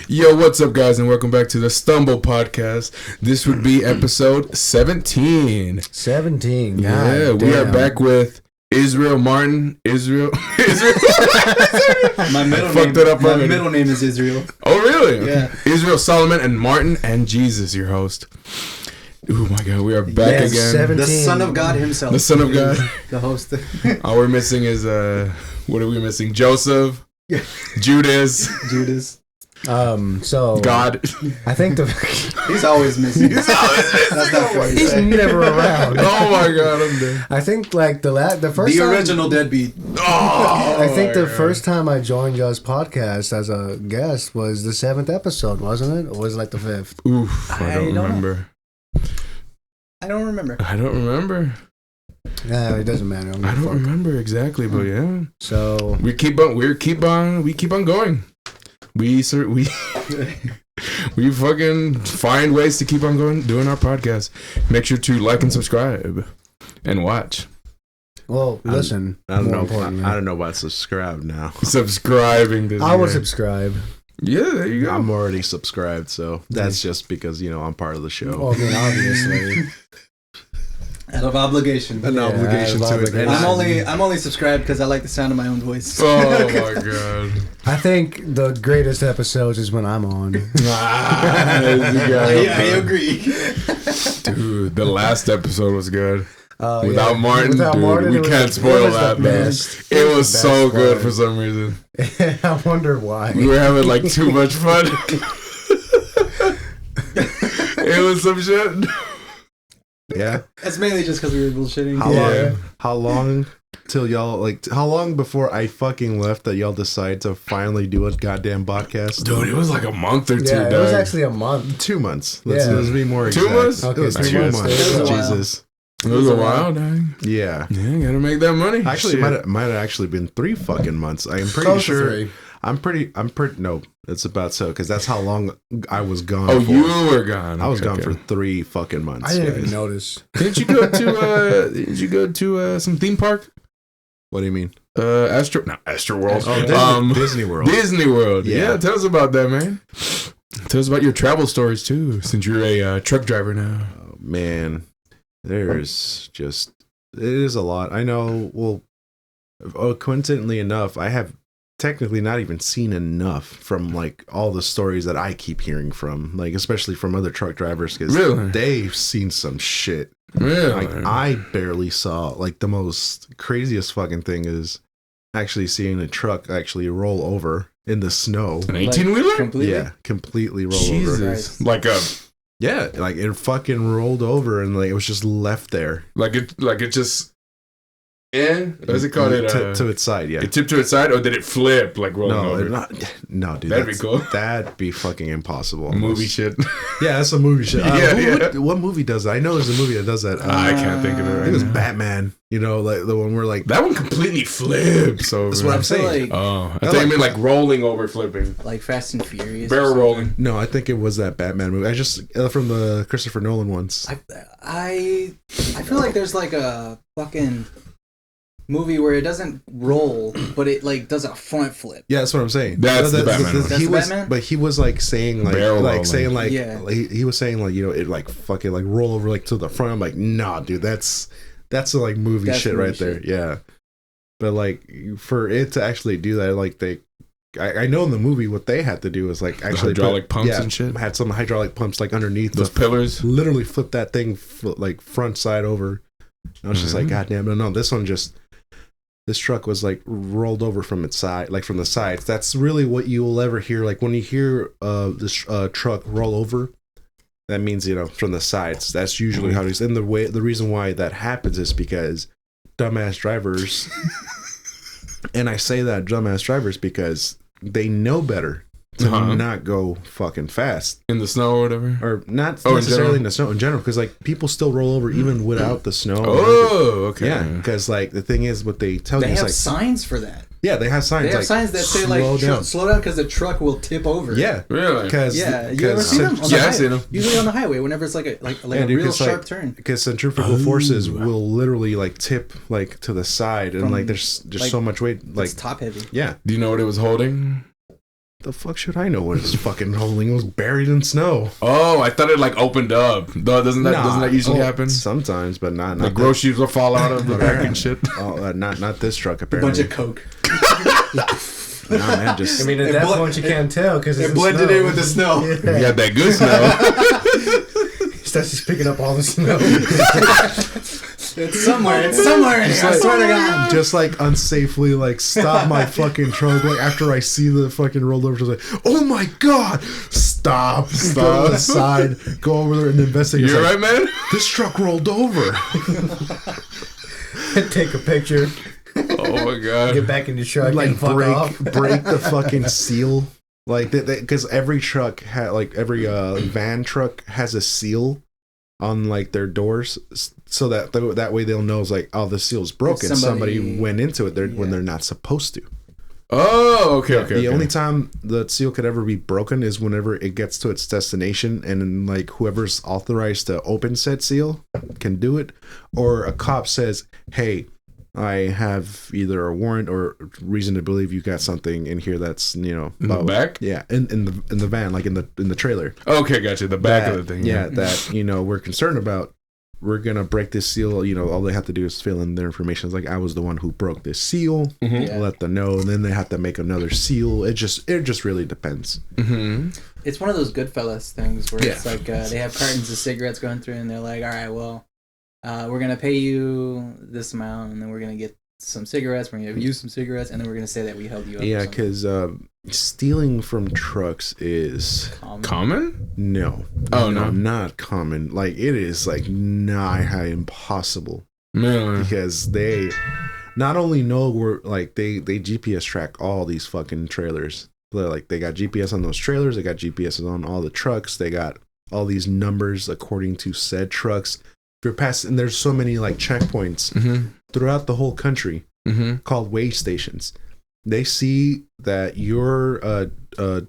Yo, what's up, guys, and welcome back to the Stumble Podcast. This would be episode 17. 17. God, yeah, we are back with Israel Martin. Israel. My middle name is Israel. Oh, really? Yeah. Israel Solomon and Martin and Jesus, your host. Oh my God, we are back again. 17. The Son of God himself. The Son of God. The host. All we're missing is what are we missing? Joseph, Judas. So God. I think He's always missing. That's not fair. he's never around. Oh my God, I'm dead. I think like the first The time, original deadbeat. Oh, I think the my God. first time I joined y'all's podcast as a guest was the 7th episode, wasn't it? Or was it like the 5th? Oof, I don't remember. I don't remember. I don't remember. Yeah, it doesn't matter. I don't remember exactly, but yeah. So We keep on going. We fucking find ways to keep on going, doing our podcast. Make sure to like and subscribe and watch. well, listen. I don't more know. importantly. I don't know about subscribe now. Subscribing this I will year. subscribe. Yeah, there you go. I'm already subscribed, so that's just because I'm part of the show. Well, I mean, obviously. Out of obligation. An obligation out of to it. obligation. I'm only subscribed because I like the sound of my own voice. Oh my God. I think the greatest episodes is when I'm on. I agree. Dude, the last episode was good. Yeah. Martin, Without dude, Martin, we it was- can't it spoil was the that, man. best. It was the so best good part. for some reason. I wonder why. We were having like too much fun. It was some shit. Yeah. It's mainly just because we were bullshitting. How long till y'all how long before I fucking left that y'all decide to finally do a goddamn podcast? Dude, it was like a month or two. Yeah, it dog. was actually a month. 2 months. Yeah. Let's be more 2 exact. months? Okay, It was 2 2 months. months. It was a while. Jesus. It was a while, dog. Yeah. Yeah, gotta make that money. Actually, Shit. might have actually been 3 fucking months. I am pretty Close to sure. 3. I'm pretty. No, it's about so because that's how long I was gone. Oh, for. you were gone. I was Okay, gone okay. for 3 fucking months. I didn't guys. even notice. Didn't you go to? Did you go to some theme park? What do you mean? Astro World. Oh, Disney World. Disney World. Yeah. Yeah, tell us about that, man. Tell us about your travel stories too, since you're a truck driver now. Oh, man, there's just it is a lot. I know. Well, coincidentally enough, I have technically not even seen enough from like all the stories that I keep hearing from, like especially from other truck drivers, because Really? they've seen some shit. Really? Like I barely saw. Like the most craziest fucking thing is actually seeing a truck actually roll over in the snow. An 18-wheeler? Completely. Yeah, completely roll over. Jesus. Like a Yeah, like it fucking rolled over and like it was just left there. like it just what is it called? To its side, yeah. It tipped to its side, or did it flip like rolling over? No, dude. That'd be cool. That'd be fucking impossible. Movie shit. Yeah, that's a movie shit. Yeah. What movie does that? I know there's a movie that does that. I can't think of it I right think it was now. Batman. You know, like the one where like That one completely flips over. that's what I'm saying. Like, Oh, I thought you meant like rolling over, flipping, like Fast and Furious. or barrel something. rolling. No, I think it was that Batman movie. I just from the Christopher Nolan ones. I feel like there's like a fucking movie where it doesn't roll, but it like does a front flip. Yeah, that's what I'm saying. That's the Batman one. That's He the was, Batman? but he was like saying like, Barrel rolling. Yeah. he was saying like, you know, it like fucking like roll over like to the front. I'm like, nah, dude, that's a like movie That's shit movie right there. shit. Yeah, but like for it to actually do that, like I know in the movie what they had to do is like actually hydraulic pumps and shit? Had some hydraulic pumps like underneath Those the pillars. literally flip that thing like front side over. I was just like, Mhm. God damn, no, this truck was like rolled over from its side, like from the sides. That's really what you will ever hear. Like when you hear this truck roll over, that means, you know, from the sides. That's usually how it is. And the reason why that happens is because dumbass drivers, and I say that dumbass drivers because they know better to not go fucking fast. In the snow or whatever. Or not Oh, in necessarily general? in the snow in general, because like people still roll over even without the snow. Oh, okay. Yeah, because like the thing is, what they tell They you is have like, signs for that. yeah, they have signs. They have like, signs that say like slow down because the truck will tip over. Yeah, Really? because Yeah, you ever seen them? On the Yeah, I've highway. seen them. Usually on the highway, whenever it's like a Yeah, a dude, real 'cause, sharp like, turn. because centrifugal forces will literally like tip like to the side, and From, like there's just like, so much weight. Like It's top heavy. yeah, Do you know what it was holding? The fuck should I know what it's fucking holding? It was buried in snow. Oh, I thought it like opened up. Doesn't that usually happen? Sometimes, but not The groceries will fall out of the back and shit. Oh, not this truck A apparently. bunch of coke. Nah, man, just I mean, at that point you can't tell because It blended in with the snow. You got that good snow. He starts just picking up all the snow. It's somewhere. It's somewhere. I swear to God. just like unsafely like stop my fucking truck like after I see the fucking rolled over. Just like, oh my god, stop. Go to the side, go over there and investigate. You're It's right, like, man. this truck rolled over. Take a picture. Oh my god. Get back in the truck Like and fuck off. break the fucking seal. Like because every truck had like every van truck has a seal on like their doors, so that way they'll know it's like, oh, the seal's broken. Somebody went into it when they're not supposed to. Oh, okay. The only time the seal could ever be broken is whenever it gets to its destination, and then, like whoever's authorized to open said seal can do it, or a cop says, "Hey, I have either a warrant or reason to believe you got something in here that's in the back." Yeah, in the van, like in the trailer. Okay, gotcha. The back of the thing. Yeah, that we're concerned about. We're gonna break this seal. All they have to do is fill in their information. It's like, I was the one who broke this seal. Mm-hmm. Yeah. Let them know, and then they have to make another seal. It just really depends. Mm-hmm. It's one of those Goodfellas things where Yeah. it's like they have cartons of cigarettes going through, and they're like, "All right, well, we're gonna pay you this amount, and then we're gonna get some cigarettes. We're gonna give you some cigarettes, and then we're gonna say that we held you up." Yeah, because stealing from trucks is Common? no. Oh, no. Not common. Like, it is like nigh impossible, Man. because they not only know where, like, they GPS track all these fucking trailers. They're like, they got GPS on those trailers. They got GPS on all the trucks. They got all these numbers according to said trucks. If you're past, and there's so many like checkpoints throughout the whole country called weigh stations. They see that your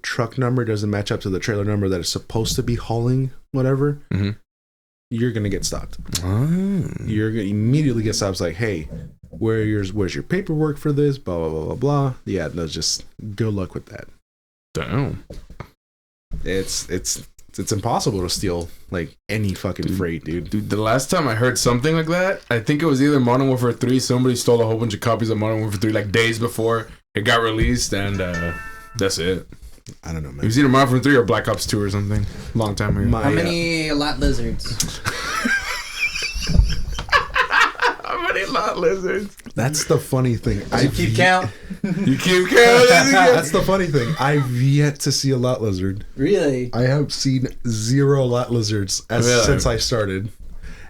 truck number doesn't match up to the trailer number that is supposed to be hauling whatever. You're gonna get stopped. You're gonna immediately get stopped. It's like, hey, where's your paperwork for this? Blah blah blah blah blah. Yeah, no, just good luck with that. Damn. It's impossible to steal like any fucking freight, dude. Dude, the last time I heard something like that, I think it was either Modern Warfare 3. Somebody stole a whole bunch of copies of Modern Warfare 3 like days before it got released, and that's it. I don't know, It man. was either Modern Warfare 3 or Black Ops 2 or something. Long time ago. How many lot lizards? How many lot lizards? That's the funny thing. You keep count? You keep counting. That's the funny thing. I've yet to see a lot lizard. Really? I have seen 0 lot lizards Really? since I started,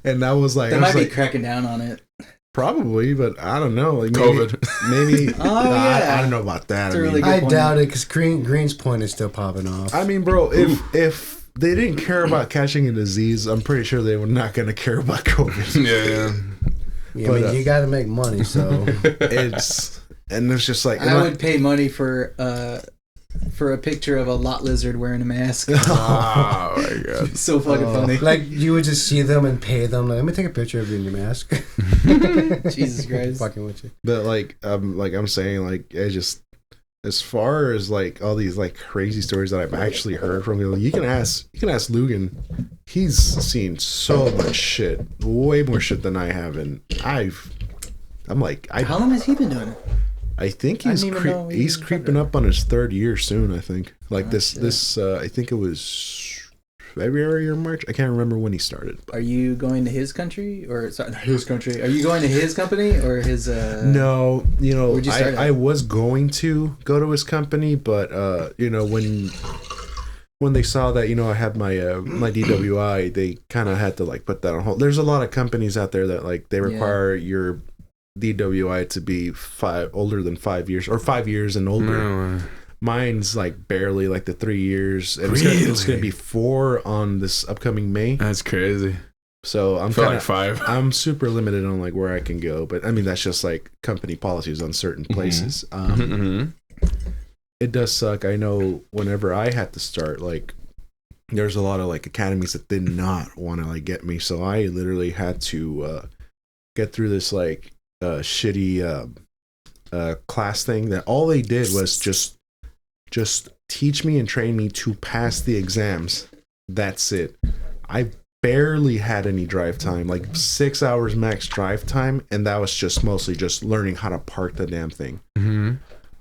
and that was like, They I might was be like, cracking down on it. probably, but I don't know. Like COVID. maybe. Oh, yeah. I don't know about that. That's a really good I point. doubt it because Green's point is still popping off. I mean, bro, if they didn't care about catching a disease, I'm pretty sure they were not going to care about COVID. Yeah. Yeah, but, I mean, you got to make money, so It's just like, I would pay money for a picture of a lot lizard wearing a mask. Oh my god. So fucking funny. like you would just see them and pay them. Like, let me take a picture of you in your mask. Jesus Christ. Fucking with you. but like I'm saying, like, I just, as far as like all these like crazy stories that I've actually heard from you, you can ask Lugan. He's seen so much shit, way more shit than I have, and I'm like, How long has he been doing it? I think I he's didn't even know he he's was creeping under. up on his 3rd year soon. I think like Oh, this shit. I think it was February or March. I can't remember when he started. Are you going to his country or sorry, his country? Are you going to his company or his? No, Where'd you start at? I was going to go to his company, but when they saw that I had my my DWI, they kind of had to like put that on hold. There's a lot of companies out there that like they require your DWI to be older than 5 years or 5 years and older. No. Mine's like barely like the 3 years. And Really? it's gonna be 4 on this upcoming May. That's crazy. So I feel like 5. I'm super limited on like where I can go, but I mean that's just like company policies on certain places. It does suck. I know whenever I had to start, like there's a lot of like academies that did not want to like get me, so I literally had to get through this like shitty class thing that all they did was just Just teach me and train me to pass the exams. That's it. I barely had any drive time, like 6 hours max drive time, and that was just mostly just learning how to park the damn thing. Mm-hmm.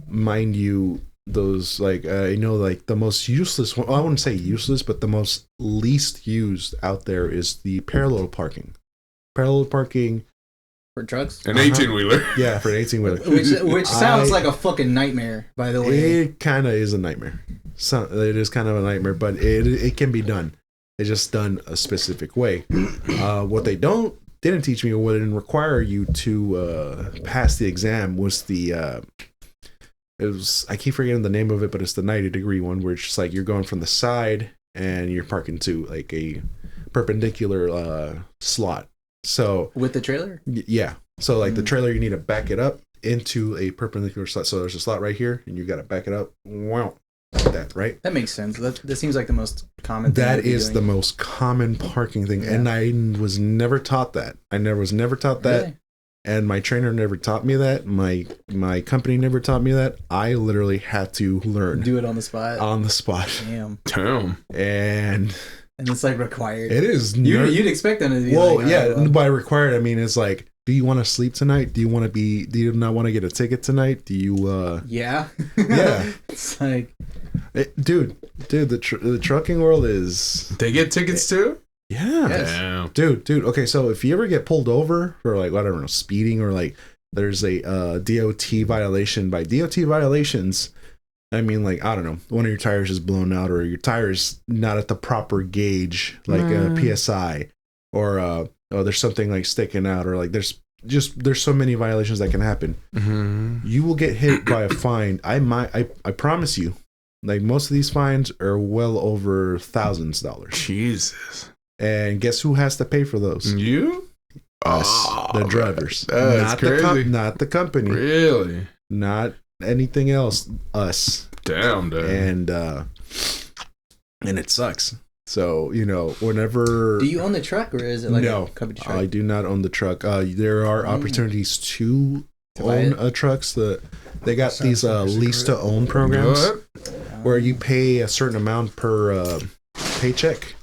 Mind you, those like like the most useless one, well, I wouldn't say useless, but the most least used out there is the parallel parking. Parallel parking For trucks? An 18-wheeler. Yeah, for an 18-wheeler. Which sounds like a fucking nightmare, by the way. It kind of is a nightmare. So it is kind of a nightmare, but it can be done. It's just done a specific way. What they didn't teach me, or what didn't require you to pass the exam, was the I keep forgetting the name of it, but it's the 90-degree one, where it's just like you're going from the side and you're parking to like a perpendicular slot. So with the trailer? Yeah. So like the trailer, you need to back it up into a perpendicular slot. So there's a slot right here, and you got to back it up. Wow. Like that, right? That makes sense. That seems like the most common thing. That is the most common parking thing. Yeah. And I was never taught that. Was never taught that. Really? And my trainer never taught me that. My company never taught me that. I literally had to learn. Do it on the spot. On the spot. Damn. And it's like required. It is. You'd expect them to be. Well, yeah. By required, I mean it's like, do you want to sleep tonight? Do you not want to get a ticket tonight? Do you? Yeah. Yeah. It's like, dude, the trucking world is. They get tickets too. Yeah. Damn. Dude. Okay, so if you ever get pulled over for like, I don't know, speeding, or like there's a DOT violation. By DOT violations, I mean like, I don't know, one of your tires is blown out, or your tire's not at the proper gauge, like a PSI, or there's something like sticking out, or like there's so many violations that can happen. Mm-hmm. You will get hit by a fine. I promise you, like most of these fines are well over $thousands. Jesus. And guess who has to pay for those? You? Us, the drivers. That's crazy. Not the company. Really? Not anything else. Us. Damn, dude. And it sucks. So, whenever... Do you own the truck, or is it like a company truck? I do not own the truck. There are opportunities to own trucks. They got these lease-to-own programs where you pay a certain amount per paycheck.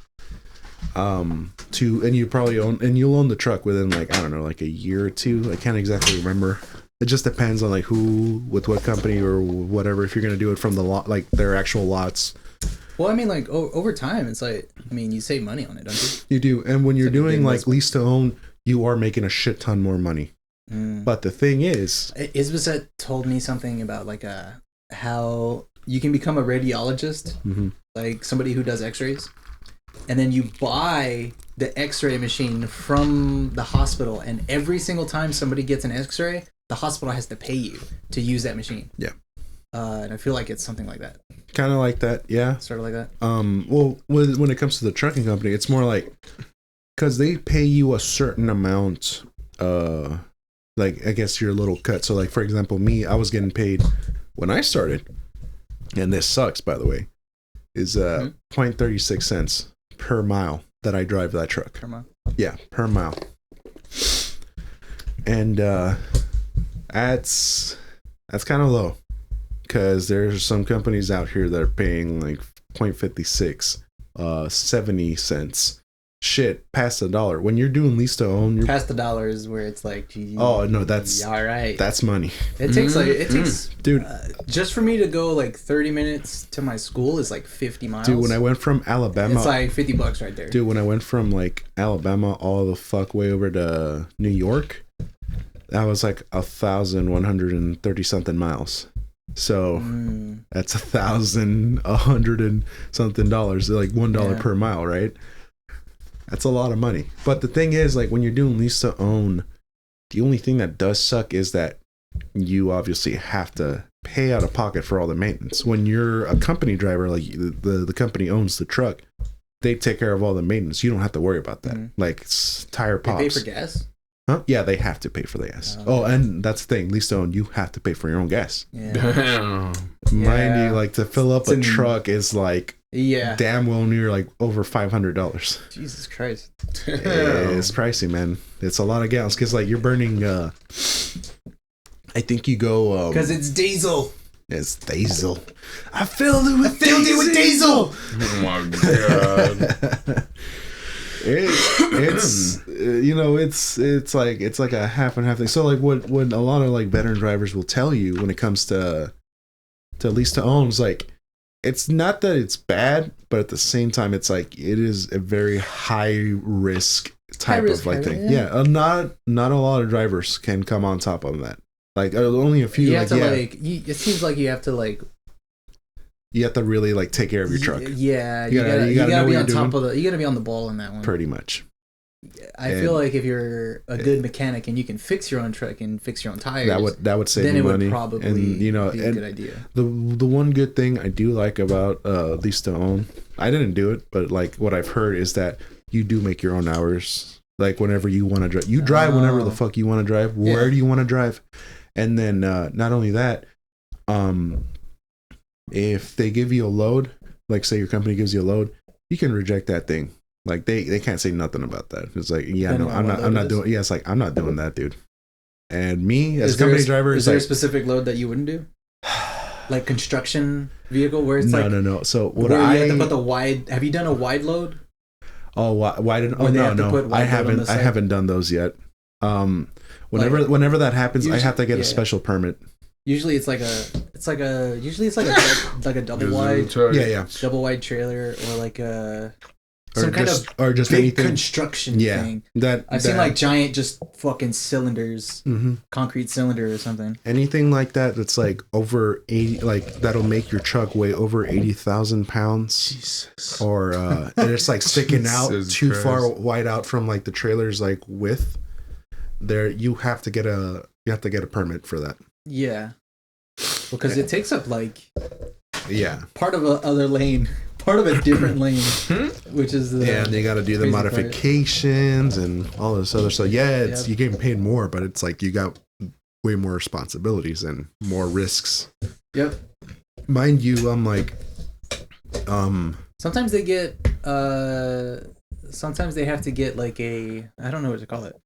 And you probably you'll own the truck within like, I don't know, like a year or two. I can't exactly remember. It just depends on like who, with what company or whatever, if you're going to do it from the lot, like their actual lots. Well, I mean, like over time, it's like, I mean, you save money on it, don't you? You do. And when you're doing like lease to own, you are making a shit ton more money. But the thing is, Izzy told me something about like how you can become a radiologist, like somebody who does x-rays. And then you buy the x-ray machine from the hospital, and every single time somebody gets an x-ray, the hospital has to pay you to use that machine. Yeah. And I feel like it's something like that. Kind of like that, yeah. Sort of like that. Well, when it comes to the trucking company, it's more like, because they pay you a certain amount, like, I guess your little cut. So, like, for example, me, I was getting paid when I started, and this sucks, by the way, is 0.36 cents per mile that I drive that truck. Per mile? Yeah, per mile. And that's kind of low, because there's some companies out here that are paying like 0.56, 70 cents. Shit, past $1. When you're doing lease to own, past $1 is where it's like, geez, oh no, that's all right. That's money. It takes dude. Just for me to go like 30 minutes to my school is like 50 miles. Dude, when I went from Alabama, it's like $50 right there. Dude, when I went from like Alabama all the fuck way over to New York, that was like 1,130 something miles. So that's 1,100 and something dollars, like $1 per mile, right? That's a lot of money. But the thing is, like, when you're doing lease to own, the only thing that does suck is that you obviously have to pay out of pocket for all the maintenance. When you're a company driver, like the company owns the truck, they take care of all the maintenance. You don't have to worry about that. Like tire pops. They pay for gas? Huh? Yeah, they have to pay for the gas. Oh, and that's the thing. Lease to own, you have to pay for your own gas. Yeah. Damn. Mind you, like to fill up a truck is like damn well near like over $500. Jesus Christ. It's pricey, man. It's a lot of gallons, because like you're burning I think you go because it's diesel. It's diesel. I filled it with diesel. Oh my god. It's you know, it's like a half and half thing. So like what a lot of like veteran drivers will tell you when it comes to lease to own is like, it's not that it's bad, but at the same time it's like it is a very high risk type of like thing. Yeah, not a lot of drivers can come on top of that. Like only a few. You like, have to it seems like you have to like. You have to really like take care of your truck. Yeah, you gotta be on top of you gotta be on the ball in that one. Pretty much. I feel like if you're a good mechanic and you can fix your own truck and fix your own tires, that would save then you it money. would probably and you know, be a good idea. The one good thing I do like about lease to own, I didn't do it, but like what I've heard is that you do make your own hours. Like whenever you want to drive, you drive whenever the fuck you want to drive. Where do you want to drive? And then not only that, if they give you a load, like say your company gives you a load, you can reject that thing. Like they can't say nothing about that. It's like, yeah, no, I'm not doing. Yeah, it's like I'm not doing that, dude. And me as a company driver, is there a specific load that you wouldn't do? Like construction vehicle where it's no. So what you have to put the wide. Have you done a wide load? Oh, why didn't? Oh no, I haven't done those yet. Whenever that happens, I have to get a special permit. Usually it's like a double wide, double wide trailer, or like a some kind of or just big anything. construction thing. I've seen like giant just fucking cylinders, concrete cylinder or something. Anything like that that's like over 80, like that'll make your truck weigh over 80,000 pounds. Jesus. Or and it's like sticking out too far wide out from like the trailer's like width. There you have to get a permit for that. Yeah, because it takes up like part of a other lane, part of a different lane, which is the and they got to do the modifications part. And all this other stuff. Yeah, it's you're getting paid more, but it's like you got way more responsibilities and more risks. Yep. Mind you, I'm like, sometimes they get, sometimes they have to get like a, I don't know what to call it.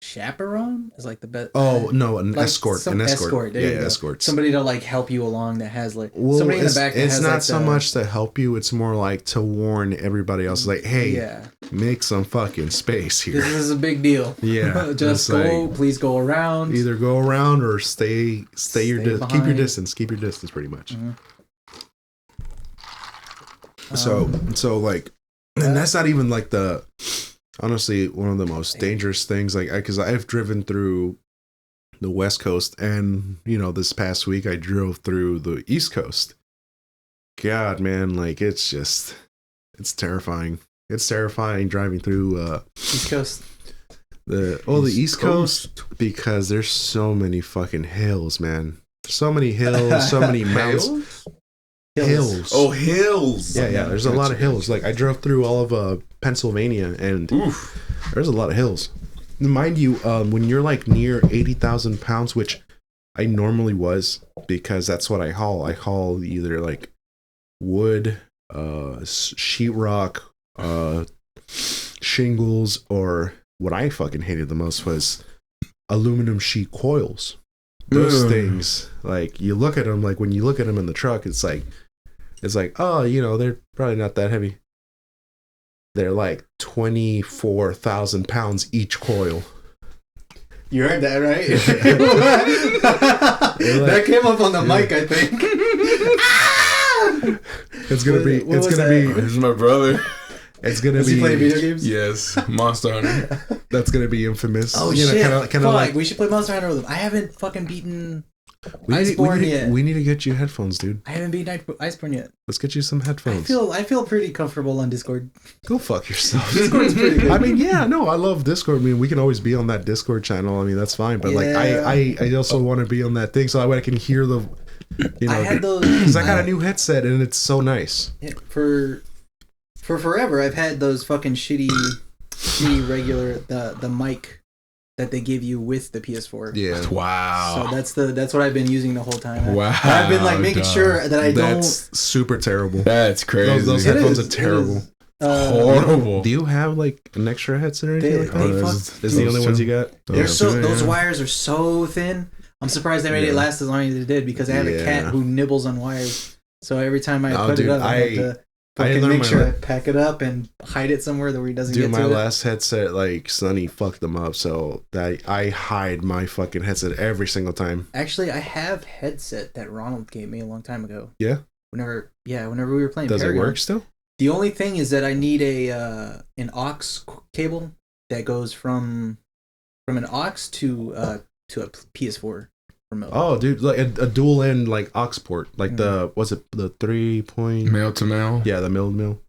Chaperone is like the best. Oh no, an like escort. Escort. Escort. Somebody to like help you along that has like somebody in the back. It's not so much to help you. It's more like to warn everybody else. Like, hey, make some fucking space here. This is a big deal. Yeah, just go. Like, please go around. Either go around or stay keep your distance. Keep your distance, pretty much. So like, and that's not even like the. Honestly, one of the most dangerous things, like, because I've driven through the West Coast, and you know, this past week I drove through the East Coast. God, man, like it's terrifying. It's terrifying driving through East Coast. The East Coast, because there's so many fucking hills, man. So many hills, so many mountains. Hills. Oh, hills. Yeah. There's a lot of hills. Like I drove through all of Pennsylvania, and there's a lot of hills. Mind you, when you're like near 80,000 pounds, which I normally was, because that's what I haul. I haul either like wood, sheetrock, shingles, or what I fucking hated the most was aluminum sheet coils. Those things, like you look at them, like when you look at them in the truck, it's like, oh, you know, they're probably not that heavy. They're like 24,000 pounds each coil. You heard that, right? That came up on the mic, I think. It's gonna be. This is my brother. It's gonna be. Does he play video games? Yes, Monster Hunter. That's gonna be infamous. Oh shit! Kind of like we should play Monster Hunter with him. I haven't fucking beaten Iceborne yet. We need to get you headphones, dude. I haven't beaten Iceborne yet. Let's get you some headphones. I feel pretty comfortable on Discord. Go fuck yourself. Discord's pretty good. I mean, yeah, no, I love Discord. I mean, we can always be on that Discord channel. I mean, that's fine. But like, I also want to be on that thing so that way I can hear the. You know, I had those because I got a new headset and it's so nice. Yeah, for forever, I've had those fucking shitty regular the mic that they give you with the PS4. Yeah. Wow. So that's what I've been using the whole time. Wow. I've been like making sure that I don't. That's super terrible. That's crazy. Those headphones are terrible. Horrible. Do you have like an extra headset or anything like that? Is the only ones you got? Those wires are so thin. I'm surprised they made it last as long as it did because I have a cat who nibbles on wires. So every time I put it up, I have to fucking make sure I pack it up and hide it somewhere where he doesn't get to it. Dude, my last headset, like, Sonny fucked them up, so I hide my fucking headset every single time. Actually, I have headset that Ronald gave me a long time ago. Yeah? Whenever we were playing Does Paragon. it work still? The only thing is that I need an aux cable that goes from an aux to a PS4 remote. Oh, dude, like a dual end like aux port, like the 3-point male to male. Yeah, the male to male.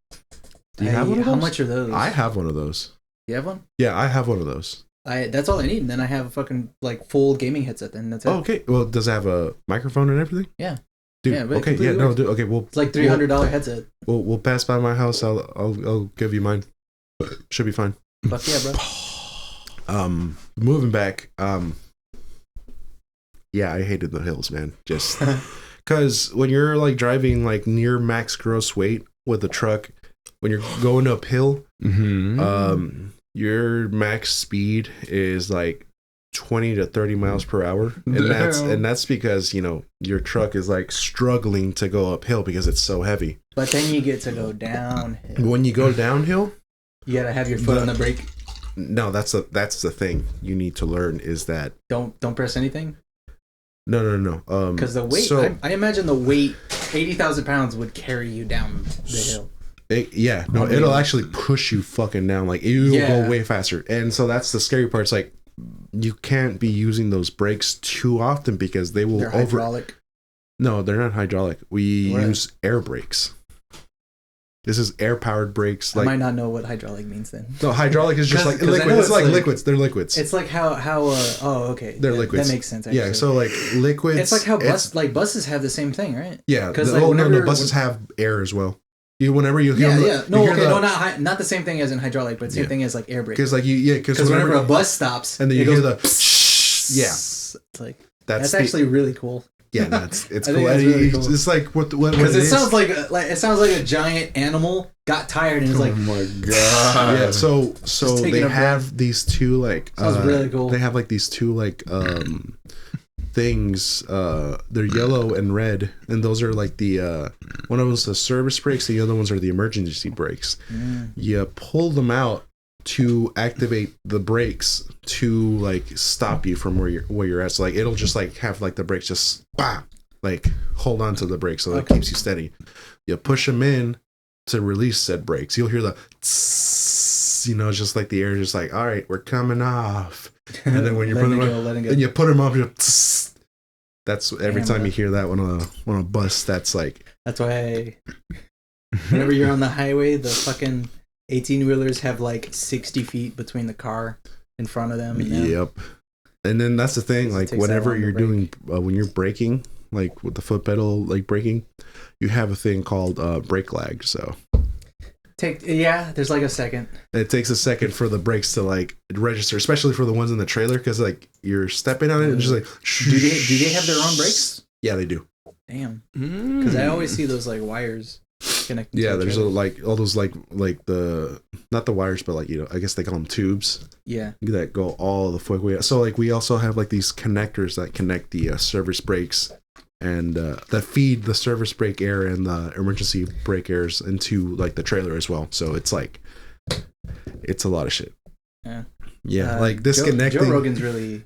Do you have one of those? How much are those? I have one of those. You have one? Yeah, I have one of those. That's all I need, and then I have a fucking like full gaming headset. Then that's it. Oh, okay. Well, does it have a microphone and everything? Yeah. Dude, yeah, okay, yeah, no, dude, okay, well, it's like $300 headset. We'll pass by my house. I'll give you mine. Should be fine. Fuck yeah, bro. Moving back. Yeah, I hated the hills, man. Just because when you're like driving like near max gross weight with a truck, when you're going uphill, your max speed is like 20 to 30 miles per hour, and that's because, you know, your truck is like struggling to go uphill because it's so heavy. But then you get to go downhill. When you go downhill, you gotta have your foot on the brake. No, that's the thing you need to learn is that don't press anything. No. Because the weight, so, I imagine the weight, 80,000 pounds would carry you down the hill. It'll actually push you fucking down. Like you'll go way faster, and so that's the scary part. It's like you can't be using those brakes too often because they will hydraulic. No, they're not hydraulic. We use air brakes. This is air powered brakes. I might not know what hydraulic means then. No, hydraulic is just like liquid. It's like liquids. They're liquids. It's like how okay. They're liquids. That makes sense. Actually. Yeah, so like liquids. It's like how buses have the same thing, right? Yeah. Because no, buses have air as well. Whenever you hear not the same thing as in hydraulic, but same thing as like air brake. Because like because whenever a bus stops and then you hear the it's like that's actually really cool. Yeah, no, it's cool. Really cool. It's like what because it sounds like a giant animal got tired and is like, oh my god. Yeah, so they have these two like sounds really cool. They have like these two like things. They're yellow and red, and those are like the one of them's the service brakes, the other ones are the emergency brakes. You pull them out to activate the brakes to like stop you from where you're at. So like it'll just like have like the brakes just like hold on to the brakes so that it keeps you steady. You push them in to release said brakes. You'll hear the tss, you know, just like the air just like, all right, we're coming off. And then when you put them on, and you put them up, you tss. That's every time you hear that on a bus. That's why whenever you're on the highway, the fucking 18-wheelers have like 60 feet between the car in front of them. Yep. And then that's the thing, like whenever you're doing, when you're braking, like with the foot pedal, like braking, you have a thing called brake lag. So there's like a second. It takes a second for the brakes to like register, especially for the ones in the trailer, because like you're stepping on it and just like. Do they have their own brakes? Yeah, they do. Damn. Because I always see those like wires. Yeah, there's like all those like the not the wires, but like, you know, I guess they call them tubes. Yeah, that go all the fuck way. So like we also have like these connectors that connect the service brakes and that feed the service brake air and the emergency brake airs into like the trailer as well. So it's like it's a lot of shit. Yeah, like disconnecting. Joe Rogan's really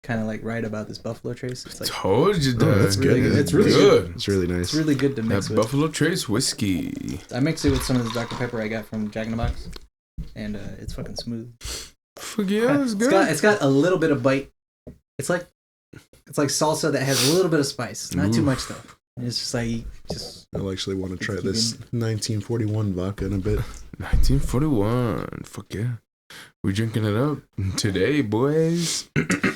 kind of like right about this Buffalo Trace. It's like, told you that. That's good. It's really good. It's really nice. It's really good to mix that with. Buffalo Trace whiskey. I mix it with some of the Dr. Pepper I got from Jack in the Box, and it's fucking smooth. Fuck yeah, it's good. It's got a little bit of bite. It's like salsa that has a little bit of spice, not too much though. It's just like I'll actually want to try this 1941 vodka in a bit. 1941. Fuck yeah. We're drinking it up today, boys.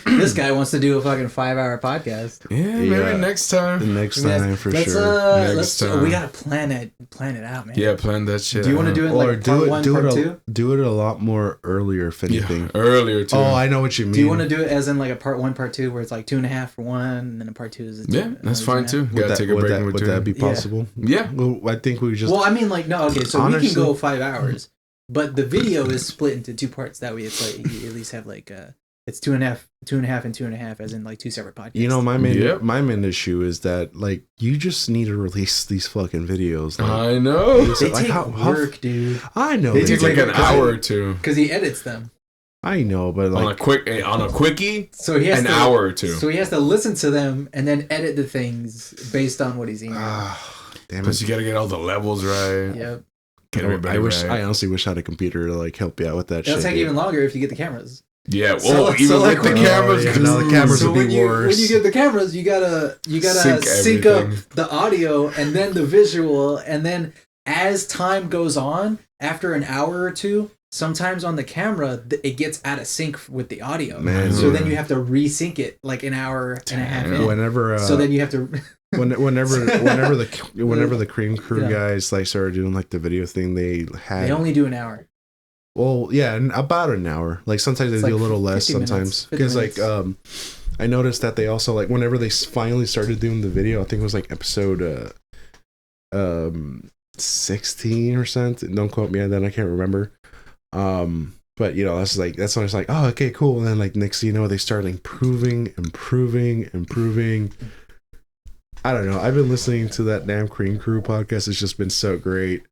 This guy wants to do a fucking 5-hour podcast. Yeah, maybe next time. Next time for sure. Next time. We gotta plan it out, man. Yeah, plan that shit. Do you want to do it like part 1, part 2? Do it a lot more earlier, if anything. Yeah, earlier too. Oh, I know what you mean. Do you want to do it as in like a part 1, part 2, where it's like 2.5 for one, and then a part 2 is that's fine too. Would that be possible? Yeah. Well, I think we just. Well, I mean, like, no, okay, so honestly, we can go 5 hours. But the video is split into 2 parts. That way, it's like you at least have like It's 2.5, 2.5, and 2.5, as in like two separate podcasts. You know, my main issue is that like you just need to release these fucking videos. Like, I know. They like, take work, dude. I know. They take like an hour or two. Because he edits them. I know, but like on a quickie, so he has an hour or two. So he has to listen to them and then edit the things based on what he's eating. Damn Plus, it! you gotta get all the levels right. Yep. I honestly wish I had a computer to like help you out with that. It'll shit. take even longer if you get the cameras. Yeah, well, So even like with the cameras, now the cameras So would be worse. when you get the cameras, you gotta sync up everything. the audio and then the visual, and then as time goes on, after an hour or two, sometimes on the camera it gets out of sync with the audio. Man, so then you have to resync it like an hour and a half in. Whenever, so then you have to. whenever the Cream Crew guys like started doing like the video thing, they only do an hour. Well, yeah, about an hour. Like sometimes they do a little less. Sometimes because like I noticed that they also like whenever they finally started doing the video, I think it was like episode 16 or something. Don't quote me on that. I can't remember. But you know, that's when it's like, oh, okay, cool. And then like next thing you know, they start improving. I don't know. I've been listening to that damn Cream Crew podcast. It's just been so great.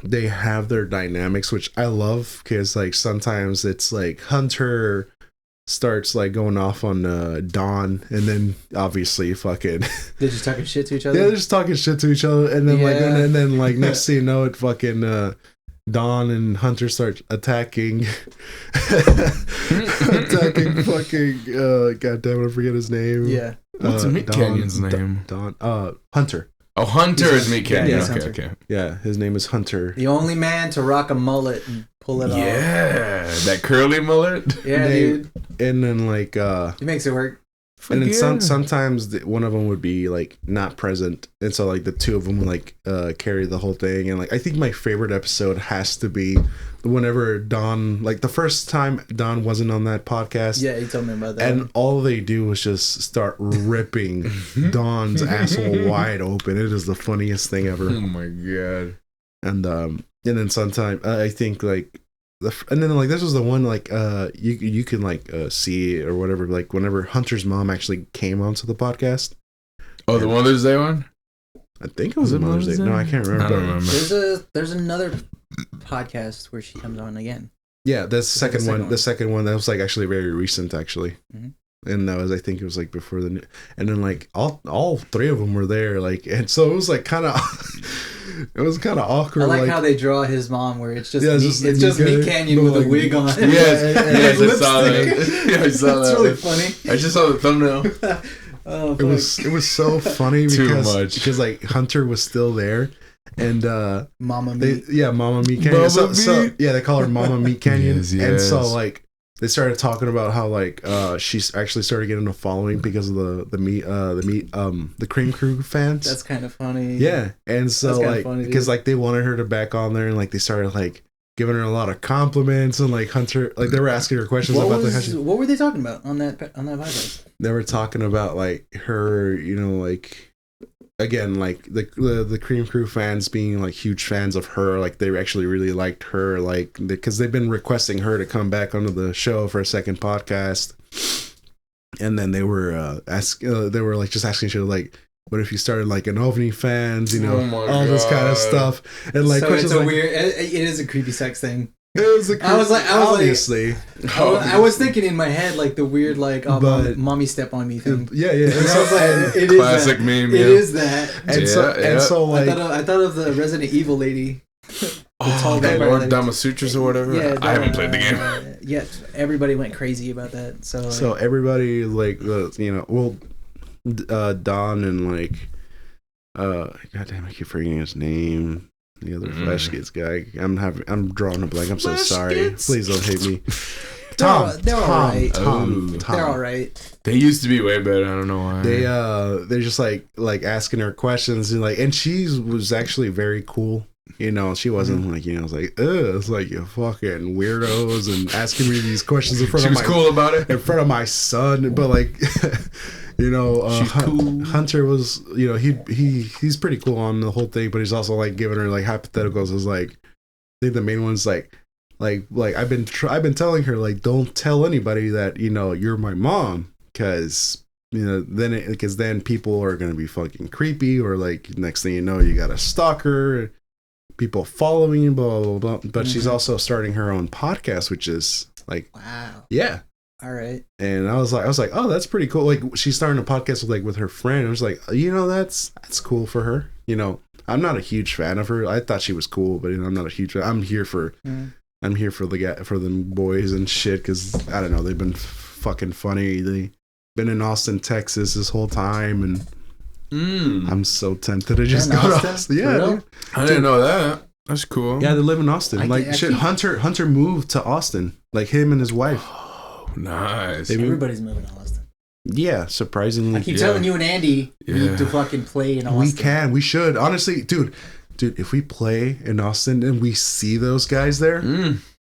They have their dynamics, which I love, because like sometimes it's like Hunter starts like going off on Don, and then obviously fucking they're just talking shit to each other. Yeah, they're just talking shit to each other, and then and then next thing you know, it fucking Don and Hunter start attacking fucking god damn it, I forget his name. Yeah. What's Meat Canyon's name? Hunter. Oh, Hunter is Meat Canyon. Yeah, okay. Yeah, his name is Hunter. The only man to rock a mullet and pull it off. Yeah, that curly mullet. Yeah, dude. And then like he makes it work. And then sometimes one of them would be like not present, and so like the two of them would like carry the whole thing. And like I think my favorite episode has to be whenever Don, like the first time Don wasn't on that podcast. Yeah, he told me about that. And all they do was just start ripping Don's asshole wide open. It is the funniest thing ever. Oh my god! And then sometime I think like. And then like this was the one like you can like see or whatever, like whenever Hunter's mom actually came onto the podcast. Oh, the Mother's Day one? I think it was a Mother's Day. No, I can't remember. I don't remember. There's another podcast where she comes on again. Yeah, the second one. The second one that was like actually very recent actually. Mm-hmm. And that was, I think it was like before the new, and then like all three of them were there, like, and so it was like kind of it was kind of awkward. I like how they draw his mom, where it's just it's just Meat Canyon with a wig on. Yes, I saw that. Yeah, I saw that. It's really funny. I just saw the thumbnail. Oh, it was so funny because like Hunter was still there. And Mama Meat. Mama Meat Canyon. So they call her Mama Meat Canyon. Yes. And so like they started talking about how like she's actually started getting a following because of the Cream Crew fans. That's kind of funny. Yeah, and so like because dude. like they wanted her to back on there, and like they started like giving her a lot of compliments, and like Hunter, like they were asking her questions what were they talking about on that podcast? They were talking about like her, you know, like. Again, like the Cream Crew fans being like huge fans of her, like they actually really liked her, like because they've been requesting her to come back onto the show for a second podcast, and then they were they were like just asking her like, what if you started like an OVNI fans, you know, all this kind of stuff, and like so it's a like, weird. It is a creepy sex thing. It was I was like, obviously. I was thinking in my head like the weird like mommy step on me thing. Yeah. And I was like, it classic is meme. It is that. And so like I thought of the Resident Evil lady. The Lord Damasutras or whatever. Yeah, I haven't played the game. Yeah, everybody went crazy about that. So everybody like you know, Don and like goddamn, I keep forgetting his name. The other Flash Kids guy. I'm drawing a blank. I'm so sorry. Kids. Please don't hate me. They're all right. Tom. They're all right. They used to be way better. I don't know why. They're just like asking her questions, and she was actually very cool. You know, she wasn't like, you know, it's like, it's like you fucking weirdos and asking me these questions in front of my. She was cool about it in front of my son, but like. You know, cool. Hunter was, you know, he's pretty cool on the whole thing, but he's also like giving her like hypotheticals. Is like, I think the main one's like, like I've been telling her like, don't tell anybody that you're my mom, because then people are gonna be fucking creepy, or like next thing you know you got a stalker, people following you, blah blah blah. But she's also starting her own podcast, which is like, wow, yeah. All right. And I was like, oh, that's pretty cool. Like, she's starting a podcast with her friend. I was like, that's cool for her. I'm not a huge fan of her. I thought she was cool, but I'm not a huge fan. I'm here for the boys and shit, because I don't know, they've been fucking funny. They've been in Austin, Texas this whole time, and I'm so tempted to just go to Austin. Yeah, dude. I didn't know that. That's cool. Yeah, they live in Austin. Hunter moved to Austin, like him and his wife. Nice. Everybody's moving to Austin. Yeah, surprisingly. I keep telling you and Andy need to fucking play in Austin. We should. Honestly, dude, if we play in Austin and we see those guys there,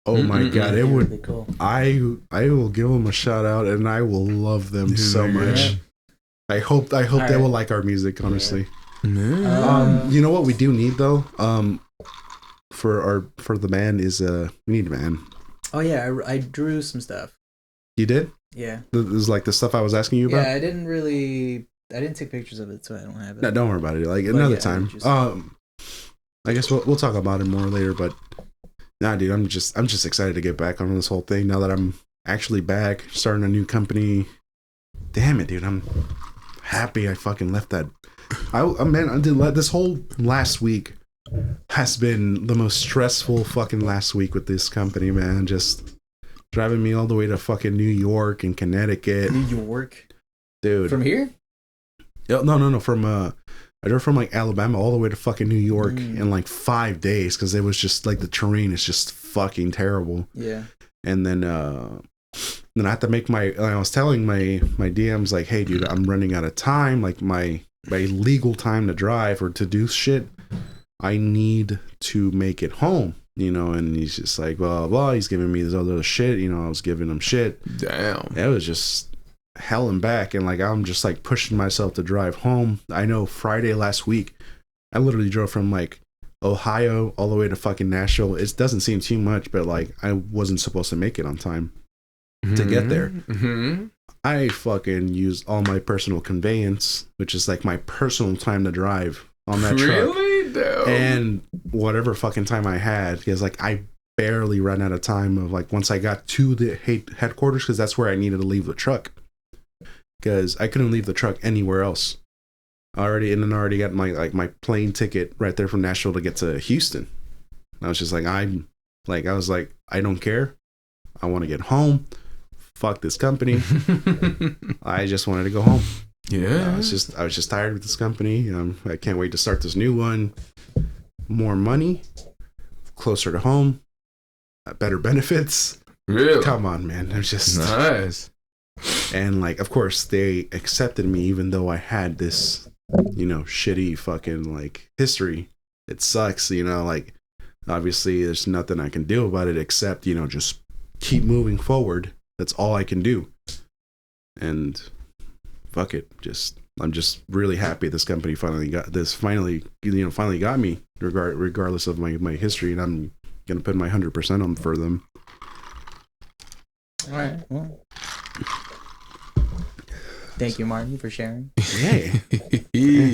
oh my god, it would be cool. I will give them a shout out, and I will love them so much. Yeah. I hope they will like our music, honestly. Yeah. You know what we do need though? For the band is we need a band. Oh yeah, I drew some stuff. You did? Yeah. This is like the stuff I was asking you about? Yeah, I didn't take pictures of it, so I don't have it. No, don't worry about it. Like, another time. I guess we'll talk about it more later, but nah, dude, I'm just excited to get back on this whole thing now that I'm actually back, starting a new company. Damn it, dude, I'm happy I fucking left that. This whole last week has been the most stressful fucking last week with this company, man. Just driving me all the way to fucking New York and Connecticut. New York? Dude. From here? No. From I drove from like Alabama all the way to fucking New York in like 5 days, because it was just like the terrain is just fucking terrible. Yeah. And then I had to make I was telling my DMs like, hey dude, I'm running out of time, like my legal time to drive or to do shit. I need to make it home. And he's just like, blah, blah, he's giving me this other shit. I was giving him shit. Damn. It was just hell and back. And like, I'm just like pushing myself to drive home. I know Friday last week, I literally drove from like Ohio all the way to fucking Nashville. It doesn't seem too much, but like, I wasn't supposed to make it on time to get there. Mm-hmm. I fucking used all my personal conveyance, which is like my personal time to drive on that truck. Really? Damn. And whatever fucking time I had, because like I barely ran out of time of like once I got to the headquarters, because that's where I needed to leave the truck, because I couldn't leave the truck anywhere else. I already got my plane ticket right there from Nashville to get to Houston. And I was just like, I was like, I don't care. I want to get home. Fuck this company. I just wanted to go home. Yeah. I was just tired with this company. I can't wait to start this new one. More money, closer to home, better benefits. Really? Come on, man. They're just nice. And like, of course, they accepted me even though I had this, shitty fucking like history. It sucks, like obviously there's nothing I can do about it except, just keep moving forward. That's all I can do. And fuck it. I'm just really happy this company finally got me regardless of my history, and I'm gonna put my 100% on for them. All right. Well, thank you, Martin, for sharing. Yeah.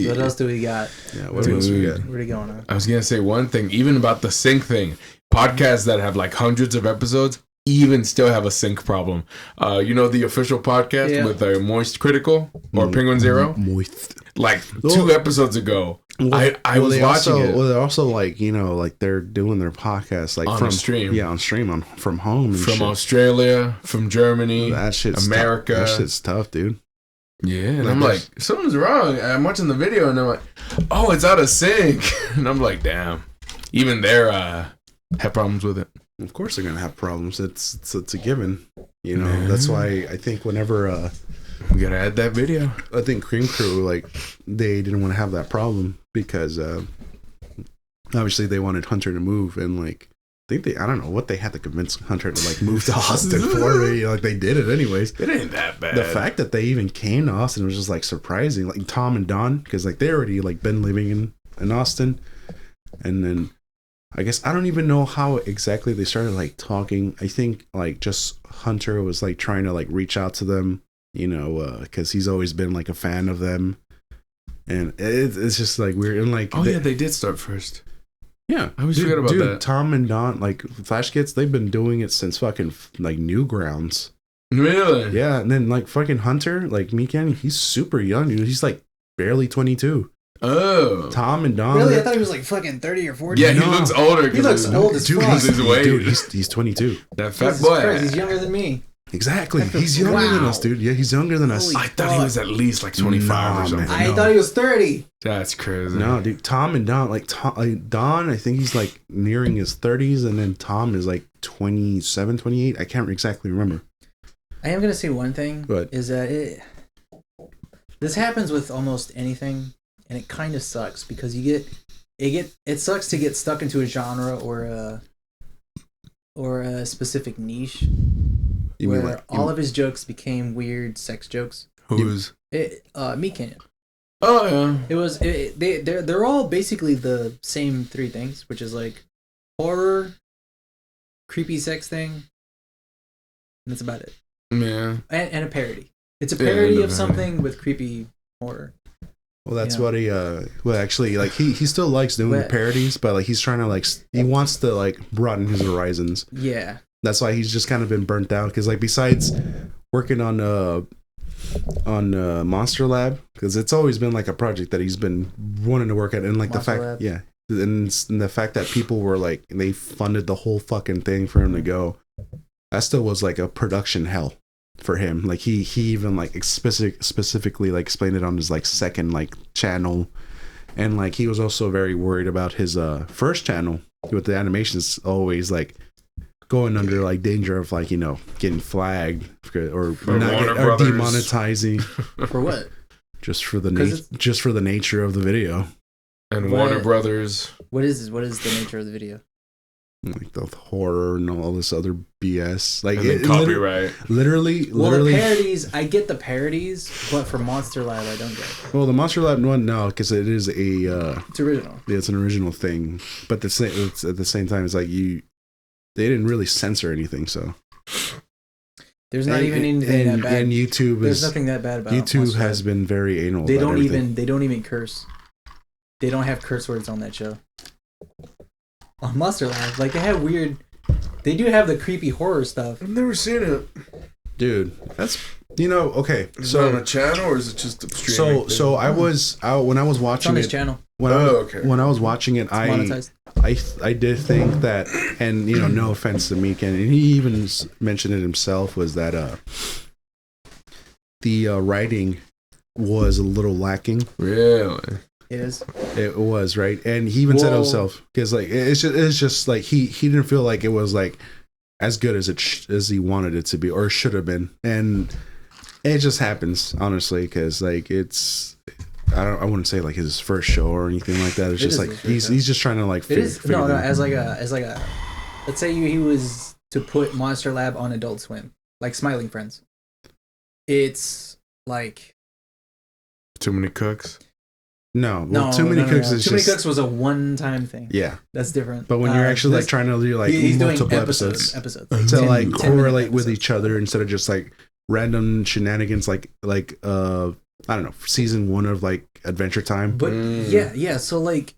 What else do we got? Yeah. What else we got? Where are we going on? I was gonna say one thing, even about the sync thing. Podcasts that have like hundreds of episodes even still have a sync problem. The official podcast with Moist Critical or Penguin Zero? Moist. Like 2 episodes ago. I was watching it. Well, they're also like, they're doing their podcast like on stream. Yeah, on stream from home. From shit. Australia, from Germany, that shit's America. That shit's tough, dude. Yeah, and I'm like, something's wrong. I'm watching the video and I'm like, oh, it's out of sync. And I'm like, damn. Even they're have problems with it. Of course they're gonna have problems. It's a given. That's why I think whenever we gotta add that video. I think Cream Crew, like, they didn't want to have that problem because obviously they wanted Hunter to move, and like I don't know what they had to convince Hunter to like move to Austin for. Like they did it anyways. It ain't that bad. The fact that they even came to Austin was just like surprising. Like Tom and Don, because like they already like been living in Austin, and then I guess I don't even know how exactly they started like talking. I think like just Hunter was like trying to like reach out to them, you know, because he's always been like a fan of them, and it's just like weird. And like, they did start first. Yeah, I always forget about that. Tom and Don, like Flash Kids, they've been doing it since fucking like Newgrounds. Really? Yeah, and then like fucking Hunter, like Mikan, he's super young, dude. He's like barely 22. Oh. Tom and Don. Really? I thought he was like fucking 30 or 40. Yeah, he looks older. He looks old as fuck. He's 22. That fat boy. Christ, he's younger than me. Exactly. He's younger than us, dude. Yeah, he's younger than us. I thought he was at least like 25 or something. Man, I thought he was 30. That's crazy. No, dude. Tom and Don, Don, I think he's like nearing his 30s, and then Tom is like 27, 28. I can't exactly remember. I am going to say one thing. Is that this happens with almost anything, and it kind of sucks because it sucks to get stuck into a genre or a specific niche where all of his jokes became weird sex jokes. Who's? Meat Canyon. Oh yeah. They're all basically the same three things, which is like horror, creepy sex thing, and that's about it. Yeah. And a parody. It's a parody of something with creepy horror. Well, that's what he actually like he still likes doing parodies, but like he's trying to like he wants to like broaden his horizons. Yeah. That's why he's just kind of been burnt out because like besides working on Monster Lab, because it's always been like a project that he's been wanting to work at, and like Monster the fact Lab. yeah, and the fact that people were like they funded the whole fucking thing for him to go, that still was like a production hell for him. Like he even like specifically like explained it on his like second like channel, and like he was also very worried about his first channel with the animations always like going under like danger of like, you know, getting flagged or demonetizing. For what? Just for the nature of the video. And Warner Brothers. What is the nature of the video? Like the horror and all this other BS. Like and copyright. Literally. The parodies, I get the parodies, but for Monster Lab, I don't get it. Well, the Monster Lab one, no, because it is it's original. Yeah, it's an original thing. But it's at the same time, it's like they didn't really censor anything, so. There's not even anything that bad. And YouTube there's nothing that bad about YouTube has been very anal. They don't even curse. They don't have curse words on that show. On Monster Lab, like they do have the creepy horror stuff. I've never seen it. Dude, that's okay. Is it on a channel or is it just a streaming? So I was when I was watching it's on his channel. When I was watching it, I did think that, and no offense to Meek, and he even mentioned it himself, was that the writing was a little lacking. Really? It was, right? And he even said himself, because like it's just like he didn't feel like it was like as good as as he wanted it to be or should have been, and it just happens, honestly, because like I wouldn't say like his first show or anything like that. It's just like he's just trying to like figure as like a let's say he was to put Monster Lab on Adult Swim, like Smiling Friends. It's like Too Many Cooks. No, Too Many Cooks is Too Many Cooks was a one-time thing. Yeah, that's different. But when you're actually like trying to do like multiple episodes to like correlate with each other instead of just like random shenanigans, like I don't know, season 1 of like Adventure Time. But yeah. So like,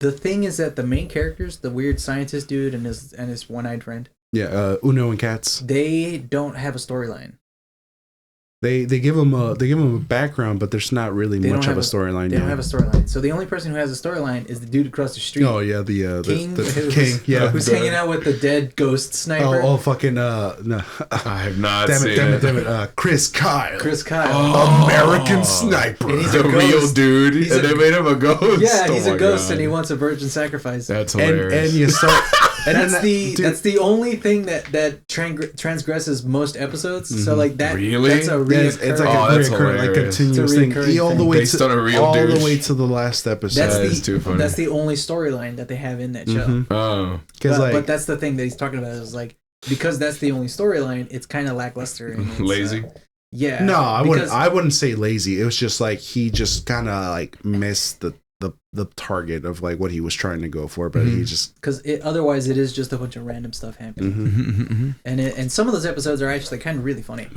the thing is that the main characters, the weird scientist dude and his one-eyed friend, Uno and Cats, they don't have a storyline. They give them a background, but there's not really much of a storyline. They don't have a storyline. So the only person who has a storyline is the dude across the street. Oh yeah, the King, yeah, who's hanging out with the dead ghost sniper. Oh fucking no, I have not damn seen it. Damn it, Chris Kyle, American Sniper, and he's a real dude, and they made him a ghost. Yeah, he's a ghost, and he wants a virgin sacrifice. That's hilarious. And you start. That's the only thing that transgresses most episodes. Mm-hmm. So like that. Really? That's a reoccurring. It's like a reoccurring, like continuous thing. All the way to the last episode. That's too funny. That's the only storyline that they have in that show. Mm-hmm. Oh, but that's the thing that he's talking about is like, because that's the only storyline. It's kind of lackluster. And lazy. Yeah. No, I wouldn't say lazy. It was just like he just kind of like missed the the target of like what he was trying to go for, but he just because otherwise it is just a bunch of random stuff happening, and some of those episodes are actually kind of really funny.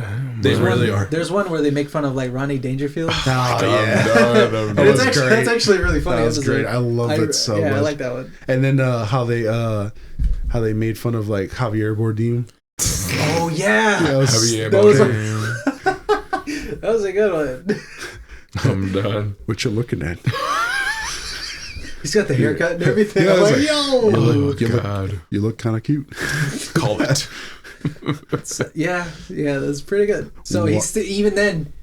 They really are. There's one where they make fun of like Rodney Dangerfield. Oh And that's actually a really funny. That was episode. great. I love it so much. Yeah, I like that one. And then how they made fun of like Javier Bardem. Oh yeah, Javier that was a good one. I'm done. What you looking at? He's got the haircut and everything. Yeah, I'm like, like, yo, you look kind of cute. Call it. yeah, that's pretty good. So he's even then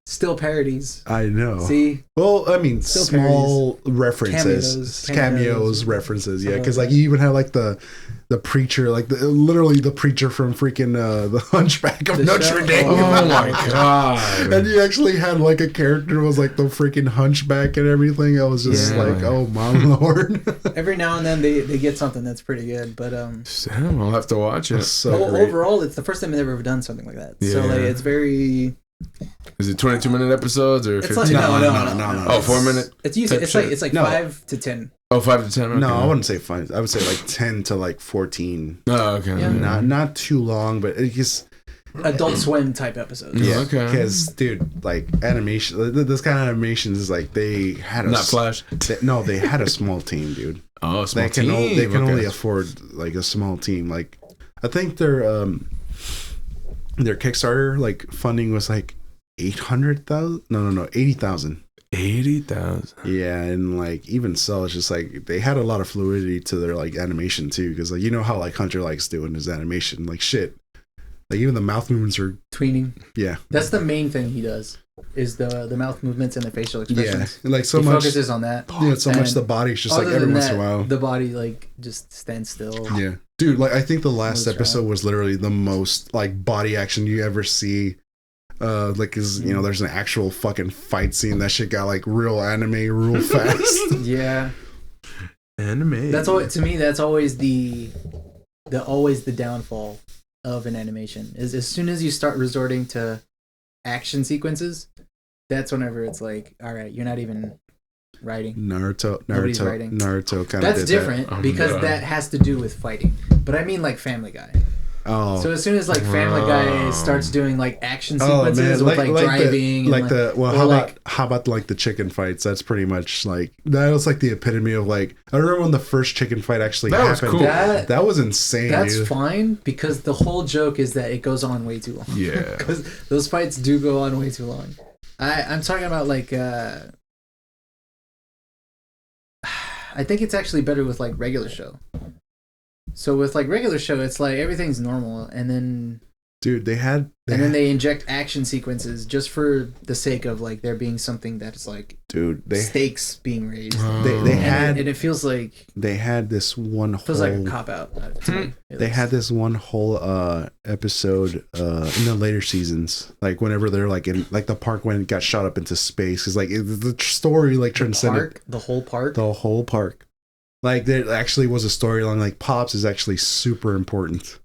still parodies. I know. See, well, I mean, still small references, cameos, references. Yeah, because like you even have like the preacher, like literally the preacher from freaking the Hunchback of Notre Dame. Oh my god! And you actually had like a character who was like the freaking hunchback and everything. I was just like, oh my lord. Every now and then they get something that's pretty good, but Sam, I'll have to watch it. So overall, it's the first time they've ever done something like that. So like, it's very. Is it 22-minute episodes or 15? It's like, no. Oh, 4 minute. It's usually it's like 5 to 10. Oh, 5 to 10. Okay. No, I wouldn't say 5. I would say like 10 to like 14. Oh, okay. Yeah. Not too long, but it just Adult Swim type episodes. Yeah, okay. Because dude, like animation, this kind of animations is like they had not Flash. They had a small team, dude. Oh, small team. They can only afford like a small team. Like I think their Kickstarter like funding was like 800,000. No, 80,000. 80,000. Yeah, and like even so, it's just like they had a lot of fluidity to their like animation too, because like you know how like Hunter likes doing his animation, like shit. Like even the mouth movements are tweening. Yeah, that's the main thing he does is the mouth movements and the facial expressions. Yeah, like so he much focuses on that. Yeah, so much the body's just like every once in a while the body like just stands still. Yeah, dude. Like I think the last episode was literally the most like body action you ever see. Like is you know there's an actual fucking fight scene that shit got like real anime real fast. Yeah, anime. That's always, to me that's always the downfall of an animation is as soon as you start resorting to action sequences, that's whenever it's like, all right, you're not even writing. Naruto kind of that's different because that has to do with fighting. But I mean like Family Guy. Oh. So as soon as like Family Guy starts doing like action sequences with like driving, how about like the chicken fights? That's pretty much like that was like the epitome of like I remember when the first chicken fight actually happened. Was cool. That was insane. That's dude. fine because the whole joke is that it goes on way too long. Yeah, because those fights do go on way too long. I'm talking about like I think it's actually better with like regular show. So with like regular show, it's like everything's normal, and then dude, then they inject action sequences just for the sake of like there being something that's like stakes being raised. And it feels like they had this one feels like a cop out. They had this one whole episode in the later seasons, like whenever they're like in like the park when it got shot up into space, because like the story like transcended the whole park. Like there actually was a storyline. Like Pops is actually super important.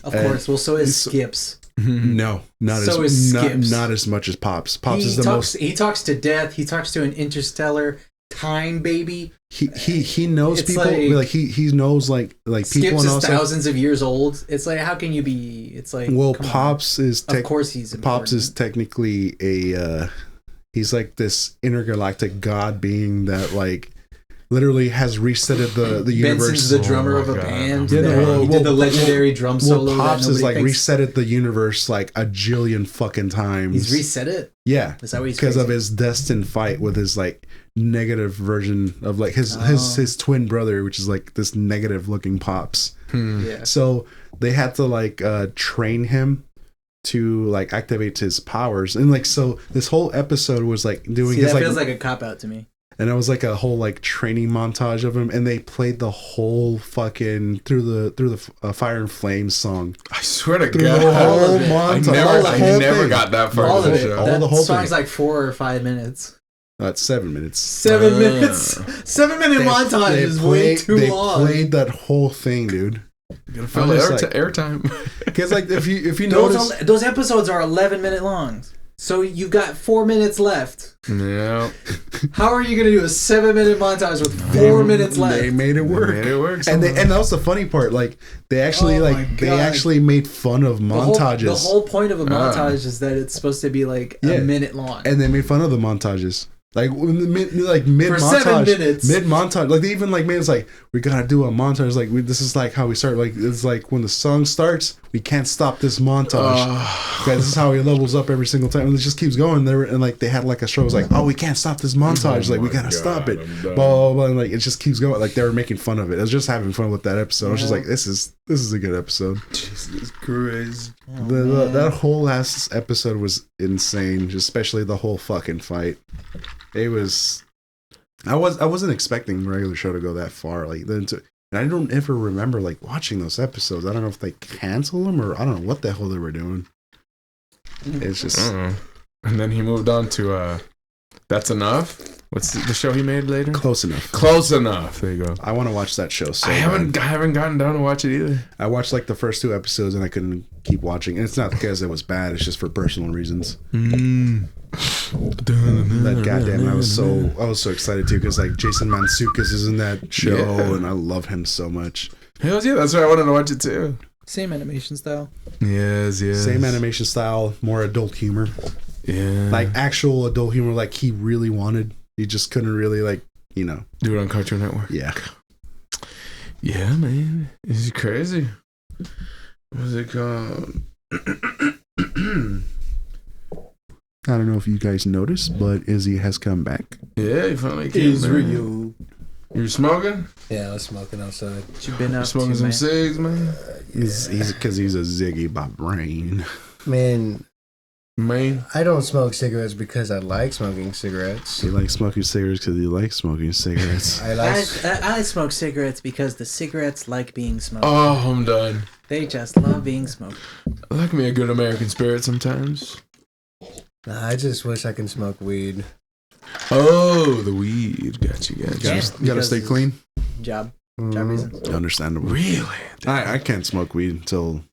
Of course. Well, so is Skips. No, not as much as Pops. Pops is the most. He talks to Death. He talks to an interstellar time baby. He knows it's people. Like he knows like people. Skips is thousands of years old. It's like how can you be? It's like Pops is. Of course he's important. Pops is technically a. He's like this intergalactic god being that like. Literally has resetted the universe. Benson's the drummer of a band. He did the legendary drum solo. Pops is like resetted the universe like a jillion fucking times. He's reset it? Yeah. Is that what he's because of his destined fight with his like negative version of like his twin brother, which is like this negative looking Pops. Yeah. So they had to like train him to like activate his powers. And like so this whole episode was like doing his that like feels like a cop out to me. And it was like a whole like training montage of him, and they played the whole fucking through the Fire and Flames song. I swear to God, the whole montage. I never got that far. All of it. The whole song's like 4 or 5 minutes. That's 7 minutes. 7 minutes. 7-minute montage is way too long. They played that whole thing, dude. You gotta fill airtime. Because like if you notice, those episodes are 11-minute long. So you got 4 minutes left. Yeah. How are you gonna do a 7-minute montage with 4 minutes left? They made it work. And that was the funny part. Like they actually made fun of montages. The whole point of a montage is that it's supposed to be like a minute long. And they made fun of the montages. Like mid for montage, 7 minutes. mid montage. Like they even like made it's like we gotta do a montage. Like this is like how we start. Like it's like when the song starts, we can't stop this montage. Because this is how he levels up every single time, and it just keeps going. There and like they had like a show. It was like, oh, we can't stop this montage. Like we gotta stop it. Blah, blah, blah, and like it just keeps going. Like they were making fun of it. I was just having fun with that episode. I was just like, this is a good episode. Jesus Christ. That whole last episode was insane. Especially the whole fucking fight. It was. I wasn't expecting regular show to go that far. Like then, and I don't ever remember like watching those episodes. I don't know if they canceled them or I don't know what the hell they were doing. It's just. And then he moved on to That's Enough. What's the show he made later? Close Enough. Close Enough. There you go. I want to watch that show. So I haven't gotten down to watch it either. I watched like the first 2 episodes and I couldn't keep watching. And it's not because it was bad. It's just for personal reasons. That goddamn! I was so excited too because like Jason Mantzoukas is in that show and I love him so much. Hells yeah, that's why I wanted to watch it too. Same animation style. Yes. Same animation style, more adult humor. Yeah. Like actual adult humor, like he really wanted. He just couldn't really do it on Cartoon Network. Yeah. Yeah, man. This is crazy. What's it called? I don't know if you guys noticed, but Izzy has come back. Yeah, he finally came back. You smoking? Yeah, I was smoking outside. What you been up smoking to, some man? cigs, man? He's because he's a Ziggy by brain. Man, Man. I don't smoke cigarettes because I like smoking cigarettes. He likes smoking cigarettes because he likes smoking cigarettes. I smoke cigarettes because the cigarettes like being smoked. Oh, I'm done. They just love being smoked. I like me a good American spirit sometimes. Nah, I just wish I can smoke weed. Oh, the weed. Gotcha. Yeah. You gotta stay clean. Job reasons. Understandable. Really? I can't smoke weed until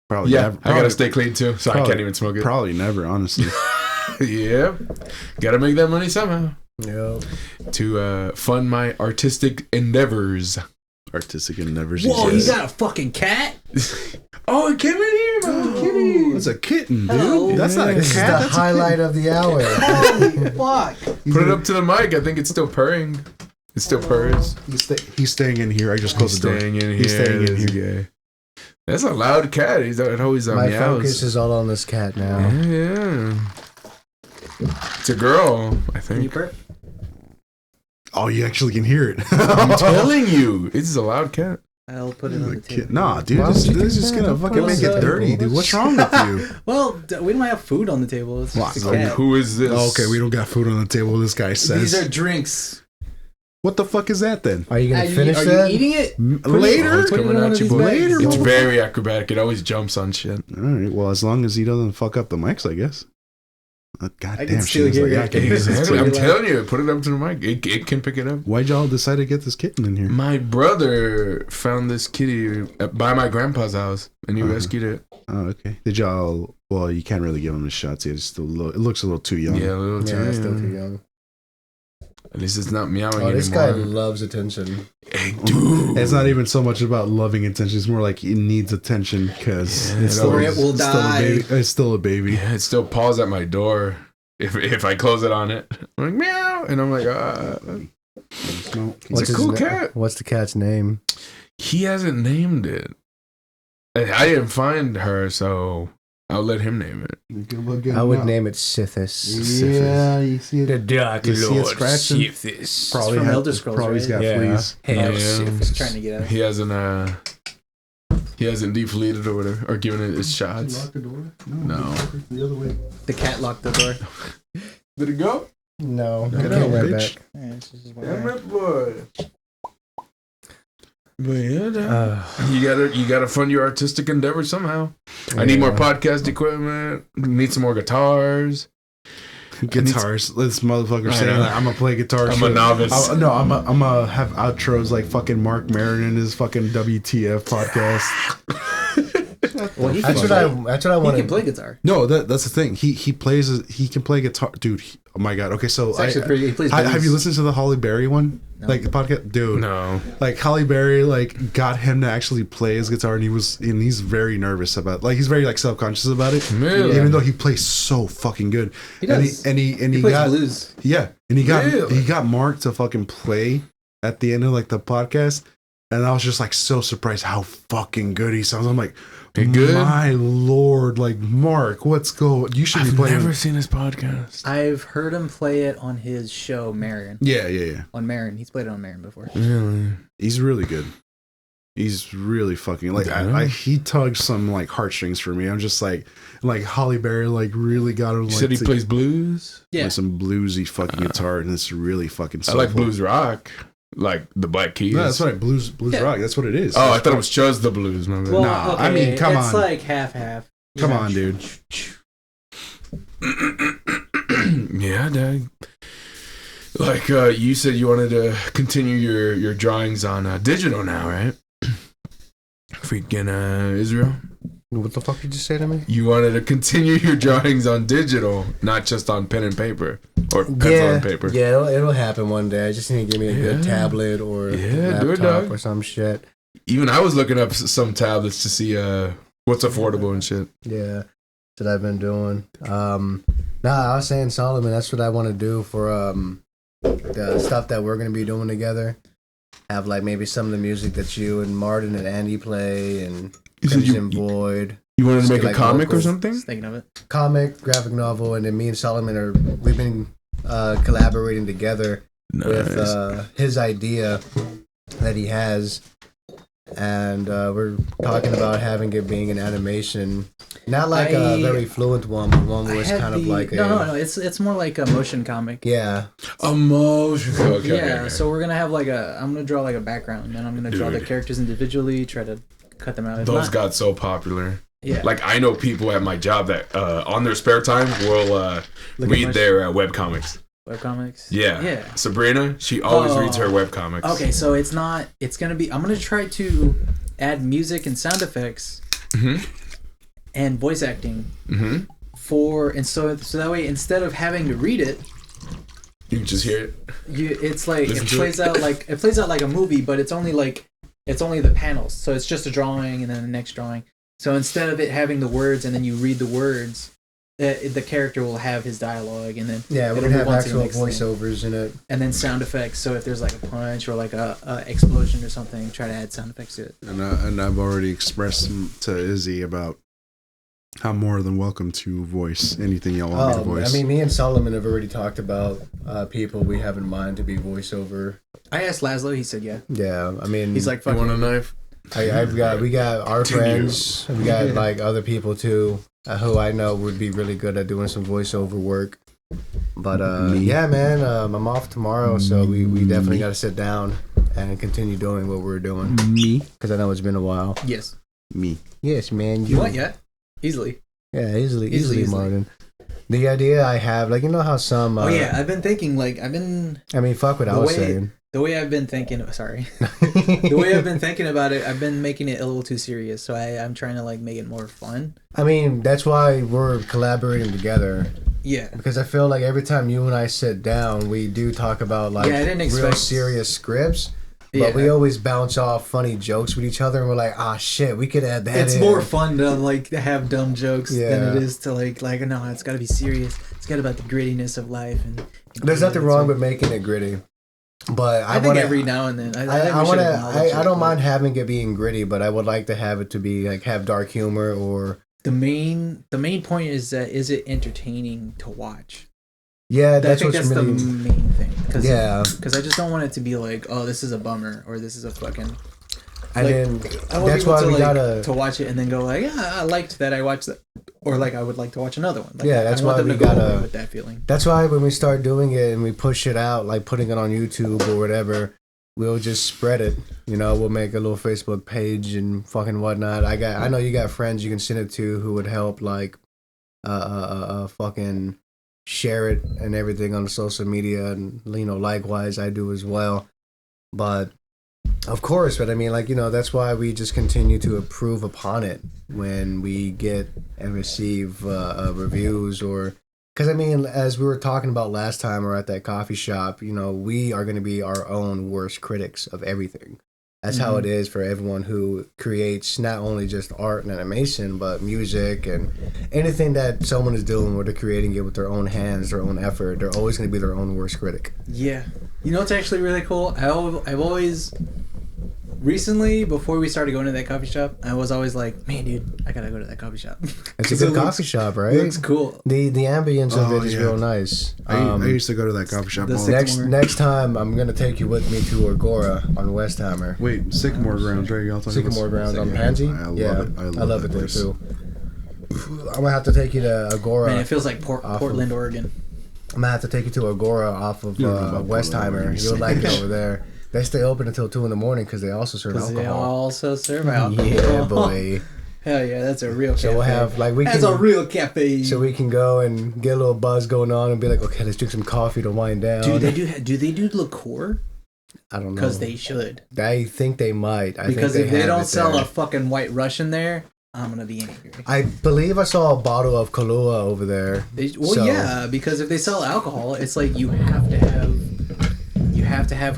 probably Yeah, never. I gotta stay clean too, so I can't even smoke it. Probably never, honestly. Yeah. Gotta make that money somehow. Yep. To fund my artistic endeavors. Artistic endeavors. Whoa, you got a fucking cat? Oh, it came in here, man. Kitty. It's a kitten, dude. Hello. That's not a This is cat. the That's highlight of the hour. Holy fuck. Put it up to the mic. I think it's still purring. It still purrs. He's staying in here. I just closed the door. Staying in here. He's staying in This here. guy. That's a loud cat. It always My meows. focus is all on this cat now. Yeah. It's a girl, I Can you think. burp? Oh, you actually can hear it. I'm telling you, it's a loud cat. I'll put it on the table. Nah, dude, Why this would you is do just that? gonna Don't fucking put make it on it the dirty, table. dude. What's wrong with you? Well, we don't have food on the table. It's just a Like, cat. who is this? Oh, okay, we don't got food on the table. This guy says. These are drinks. What the fuck is that then? Are you gonna Are finish you that? eating it? Later. Oh, it's Put it coming in one at of you, these boy. bags. It's very acrobatic. It always jumps on shit. All right. Well, as long as he doesn't fuck up the mics, I guess. God I can damn, still she was hear like, you. I can hear Exactly. this I'm too. telling you, put it up to the mic. It can pick it up. Why'd y'all decide to get this kitten in here? My brother found this kitty by my grandpa's house, and he rescued it. Oh, okay. Did y'all? Well, you can't really give him a shot. See, it's still it looks a little too young. Yeah, a little too. Yeah, still too young. At least it's not meowing Oh, this guy anymore. loves attention. Hey, dude. It's not even so much about loving attention. It's more like it needs attention because Yeah, it's still, or it will it's still die. a baby. It's still a baby. Yeah, it still paws at my door if I close it on it. I'm like, meow. And I'm like, It's a cool cat. What's the cat's name? He hasn't named it. I didn't find her, so I'll let him name it. I would name it Sithis. Yeah, you see The it. Dark You see it Lord scratching? Sithis. From had- Elder Scrolls, Probably right? got Yeah. fleas. Hell, Yeah. Just trying to get out. He hasn't defleeted or whatever, or given it its shots. the door? No. The other way. The cat locked the door. Did it go? No, I Get came out, right bitch. back. Yeah, it's just Damn it, boy. But yeah, you gotta fund your artistic endeavor somehow. I need more podcast equipment. Need some more guitars. Guitars. This motherfucker I saying know. like, I'm gonna play guitar. I'm a novice. I'm gonna have outros like fucking Mark Maron in his fucking WTF podcast. Well, That's what I want. He can play guitar. No, that's the thing. He can play guitar, dude. Oh my god. Okay, so He plays have you listened to the Holly Berry one? No. Like the podcast, dude. No. Like Holly Berry, like got him to actually play his guitar, and he's very nervous about, like he's very like self conscious about it. Really? Even though he plays so fucking good. He does. And he plays got blues. Yeah, and he Really? got Mark to fucking play at the end of like the podcast, and I was just like so surprised how fucking good he sounds. I'm like, good? My lord, like Mark, what's going? You should be I've playing. never seen his podcast. I've heard him play it on his show, Marin. Yeah. On Marin. He's played it on Marin before. Really? He's really good. He's really fucking like he tugged some like heartstrings for me. I'm just like Holly Berry like really got him. You Like, said he plays blues? Yeah. With some bluesy fucking guitar, and it's really fucking. I like soulful. blues rock. Like the Black Keys. No, that's right. Blues rock. That's what it is. Oh, I thought it was just the blues. My bad. Well, Nah, okay, I mean, come it's on. like half. Come on, dude. Yeah, Dad. Like you said, you wanted to continue your drawings on digital now, right? Freaking Israel. What the fuck did you say to me? You wanted to continue your drawings on digital, not just on pen and paper or pencil and paper. Yeah, it'll happen one day. I just need to give me a good Yeah. tablet or Yeah, do it, laptop dog. or some shit. Even I was looking up some tablets to see what's affordable and shit. Yeah, that's what I've been doing. I was saying, Solomon, that's what I want to do for the stuff that we're gonna be doing together. Have like maybe some of the music that you and Martin and Andy play, and You said Crimson Void. You wanted to Just make get, a like, comic or local- something? Just thinking of it. Comic, graphic novel, and then me and Solomon we've been collaborating together with his idea that he has, and we're talking about having it being an animation, not like a very fluent one, but one where it's kind of like no. It's more like a motion comic. yeah. Emotion. Okay, Yeah. okay. So we're gonna have I'm gonna draw like a background, and I'm gonna draw the Dude. characters individually, try to cut them out. If Those not- got so popular. Yeah. Like I know people at my job that on their spare time will read their webcomics. webcomics. Yeah. Yeah. Sabrina, she always reads her webcomics. Okay, so it's gonna be. I'm gonna try to add music and sound effects Mm-hmm. and voice acting Mm-hmm. so that way instead of having to read it, You can just hear it. it's like Listen it to plays out like a movie, but it's only the panels. So it's just a drawing and then the next drawing. So instead of it having the words and then you read the words, the character will have his dialogue and then Yeah, we're it'll gonna have move on to the actual next thing. voiceovers in it. And then sound effects. So if there's like a punch or like a explosion or something, try to add sound effects to it. And I've already expressed to Izzy about how more than welcome to voice anything y'all want me to voice. I mean, me and Solomon have already talked about people we have in mind to be voiceover. I asked Laszlo, he said yeah. Yeah, I mean, He's like, You fuck want a it. knife? we got our Continue. friends, we got like other people too, who I know would be really good at doing some voiceover work. But yeah, man, I'm off tomorrow, so we definitely got to sit down and continue doing what we're doing. Me? Because I know it's been a while. Yes. Me. Yes, man. You want yet? Easily. Yeah, easily, Easily. Martin. The idea I have, like, you know how some. Oh yeah, I've been thinking I mean fuck what I the was way- saying. the way I've been thinking. Sorry, the way I've been thinking about it, I've been making it a little too serious. So I'm trying to make it more fun. I mean, that's why we're collaborating together. Yeah. Because I feel like every time you and I sit down, we do talk about Yeah, I didn't real expect- serious scripts. Yeah. But we always bounce off funny jokes with each other, and we're like, ah, shit, we could add that. It's in. more fun to have dumb jokes than Yeah. it is to no, it's got to be serious. It's got about the grittiness of life and There's nothing wrong with making it gritty, but I think wanna, every now and then I don't mind having it being gritty, but I would like to have it to be have dark humor or The main point is that is it entertaining to watch? yeah, I that's think what's that's really the main thing. Cause, yeah. Because I just don't want it to be like, oh, this is a bummer or this is a fucking. And then I want that's people why to we like, gotta. to watch it and then go like, yeah, I liked that. I watched that, or I would like to watch another one. Yeah, that's I want why them we to go gotta- away with that feeling. That's why when we start doing it and we push it out, like putting it on YouTube or whatever, we'll just spread it. You know, we'll make a little Facebook page and fucking whatnot. I know you got friends you can send it to who would help, fucking share it and everything on social media, and likewise I do as well. But Of course, but I mean, like, that's why we just continue to improve upon it when we get and receive reviews or. Because, I mean, as we were talking about last time or at that coffee shop, we are going to be our own worst critics of everything. That's how it is for everyone who creates not only just art and animation, but music and anything that someone is doing where they're creating it with their own hands, their own effort. They're always going to be their own worst critic. Yeah. It's actually really cool. I've always... Recently, before we started going to that coffee shop, I was always like, man, dude, I gotta go to that coffee shop. It's a good coffee shop, right? It looks cool. The ambience of it is real nice. I used to go to that coffee shop. Next time, I'm going to take you with me to Agora on Westheimer. Wait, Sycamore Grounds, right? Y'all talking Sycamore Grounds on Pansy? I love it there, too. I'm going to have to take you to Agora. Man, it feels like Portland, Oregon. I'm going to have to take you to Agora off of Westheimer. You'll like it over there. They stay open until 2 a.m. because they also serve alcohol. They also serve alcohol. Yeah, boy. Hell yeah, that's a real cafe. So we'll have that's a real cafe. So we can go and get a little buzz going on and be like, okay, let's drink some coffee to wind down. Do they do liqueur? I don't know. Because they should. I think they might. Because if they don't sell a fucking White Russian there, I'm gonna be angry. I believe I saw a bottle of Kahlua over there. Yeah, because if they sell alcohol, it's like you have to have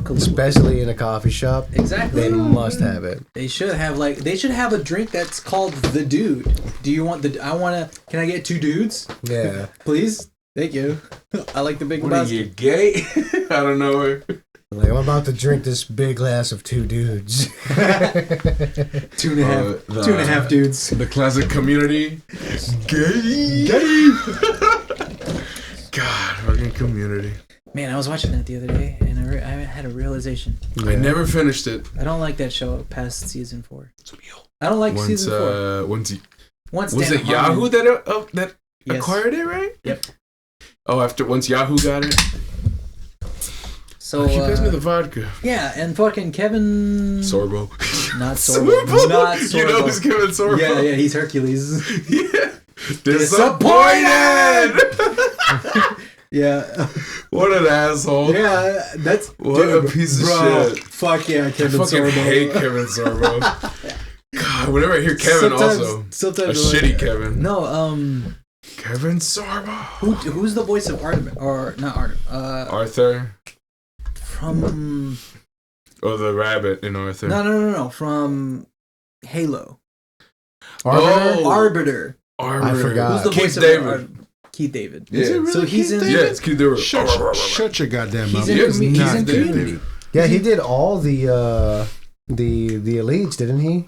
Kahlua. Especially in a coffee shop. Exactly. They must have it. They should have a drink that's called the Dude. Do you want can I get 2 dudes? Yeah. Please? Thank you. I like the big What are you, gay? I don't know. Like, I'm about to drink this big glass of 2 dudes. 2.5 dudes. The classic community. Gay. God, fucking community. Man, I was watching that the other day, and I had a realization. Yeah. I never finished it. I don't like that show past season 4. I don't like season 4. Was Dan it Yahoo that acquired it, right? Yep. Oh, once Yahoo got it. So he passed me the vodka. Yeah, and fucking Kevin Sorbo. Not Sorbo. Not Sorbo. You know who's Kevin Sorbo? Yeah, he's Hercules. Yeah. Disappointed. Yeah. What an asshole. Yeah, that's a piece of shit. Fuck yeah, Kevin Sorbo. I fucking hate Kevin Sorbo. God, whenever I hear Kevin, sometimes a shitty Kevin. No, Kevin Sorbo. Who's the voice of Artemis? Or not Artemis? Arthur. From. Oh, the rabbit in Arthur. No. From Halo. Arbiter. I forgot. Who's the voice of Keith David. Yeah. Really so he's Keith in. David? Yeah, it's Keith David. Shut your goddamn mouth. He's in Community. Yeah, he did all the elites, didn't he?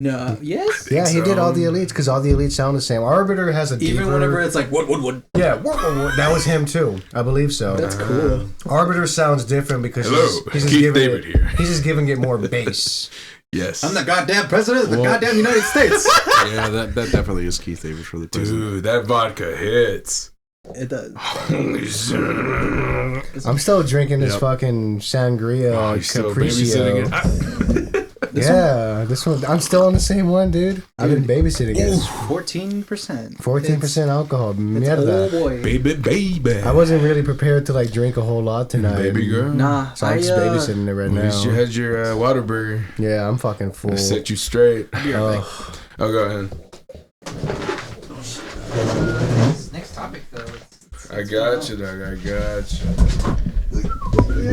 No. Yes. Yeah, he did all the elites because all the elites sound the same. Arbiter has a deeper... Even whenever it's like what. Yeah, that was him too. I believe so. That's cool. Arbiter sounds different because he's just giving it more bass. Yes. I'm the goddamn president of the goddamn United States. Yeah, that definitely is Keith David for the president. Dude, that vodka hits. It does. Holy shit. I'm still drinking this fucking sangria Capriccio. This one. I'm still on the same one, dude. I've been babysitting it. 14%. 14% alcohol. Mierda. Oh boy. Baby. I wasn't really prepared to drink a whole lot tonight. Baby girl. Nah. So I'm just babysitting it right now. At least you had your Whataburger. Yeah, I'm fucking full. I set you straight. Oh, go ahead. Next topic though. I got you, dog. I got you.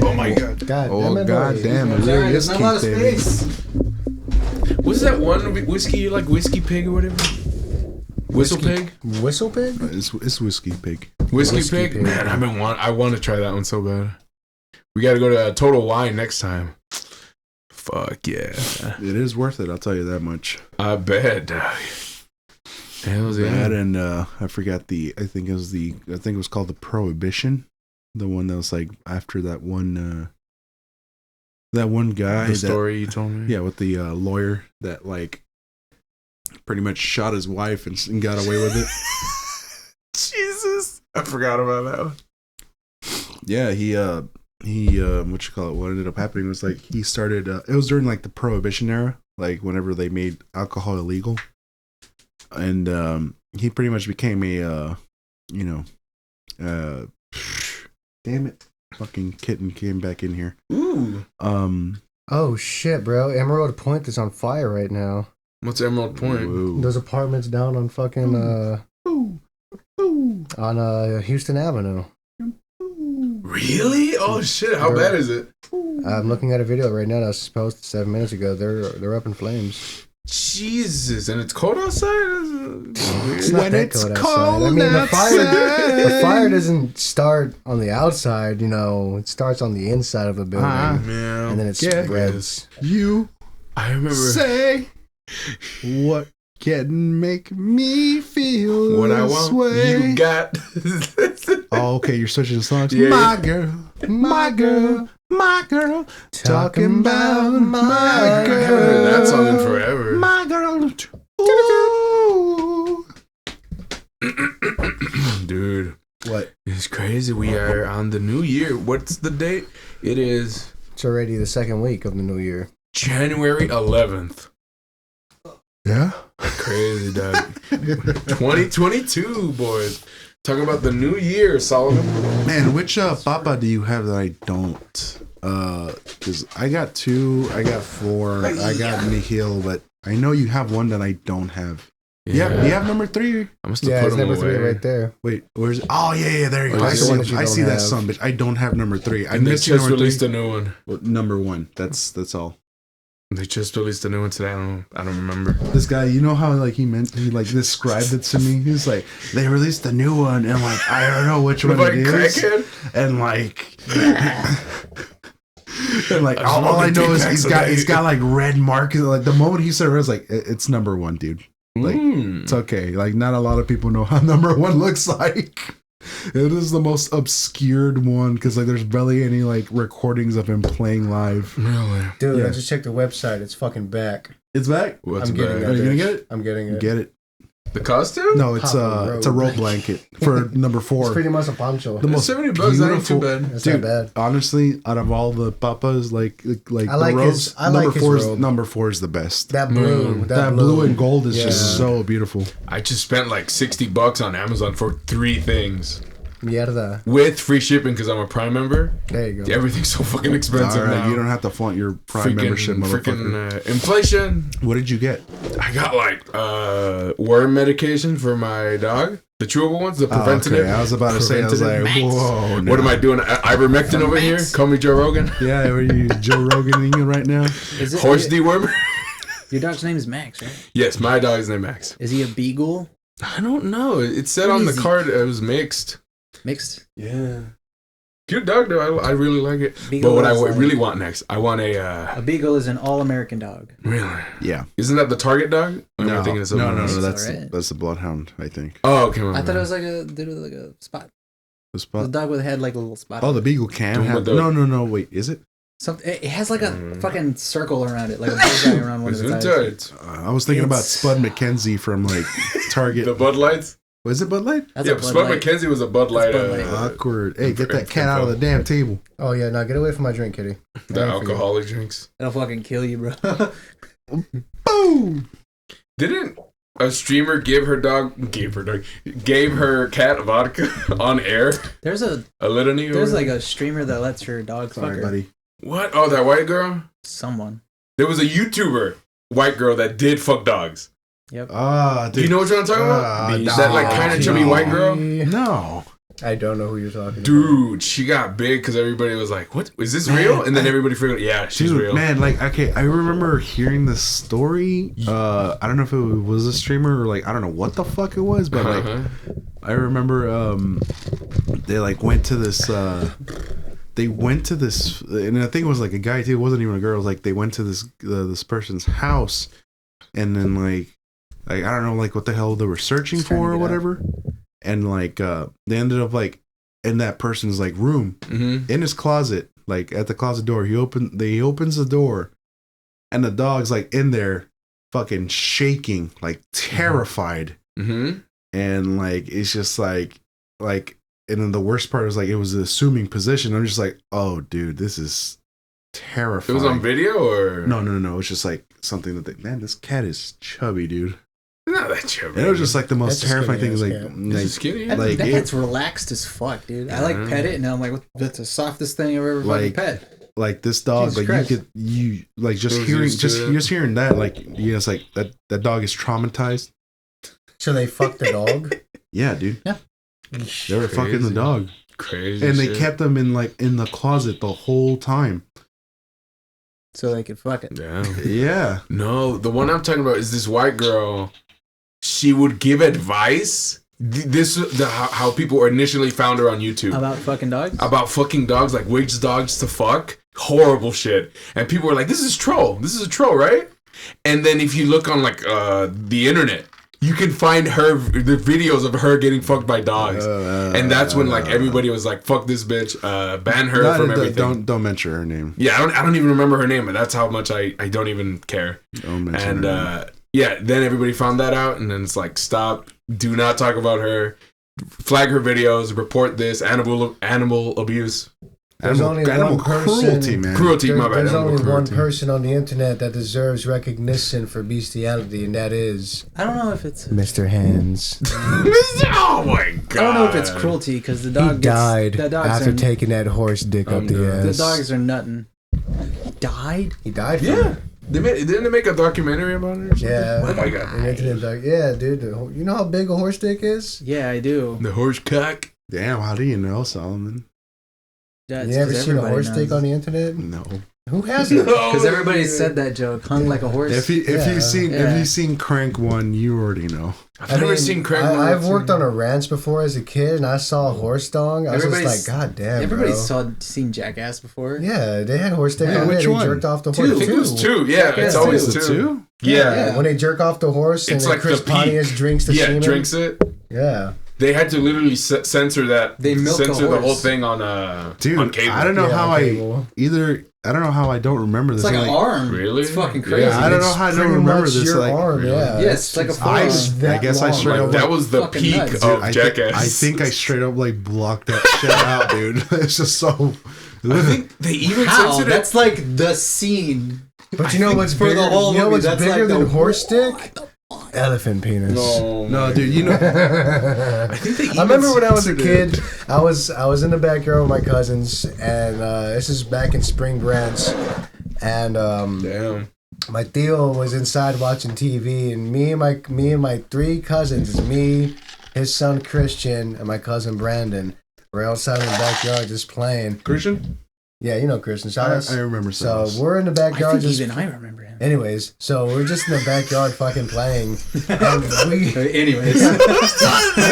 Oh my god. God damn it. Really is Keith David. What's that one whiskey you like? Whiskey Pig or whatever? Whistle Pig? Whistle Pig? It's Whiskey Pig. Whiskey Pig? Man, I want to try that one so bad. We got to go to Total Wine next time. Fuck yeah. It is worth it, I'll tell you that much. I bet. Hell's yeah. That and I forgot I think it was called the Prohibition. The one that was after that one guy. The story you told me? Yeah, with the lawyer that pretty much shot his wife and got away with it. Jesus. I forgot about that one. Yeah, he what ended up happening was he started it was during the Prohibition era, whenever they made alcohol illegal. And he pretty much became damn it, fucking kitten came back in here. Ooh. Oh shit, bro! Emerald Point is on fire right now. What's Emerald Point? Ooh. Those apartments down on fucking on Houston Avenue. Really? Oh shit! How bad is it? I'm looking at a video right now that was posted 7 minutes ago. They're up in flames. Jesus, and it's cold outside. It's not that cold outside. I mean, the fire doesn't start on the outside. You know, it starts on the inside of the building, Yeah. and then it spreads. I remember. Say what can make me feel What I this want, way. you got. Oh, okay, you're switching songs. Yeah, my girl, my girl, my girl, talking about my girl. I haven't heard that song in forever. My girl. Ooh. Dude, What? it's crazy. We are on the new year. What's the date? It is It's already the second week of the new year. January 11th. Yeah. Crazy, dog. 2022, boys. Talking about the new year, Solomon. Man, which papa do you have that I don't? Because I got 2, I got 4, I got Nihil, but I know you have one that I don't have. Yeah, you have number 3. I must have Yeah, put it's them number away. 3 right there. Wait, where's? Oh yeah, there you go. Oh, I that's the one that see, you I don't see that have. son bitch. I don't have number 3. I And they missed just number released 3. a new one. Well, number 1. That's all. They just released a new one today. I don't remember. This guy, you know how like he like described it to me. He's like, they released a new one, and like I don't know which one Like it is, crackhead? and like. And like I all I know is smoke he's got like red marks. Like the moment he said it, I was like, it's number 1, dude. Like it's okay. Like not a lot of people know how number 1 looks like. It is the most obscured one because like there's barely any like recordings of him playing live. Really? Dude, Yeah. I just checked the website. It's fucking back. It's back. What's I'm getting bad? Are you gonna bitch. get it? I'm getting it. Get it? The costume? No, it's Papa it's a robe. robe blanket for number It's 4. pretty much a poncho. The most $70 that ain't too beautiful- bad. It's Dude, not bad. honestly, out of all the papas, like I the like robes, his- I like his robe. number 4 is the best. That blue. That blue and gold is just Yeah. so beautiful. I just spent like $60 on Amazon for 3 things Mierda. with free shipping because I'm a Prime member. There you go. Everything's so fucking expensive All right, now. you don't have to flaunt your Prime membership, motherfucker. Inflation. What did you get? I got like worm medication for my dog. The chewable ones, the preventative. Okay, I was about to say, I was like, Preventative. whoa. What am I doing? Ivermectin over here? Call me Joe Rogan. Yeah, are you Joe Roganing it right now? Is it Horse dewormer? your dog's name is Max, right? Yes, my dog's name Max. Is he a beagle? I don't know. It said What on the is he? card it was mixed. Mixed? Yeah. Cute dog though. I really like it. Beagle But what I is like- really want next, I want A a beagle is an all-American dog. really. Yeah. Isn't that the Target dog? Or am I No, thinking of something no, else? that's Alright. that's the bloodhound, I think. Oh, okay. I thought it was like a dude with like a spot. The The spot. dog with had like a little spot. Oh, the beagle can Doing have. with the- No. Wait, is it? It has like a fucking circle around it, like a bullseye around one of the thighs. Gesundheit. I was thinking about It's- Spud McKenzie from like Target. The Bud Lights. Was it Bud Light? That's Yeah, a Bud Spud Light. McKenzie was a Bud Light. Bud Light. Awkward. Hey, get that cat out of the damn table. Oh, yeah. No, get away from my drink, kitty. The I ain't forget. alcoholic drinks. That'll fucking kill you, bro. Boom. Didn't a streamer gave her cat vodka on air? There's a litany. there's like a streamer that lets her dog fuck Sorry, her. buddy. What? Oh, that white girl. Someone. There was a YouTuber, white girl that did fuck dogs. Yep. Ah, Do you know what I'm talking about? nah, That like kind of chubby no. white girl. No. I don't know who you're talking about. Dude, she got big because everybody was like, "What is this real?" And then everybody figured, "Yeah, she's Dude, real." man, like, okay, I remember hearing this story. I don't know if it was a streamer or like I don't know what the fuck it was, but like I remember they like went to this and I think it was like a guy too. It wasn't even a girl. It was like they went to this person's house, and then like I don't know like what the hell they were searching Just trying to for or get whatever, and like they ended up like in that person's like room in his closet, like at the closet door. He opens the door, and the dog's like in there, fucking shaking, like terrified, and like it's just like. And then the worst part is like it was the assuming position. I'm just like, oh, dude, this is terrifying. It was on video, or No. It's just like something that man, this cat is chubby, dude. not that chubby. And it was just like the most That's a terrifying thing. Is skinny like, ass cat. Is it skinny? That Like, cat's it- relaxed as fuck, dude. I like pet it, and I'm like, that's the softest thing I've ever fucking Like- pet. like this dog, Jesus like Christ. you like just hearing that, like it's like that dog is traumatized. So they fucked the dog? Yeah, dude. Yeah. They were fucking the dog. Crazy. And they kept them in the closet the whole time. So they could fuck it. Yeah. Yeah. No, the one I'm talking about is this white girl. She would give advice. How people initially found her on YouTube. About fucking dogs? About fucking dogs, like which dogs to fuck. Horrible shit. And people were like, this is a troll, right? And then if you look on like the internet, you can find the videos of her getting fucked by dogs. And that's when like everybody was like, fuck this bitch, ban her from everything. Don't mention her name. Yeah, I don't even remember her name, but that's how much I don't even care. Don't mention her name. Yeah, then everybody found that out, and then it's like, stop, do not talk about her, flag her videos, report this, animal abuse. There's only one person, cruelty, man. Cruelty, my bad. There's only one cruelty. person on the internet that deserves recognition for bestiality, and that is I don't know if it's... Mr. Hands. Oh my god. I don't know if it's cruelty, because the dog He died the dogs after are, taking that horse dick up the ass. The dogs are nutting. Died? He died from Yeah. it. Didn't they make a documentary about it or something? Yeah. Oh my god. An internet dog. Yeah, dude. You know how big a horse dick is? Yeah, I do. The horse cock. Damn, how do you know, Solomon? That's You ever 'cause seen a everybody horse knows. dick on the internet? No. Who hasn't? Because everybody said that joke, hung like a horse. If you've seen Crank One, you already know. I've never seen Craig. I've worked on a ranch before as a kid, and I saw a horse dong. I was just like, God damn, Everybody's bro. seen Jackass before. Yeah, they had horse dick on which there. one? They jerked off the I horse. think it was two. Yeah, Jackass it's always two. two. Yeah. When they jerk off the horse, and It's then like Chris the peak. Pontius drinks the semen. drinks it. Yeah. They had to literally censor that. They milk a censor the whole horse. thing on Dude, on cable. I don't know Yeah, how on cable. I don't know how I don't remember this. It's like an arm. Really? It's fucking Yeah. crazy. I don't know how I don't Pretty remember much this. your Like, arm, really? yeah. Yeah, it's like a forearm. I guess I straight Like, up that was the fucking peak nuts. of I Jackass. think I straight up like blocked that shit out, dude. It's just so. I think they even How? censored it. That's like the scene. But you know what's for bigger? the whole You know movie, what's that's bigger like the than horse dick? Elephant penis. No, dude. You know. I think they even I remember when I was a censored it. kid, I was in the backyard with my cousins, and this is back in Spring Branch, and Damn. my Theo was inside watching TV, and me and my three cousins, it's me, his son Christian, and my cousin Brandon, were outside in the backyard just playing. Christian. Yeah, you know Christian. Shout out. I remember. So we're in the I backyard think just. even I remember him. Anyways, so we're just in the backyard fucking playing, and we Anyways, we're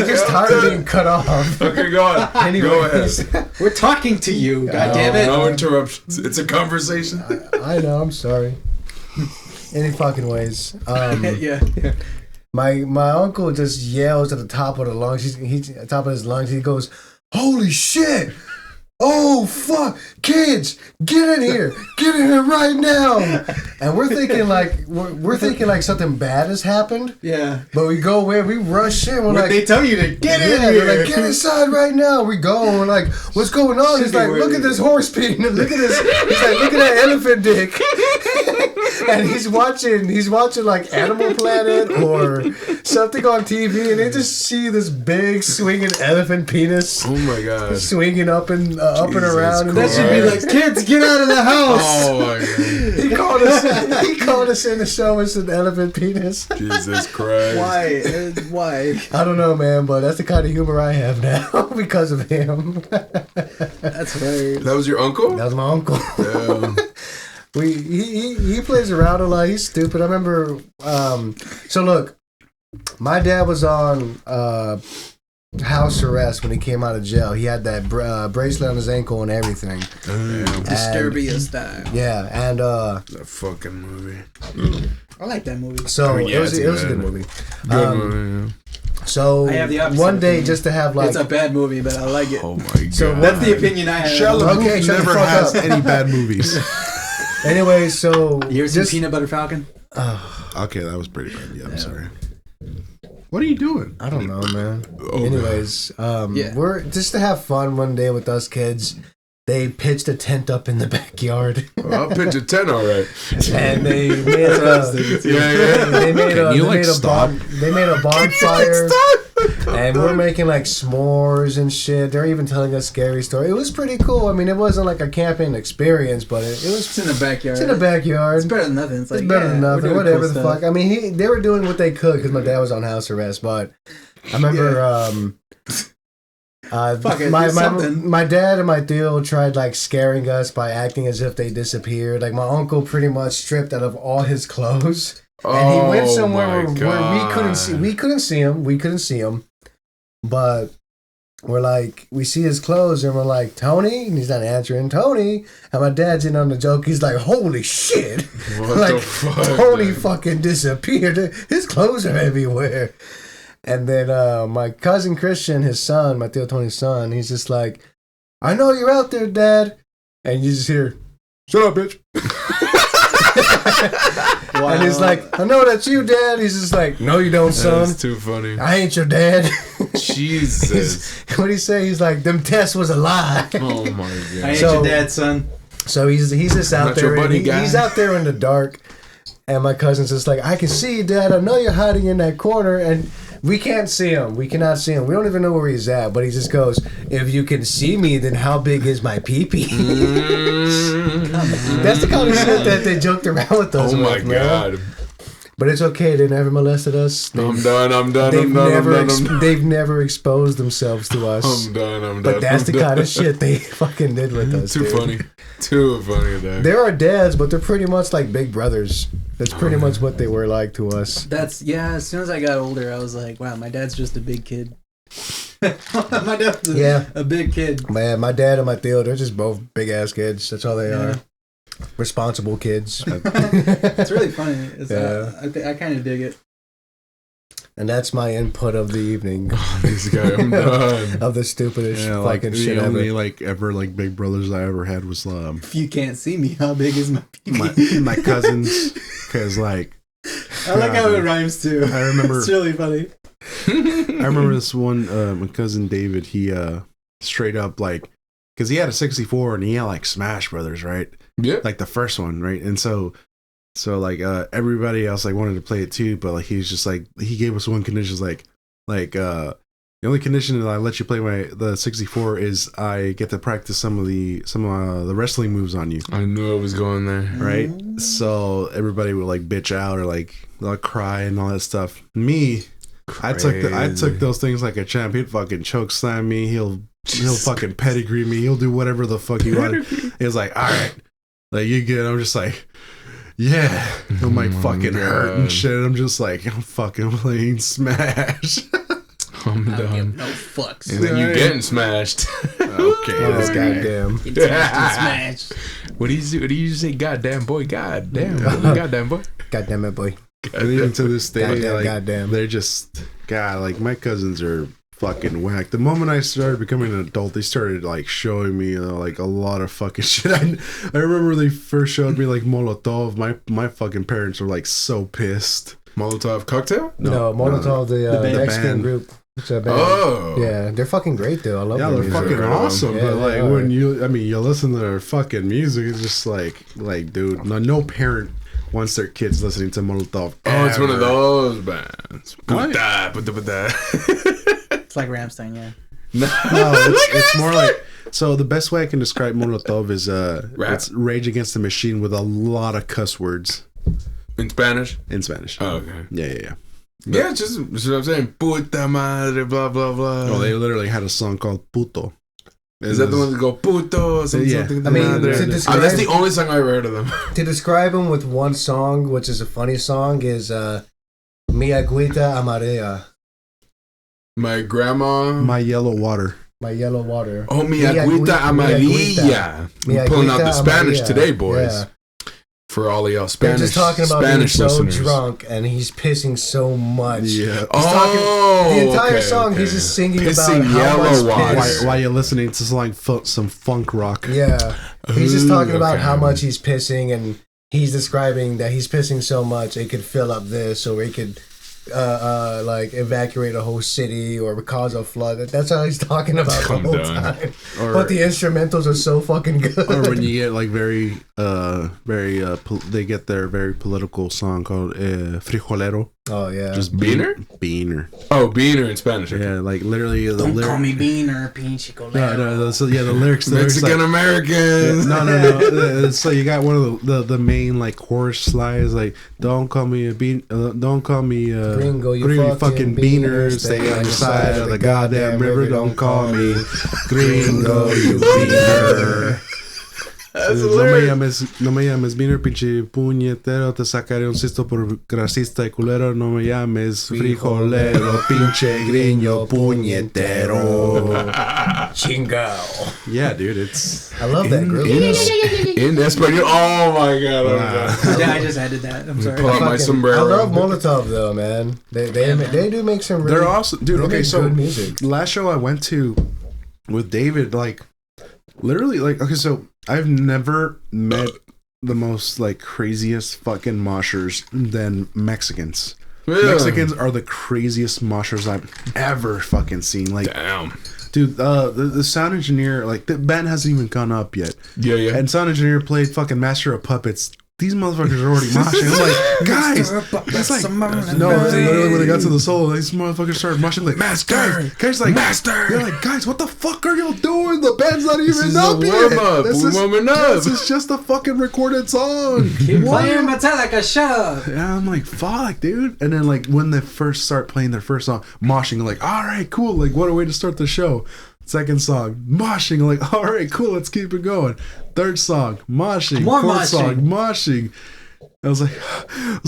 just tired of being cut off. Okay, go on. Anyways, Go ahead. we're talking to you. God damn it. No interruptions. It's a conversation. I know. I'm sorry. Any fucking ways. Yeah. My uncle just yells at the top of the lungs. He's at the top of his lungs. He goes, "Holy shit! Oh fuck! Kids, get in here! Get in here right now!" And we're thinking like something bad has happened. Yeah. But we go in, we rush in. We're like, They tell you to get in yeah, here. they're like, get inside right now. We go and we're like, what's going on? He's like, look at this horse penis. Look at this. He's like, look at that elephant dick. And he's watching like Animal Planet or something on TV, and they just see this big swinging elephant penis Oh my god. swinging up and around. And That should be like, kids, get out of the house. Oh my god. he called us in to show us an elephant penis. Jesus Christ. Why? Why? I don't know, man, but that's the kind of humor I have now because of him. That's hilarious. That was your uncle? That was my uncle. Damn. He plays around a lot. He's stupid. I remember. So look, my dad was on house arrest when he came out of jail. He had that bracelet on his ankle and everything. Disturbia style. Yeah, and That fucking movie. I like that movie. so Oh, yeah, it was it's a good. good movie. Good movie. So I have the opposite one day, opinion. just to have like It's a bad movie, but I like it. Oh my god. So That's the opinion I have. Shella Okay, shut the never fuck has up. any bad movies. Anyway, so You ever seen just Peanut Butter Falcon? Okay, that was pretty bad. Yeah, I'm sorry. What are you doing? I don't know, man. Oh, Anyways, Yeah. we're just to have fun one day with us kids. They pitched a tent up in the backyard, I'll pitch a 10, alright. and they made a Yeah, yeah. they made Can a you, they like, made a stop? they made a bonfire. And we're making like s'mores and shit. They're even telling us scary stories. It was pretty cool. I mean, it wasn't like a camping experience, but it was. It's in the backyard. It's in the backyard. It's better than nothing. It's better than nothing. Whatever the fuck. I mean, they were doing what they could because my dad was on house arrest. But I remember, my dad and my tío tried like scaring us by acting as if they disappeared. Like my uncle pretty much stripped out of all his clothes. And he went somewhere where we couldn't see him. But we're like, we see his clothes and we're like, Tony? And he's not answering, Tony. And my dad's in on the joke. He's like, holy shit. What like, the fuck? Tony fucking disappeared. His clothes are everywhere. And then my cousin Christian, his son, my tío Tony's son, he's just like, I know you're out there, Dad. And you just hear, shut up, bitch. Wow. And he's like, I know that's you, Dad. He's just like, no, you don't, son. That's too funny. I ain't your dad. Jesus. What'd he say? He's like, them tests was a lie. Oh my god. I ain't your dad, son. So he's just out Not there. your buddy guy. He's out there in the dark. And my cousin's just like, I can see you, Dad. I know you're hiding in that corner. And we can't see him. We cannot see him. We don't even know where he's at. But he just goes, if you can see me, then how big is my pee-pee? That's the kind of shit that they joked around with us. Oh my god. Man. But it's okay. They never molested us. I'm done. They've never exposed themselves to us. I'm done. But that's the kind of shit they fucking did with us. Too funny. Too funny, dog. There are dads, but they're pretty much like big brothers. That's pretty much what they were like to us. As soon as I got older, I was like, wow, my dad's just a big kid. My dad's a big kid. Man, my dad and my tío, they're just both big ass kids. That's all they are. Responsible kids. It's really funny. I kind of dig it. And that's my input of the evening. Oh, this guy, I'm done. Of the stupidest fucking shit ever. The only big brothers I ever had was if you can't see me, how big is my pee-pee? my cousins, because I like how it rhymes too. I remember it's really funny. I remember this one. My cousin David, he straight up like, because he had a 64 and he had like Smash Brothers, right? Yeah, like the first one, right? And so like everybody else like wanted to play it too, but like he's just like, he gave us one condition, like the only condition that I let you play the 64 is I get to practice some of the wrestling moves on you. I knew I was going there. Right? So everybody would like bitch out or like they'll cry and all that stuff. Me, Crazy. I took those things like a champ. He'd fucking choke slam me. He'll fucking pedigree me. He'll do whatever the fuck he wanted. He was like, all right, like you good. I'm just like, yeah. It might fucking hurt and shit. I'm just like, I'm fucking playing Smash. I'm I don't done. give no fucks. And then you getting smashed. Okay. That's goddamn. Smash. What do you say? Goddamn boy. Goddamn. Goddamn boy. Goddamn it, boy. And even to this day, Goddamn. they're just, God, like my cousins are fucking whack. The moment I started becoming an adult, they started like showing me like a lot of fucking shit. I remember they first showed me like Molotov. My fucking parents were like so pissed. Molotov cocktail? No, Molotov, the Mexican band. Group. It's a band. Oh. Yeah, they're fucking great though. I love Yeah, their they're music. fucking awesome. Yeah, but like they are. when you listen to their fucking music, it's just like dude, no parent wants their kids listening to Molotov. Oh, it's one of ever. those bands. What? It's like Rammstein, yeah. No, it's more like, so the best way I can describe Molotov is it's Rage Against the Machine with a lot of cuss words. In Spanish? In Spanish. Oh, okay. Yeah. Yeah, it's just what I'm saying. Puta madre, blah, blah, blah. Oh, they literally had a song called Puto. Is that the one that go puto? Something, Yeah. something I mean, madre? to describe- That's the only song I ever heard of them. To describe them with one song, which is a funny song, is Mi Agüita Amarilla. My grandma. My Yellow Water. My Yellow Water. Oh, mi agüita amarilla. Mi We're pulling out the agüita Spanish amarilla. today, boys. Yeah. For all of y'all They're Spanish, just talking about Spanish being so listeners. drunk and he's pissing so much. Yeah. The entire song, okay. he's just singing Pissing about how much yellow water. piss. While you're listening to like some funk rock. Yeah. He's just talking about okay. how much he's pissing, and he's describing that he's pissing so much it could fill up this, or it could like evacuate a whole city or cause a flood. That's how he's talking about the whole time. But the instrumentals are so fucking good. Or when you get like they get their very political song called Frijolero. Oh yeah, Just Beaner. Oh, Beaner in Spanish. Okay. Yeah, like literally the Don't lyric. call me Beaner, pinche colero. No. So yeah, the lyrics. Mexican Like, Americans. no. So you got one of the main like chorus lines like, "Don't call me a bean, don't call me a Gringo, you fucking beaner. Stay on your side of the goddamn river. Don't call me gringo, you beaner." No me llames beaner, pinche puñetero. Te sacaré un cisto por grasista y culero. No me llames frijolero, pinche gringo puñetero. Chingao. Yeah, dude, it's. I love that group. In Espanol. Oh my god. Yeah, I just added that. I'm sorry. Pull out my sombrero. I love Molotov though, man. They do make some. Really, They're awesome, dude. they Okay, make so good music. last show I went to with David, like literally, like okay, so I've never met the most like craziest fucking moshers than Mexicans. Yeah. Mexicans are the craziest moshers I've ever fucking seen. Like, Damn. dude, the sound engineer, like the band hasn't even gone up yet, Yeah. and sound engineer played fucking Master of Puppets. These motherfuckers are already moshing. I'm like, guys, it's like, no, literally when it got to the solo, these motherfuckers started moshing like, Master! Guys, like, Master! You're like, guys, what the fuck are y'all doing? The band's not This even is up a yet. warm-up. We're warming up. This is just a fucking recorded song. Keep What? playing Metallica, shut up. Yeah, I'm like, fuck, dude. And then, like, when they first start playing their first song, moshing, like, all right, cool. Like, what a way to start the show. Second song, moshing, like, all right, cool, let's keep it going. Third song, moshing. More Fourth moshing. song, moshing. I was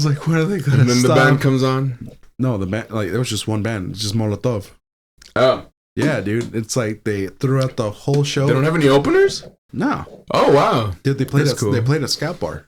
like, when are they gonna And then stop? the band comes on. No, the band, like, there was just one band, it's just Molotov. Oh. Yeah, dude, it's like they threw out the whole show. They don't have any openers? No, Oh, wow. dude, they played That's cool. They played a Scout Bar.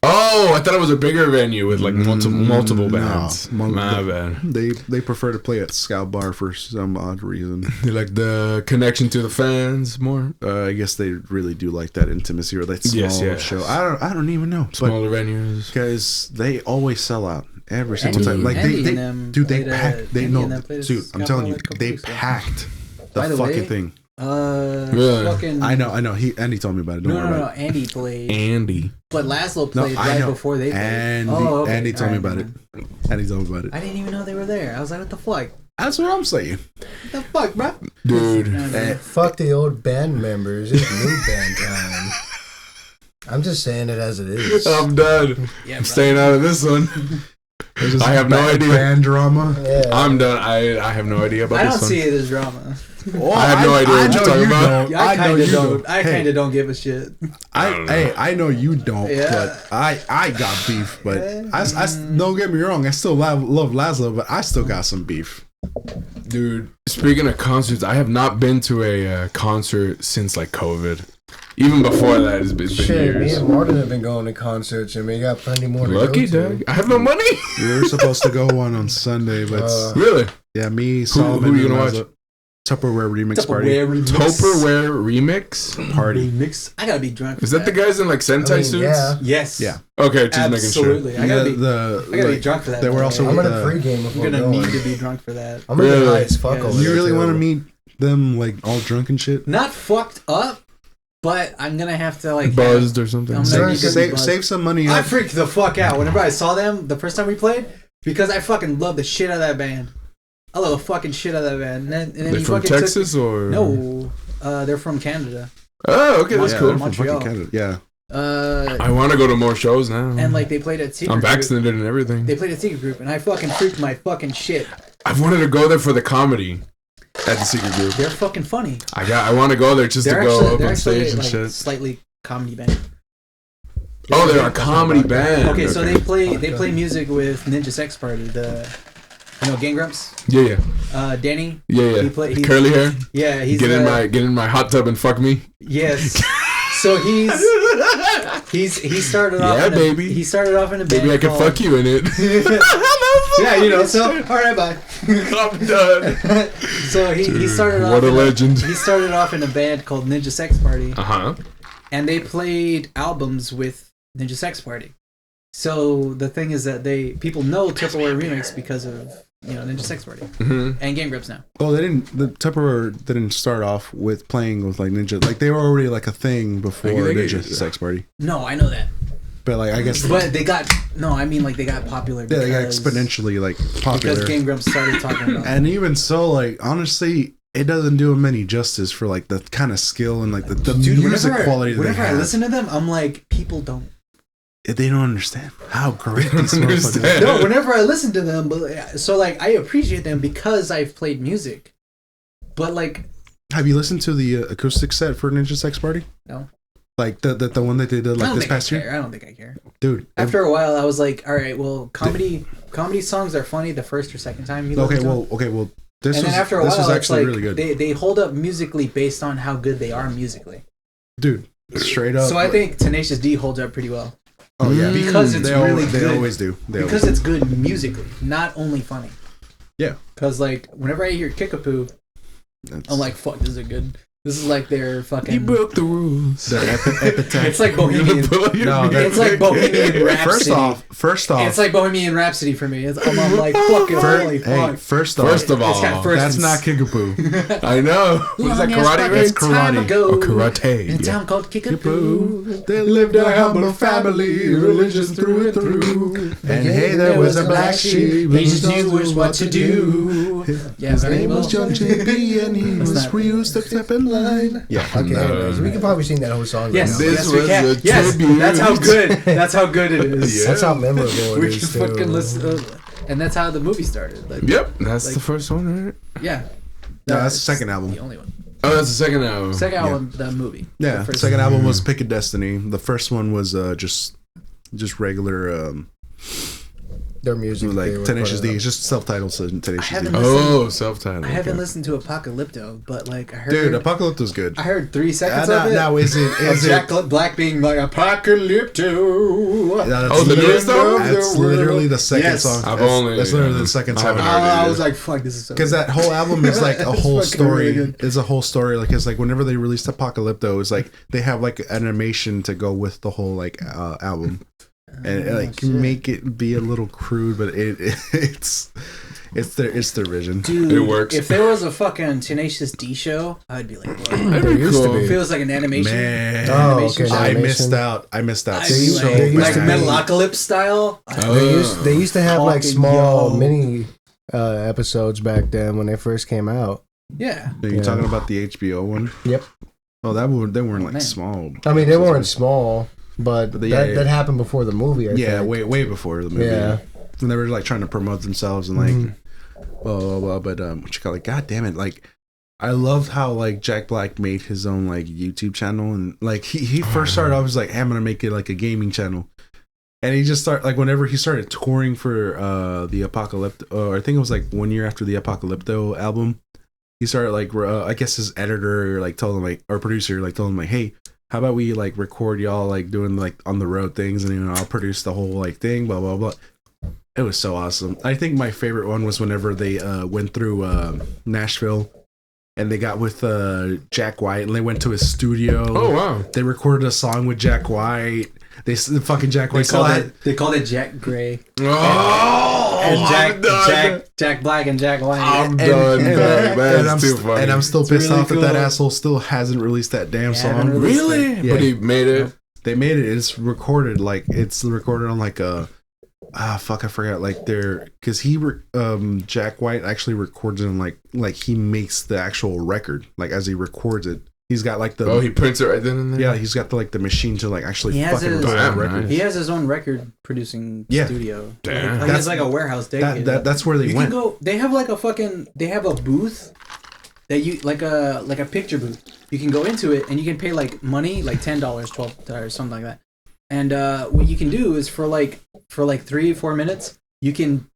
Oh, I thought it was a bigger venue with like multiple No. bands. My bad. They prefer to play at Scout Bar for some odd reason. They like the connection to the fans more. I guess they really do like that intimacy or that small Yes. show. I don't even know. But Smaller venues. guys, they always sell out every single Andy- time. Like Andy they and them dude, they played packed. They Andy know, and them played dude. I'm Scout telling Bar you, like a couple they weeks ago. packed the By the fucking way, thing. Really? Fucking. I know. Andy told me about it. Don't worry No. about it. Andy played, Andy. but Laszlo No, played I right know. before they played. Andy, Andy told me Alright, about it. man. Andy told me about it. I didn't even know they were there. I was like, what the fuck? That's what I'm saying. What the fuck, bro? Dude. Fuck the old band members. It's new band time. I'm just saying it as it is. I'm done. Yeah, I'm bro. staying out of this one. There's just I have no idea. Band drama. Yeah. I'm done. I have no idea about I don't this one. see it as drama. Oh, I have no idea what you're know talking you about. don't. Yeah, I know kind of you don't. I Hey, kind of don't give a shit. I know you don't, Yeah. but I got beef. But I don't get me wrong, I still love Laszlo, but I still got some beef. Dude, speaking of concerts, I have not been to a concert since like COVID. Even before that, it's been Shit, me years. and Martin have been going to concerts, and we got plenty more to Lucky, go to. Doug. I have no money. We were supposed to go on Sunday, but Really? yeah, me, Solomon, who you and gonna Laszlo- Tupperware remix party. Tupperware remix Party. Mix. I gotta be drunk. Is that the guys in like Sentai suits? Yeah. Yes. Yeah. Okay, just Absolutely. making I gotta be. the I gotta be like, drunk for that. they were man. also I'm with gonna the- pregame I'm before gonna going. need to be drunk for that. I'm gonna get Really? high as fuck Yeah. over You there, really too. want to meet them like all drunk and shit? Not fucked up, but I'm gonna have to like sure. Buzzed or something. I'm gonna need to be Save buzzed. save some money I up. freaked the fuck out whenever I saw them the first time we played because I fucking love the shit out of that band. I love the fucking shit out of that band. And then They're he from fucking Texas or No, they're from Canada. Oh, okay, that's Yeah. cool. They're from Montreal. fucking Canada. Yeah. I want to go to more shows now. And like they played at Secret I'm Group. vaccinated and everything. They played at Secret Group, and I fucking freaked my fucking shit. I've wanted to go there for the comedy at the Secret Group. They're fucking funny. I want to go there just to go up on stage and like, shit. slightly comedy band. Oh, they're a comedy band. Okay, so they play music with Ninja Sex Party. Gang Grumps. Yeah. Danny. Yeah. He play- he's- Curly hair. Yeah, he's Get in my hot tub and fuck me. Yes. So he started off. Yeah, in a, baby. He started off in a band. Maybe I can called- fuck you in it. Yeah, So all right, bye. I'm done. So he started off. What a legend. He started off in a band called Ninja Sex Party, Uh-huh. and they played albums with Ninja Sex Party. So the thing is that people know Tupperware Remix because of Ninja Sex Party Mm-hmm. and Game Grips now. Oh, the Tupperware didn't start off with playing with like Ninja. Like they were already like a thing before Like, Ninja Sex Party. No, I know that. But like I guess, but they got like they got popular. Yeah, they got exponentially like popular because Game Grumps started talking about. And even so, like honestly, it doesn't do them any justice for like the kind of skill and like the music quality they have. Whenever I listen to them, I'm like, people don't. They don't understand how great these motherfuckers are. No, whenever I listen to them, but so like I appreciate them because I've played music. But like, have you listened to the acoustic set for Ninja Sex Party? No. Like the one that they did like this past year? I don't think I care. Dude. After a while I was like, all right, well, comedy songs are funny the first or second time you listen to them. Okay, well this was actually like, really good. They hold up musically based on how good they are musically. Dude, straight up. So I think Tenacious D holds up pretty well. Oh yeah. Because it's really good. They always do. Because it's good musically, not only funny. Yeah. Because like whenever I hear Kickapoo, I'm like, fuck, this is good. This is like their fucking. He broke the rules. It's like Bohemian. It's like Bohemian Rhapsody. First off, it's like Bohemian Rhapsody for me. I'm like, fucking holy fuck. Hey, first of all, that's not Kickapoo. I know. What is that, karate? It's karate. Oh, karate. In a town called Kickapoo. They lived a humble family, religious through and through. And hey, there was a black sheep. He just knew what to do. His name was Young JP, and he was real step in line. Yeah. Okay, anyways, we can probably sing that whole song. Yes, right this we can. was a Yes, tribute. that's how good. That's how good it is. Yeah. That's how memorable it We is. can fucking listen, and that's how the movie started. Like, Yep, that's like, the first one, right? Yeah. No, that's the second album. The only one. Oh, that's the second album. Second album, the movie. Yeah, the second album was Pick a Destiny. The first one was just regular Their music, like Tenacious D. It's just self-titled Tenacious D. Oh, self-titled. I haven't listened to Apocalypto, but like I heard. Dude, Apocalypto's good. I heard 3 seconds of it. Now is it Jack Black being like Apocalypto? The newest song? That's literally the second song. That's literally the second song. I was like, fuck, this is so. Because that whole album is like a whole story. Really It's a whole story. Like it's like whenever they released Apocalypto, it's like they have like an animation to go with the whole like album. And like make it be a little crude, but it's their vision. Dude, it works. If there was a fucking Tenacious D show, I'd be like, whoa. That'd be cool. It feels like an animation. Man, animation okay, I animation. missed out. I'd be So like, bad. Metalocalypse style. They used to have like small yo. mini episodes back then when they first came out. Yeah. Are you talking about the HBO one? Yep. Oh, they weren't like man. small. I mean, they weren't small, but yeah. that happened before the movie. I think. way before the movie. Yeah. And they were like trying to promote themselves and like, blah, blah, blah. But what you call it? God damn it! Like, I loved how like Jack Black made his own like YouTube channel, and like he first started off was like, hey, I'm gonna make it like a gaming channel, and he just started like whenever he started touring for the Apocalypto, I think it was like 1 year after the Apocalypto album, he started like I guess his editor like told him like or producer like told him like, hey, how about we like record y'all like doing like on the road things, and you know I'll produce the whole like thing, blah blah blah. It was so awesome. I think my favorite one was whenever they went through Nashville and they got with Jack White and they went to his studio. Oh wow! They recorded a song with Jack White. They fucking Jack White. They called it Jack Gray. Oh, And Jack Black and Jack White. I'm done. That's too funny. And I'm still pissed really off that that asshole still hasn't released that damn song. Really? Yeah. But he made it. They made it. It's recorded like it's recorded on like a. I forgot like because Jack White actually records it in like he makes the actual record like as he records it. He's got like the he prints it right then and there. Yeah, he's got the machine to like actually He has fucking his- record Damn, record. nice. He has his own record producing studio. Damn. Like it's like a warehouse dedicated. That's where they You went. can go. They have like they have a booth that you like a picture booth. You can go into it and you can pay like money, like $10, $12, something like that. And what you can do is for like 3-4 minutes, you can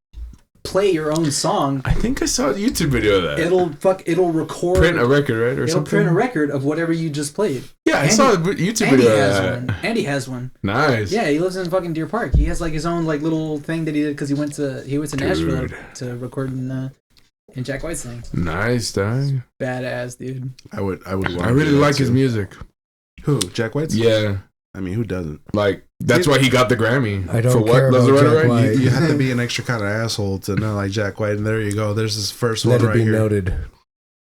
play your own song. I think I saw a YouTube video of that. It'll record. Print a record, right, or It'll something. print a record of whatever you just played. Yeah, I saw a YouTube video of that. Andy has one. Nice. Yeah, he lives in fucking Deer Park. He has like his own like little thing that he did because he went to Nashville to record in Jack White's thing. Nice, dog. Badass, dude. I would. I really like his music. Who? Jack White's? Yeah. I mean, who doesn't? Like that's why he got the Grammy. I don't for what? care about Jack White. You have to be an extra kind of asshole to know like Jack White, and there you go. There's his first Let one it right be here. noted.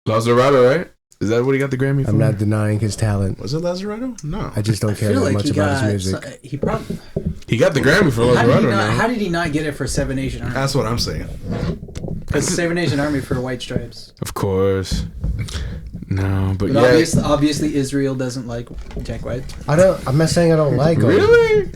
Lazzarato, right? Is that what he got the Grammy for? I'm not denying his talent. Was it Lazaretto? No. I just don't care that much about his music. He probably. He got the Grammy for Lazaretto now. How did he not get it for Seven Nation Army? That's what I'm saying. Because Seven Nation Army for White Stripes. Of course. No, but obviously Israel doesn't like Jack White. I'm not saying I don't like him. Really?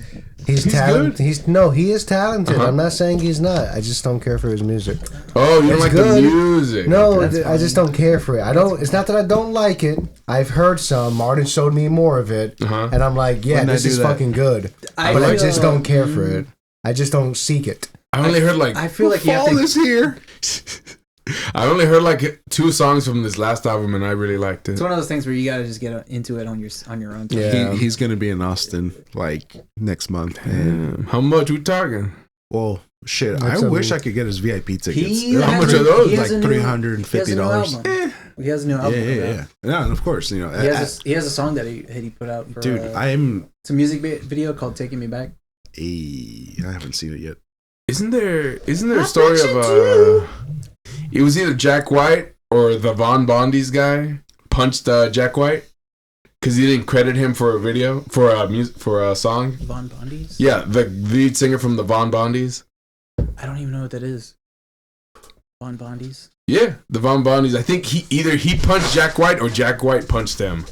He's talented. Good? He is talented. I'm not saying he's not. I just don't care for his music. Oh, you don't like good. the music? No, I just don't care for it. It's not that I don't like it. I've heard some. Martin showed me more of it, and I'm like, yeah, this is fucking good. But I just don't care for it. I just don't seek it. I only heard I feel like you have to. Fall is here. I only heard like 2 songs from this last album, and I really liked it. It's one of those things where you gotta just get into it on your own time. Yeah. He's gonna be in Austin like next month. And How much we talking? well, shit, I wish I could get his VIP tickets. How much are those? Like $350. He has a new album. Yeah. No, and of course, you know. He has a song that he put out. For, dude, it's a music video called "Taking Me Back." I haven't seen it yet. Isn't there a story of it was either Jack White or the Von Bondi's guy punched Jack White because he didn't credit him for a video for a song. Von Bondi's? Yeah, the lead singer from the Von Bondi's. I don't even know what that is. Von Bondi's? Yeah, the Von Bondi's. I think he punched Jack White or Jack White punched him.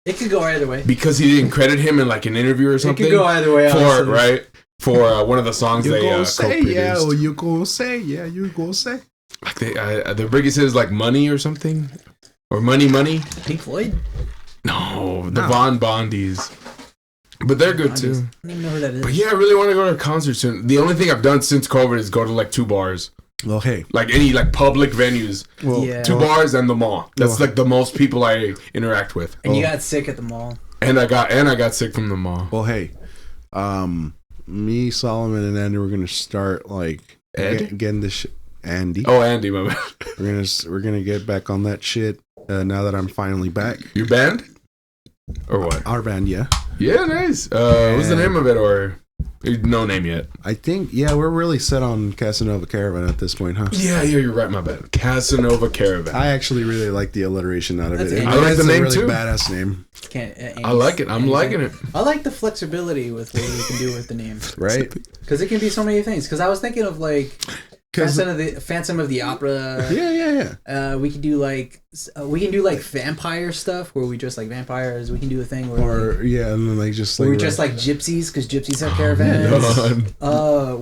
It could go either way. Because he didn't credit him in like an interview or something. It could go either way. For one of the songs you they gonna say yeah, or you gonna say yeah, you gonna say. Like the biggest hit is like Money or something, or Money. Pink Floyd? No, the Von Bondi's. But they're good too. I don't even know who that is. But yeah, I really want to go to a concert soon. The only thing I've done since COVID is go to like 2 bars. Well, hey, like any like public venues. Well, yeah. 2 bars and the mall. That's like the most people I interact with. And you got sick at the mall. And I got sick from the mall. Well, hey, me, Solomon, and Andy were gonna start like getting this shit. Andy. Oh, Andy, my bad. We're gonna get back on that shit now that I'm finally back. Your band? Or what? Our band, yeah. Yeah, nice. What's the name of it, or no name yet? I think we're really set on Casanova Caravan at this point, huh? Yeah, you're right. My bad. Casanova Caravan. I actually really like the alliteration out of it. I like the name really too. Badass name. I like it. I'm liking it. I like the flexibility with what we can do with the name, right? Because it can be so many things. Because I was thinking of like. Phantom of the Opera. Yeah. We can do like vampire stuff where we dress like vampires. We can do a thing where and then like just like we're just like gypsies because gypsies have caravans.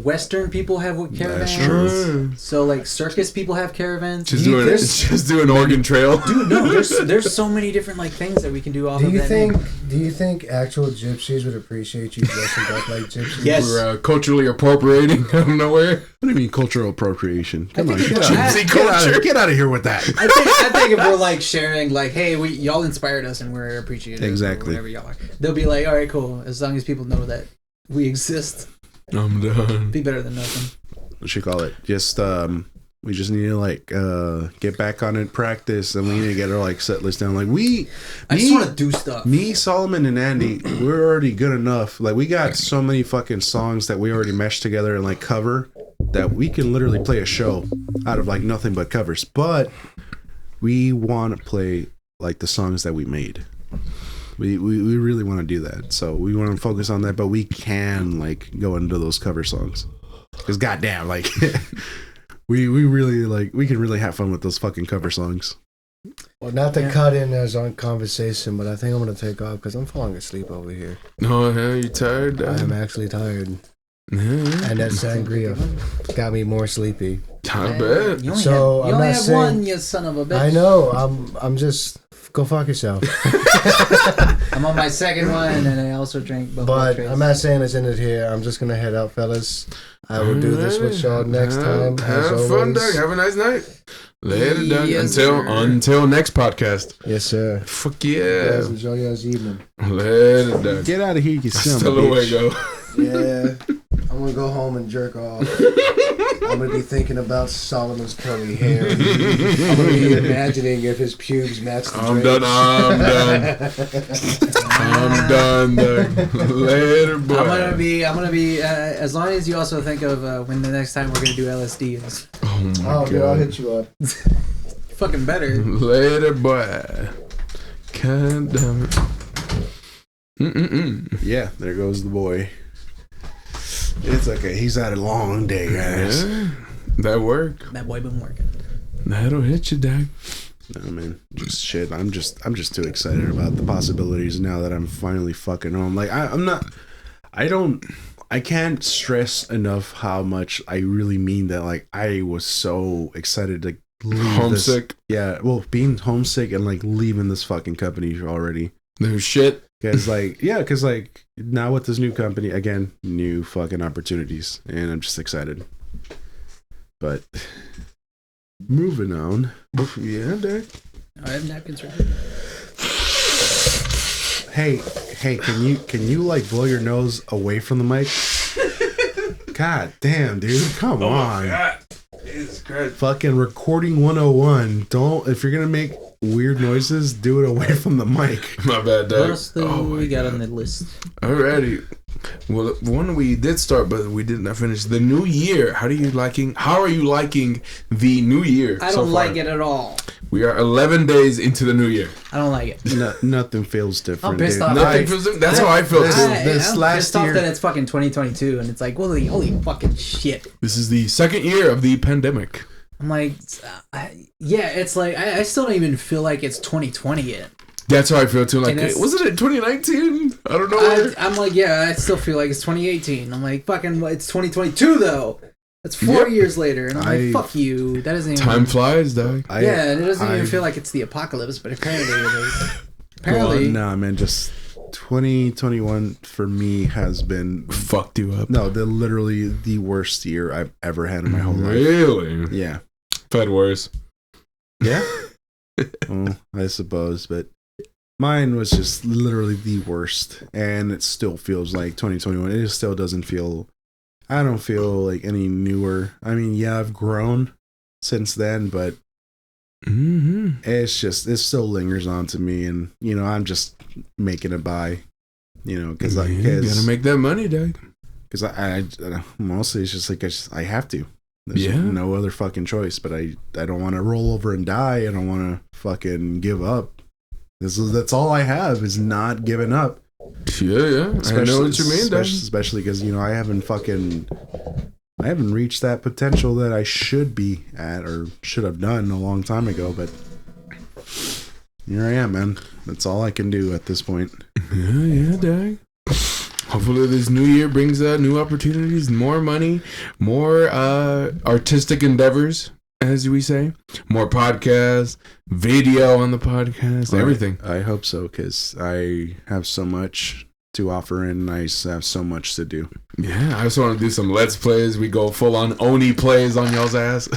Western people have caravans. That's true. So like circus people have caravans. Just do an Oregon Trail. Dude, no, there's so many different like things that we can do off of that name. Do you think actual gypsies would appreciate you dressing up like gypsies? Yes. We're culturally appropriating out of nowhere. What do you mean cultural appropriation? Come on, get out of here with that. I think if we're like sharing, like, hey, y'all inspired us and we're appreciative. Exactly. Whatever y'all are, they'll be like, all right, cool. As long as people know that we exist, I'm done. Be better than nothing. What you call it? Just we just need to like get back on it, practice, and we need to get our like set list down. Like I just want to do stuff. Me, Solomon, and Andy, we're already good enough. Like we got so many fucking songs that we already meshed together and like cover that we can literally play a show out of like nothing but covers. But we want to play like the songs that we made. We really want to do that. So we want to focus on that, but we can like go into those cover songs. Because goddamn, like we really like we can really have fun with those fucking cover songs. Well, not to cut in as on conversation, but I think I'm gonna take off because I'm falling asleep over here. No, you tired? I'm actually tired. And that sangria got me more sleepy. I bet. You only have one, you son of a bitch. I know. I'm just go fuck yourself. I'm on my second one, and I also drink. But I'm not saying it's in it here. I'm just gonna head out, fellas. I will do this with y'all next time. Have fun, Doug. Have a nice night. Later, Doug. Until next podcast. Yes, sir. Fuck yeah. Guys, enjoy y'all's evening. Later, Doug. Get out of here, you son of a bitch. Yeah. I'm gonna go home and jerk off. I'm gonna be thinking about Solomon's curly hair. I'm gonna be imagining if his pubes match the drapes. I'm done. Later, boy. I'm gonna be. As long as you also think of when the next time we're gonna do LSD is. Oh my God. Dude, I'll hit you up. fucking better. Later, boy. God damn it. Yeah, there goes the boy. It's okay. He's had a long day, guys. Yeah, that work. That boy been working. That'll hit you, Dad. No, man, just shit. I'm just too excited about the possibilities now that I'm finally fucking home. Like I can't stress enough how much I really mean that. Like I was so excited to leave Homesick. Being homesick and like leaving this fucking company already. No shit. Because now with this new company, again, new fucking opportunities, and I'm just excited. But moving on. Yeah, Dad. I have napkins right here. Hey, can you like blow your nose away from the mic? God damn, dude. Come on. God. Jesus Christ. Fucking recording 101. If you're gonna make weird noises, do it away from the mic. My bad, Dad. What else do we got on the list? Alrighty. Well, one we did start, but we did not finish. The new year. How are you liking the new year? I don't like it at all. We are 11 days into the new year. I don't like it. Nothing feels different. I'm pissed dude. off. Nothing feels different. That's how I feel too. I'm last pissed off year- that it's fucking 2022 and it's like, holy fucking shit. This is the second year of the pandemic. I'm like, it's like, I still don't even feel like it's 2020 yet. That's how I feel too. Like, And wasn't it 2019? I don't know. I'm like, I still feel like it's 2018. I'm like, fucking, it's 2022 though. That's 4 years later, and I'm like, fuck you. That doesn't even... Time flies, dog. and it doesn't even feel like it's the apocalypse, but apparently it is. Apparently. Nah, man, just 2021 for me has been... Fucked you up. No, literally the worst year I've ever had in my whole life. Really? Yeah. Fed worse. Yeah? Well, I suppose, but mine was just literally the worst, and it still feels like 2021. It just still doesn't feel... I don't feel like any newer. I mean, yeah, I've grown since then, but it still lingers on to me, and I'm just making it by, because you gotta make that money, dog. Because I mostly it's just like I have to. There's no other fucking choice. But I don't want to roll over and die. I don't want to fucking give up. That's all I have is not giving up. Yeah. I know what you mean, dog. Especially because I haven't reached that potential that I should be at or should have done a long time ago. But here I am, man. That's all I can do at this point. Yeah, dog. Hopefully this new year brings new opportunities, more money, more artistic endeavors, as we say, more podcasts, video on the podcast, everything. I hope so, because I have so much to offer and I have so much to do. Yeah, I just want to do some Let's Plays. We go full on Oni plays on y'all's ass.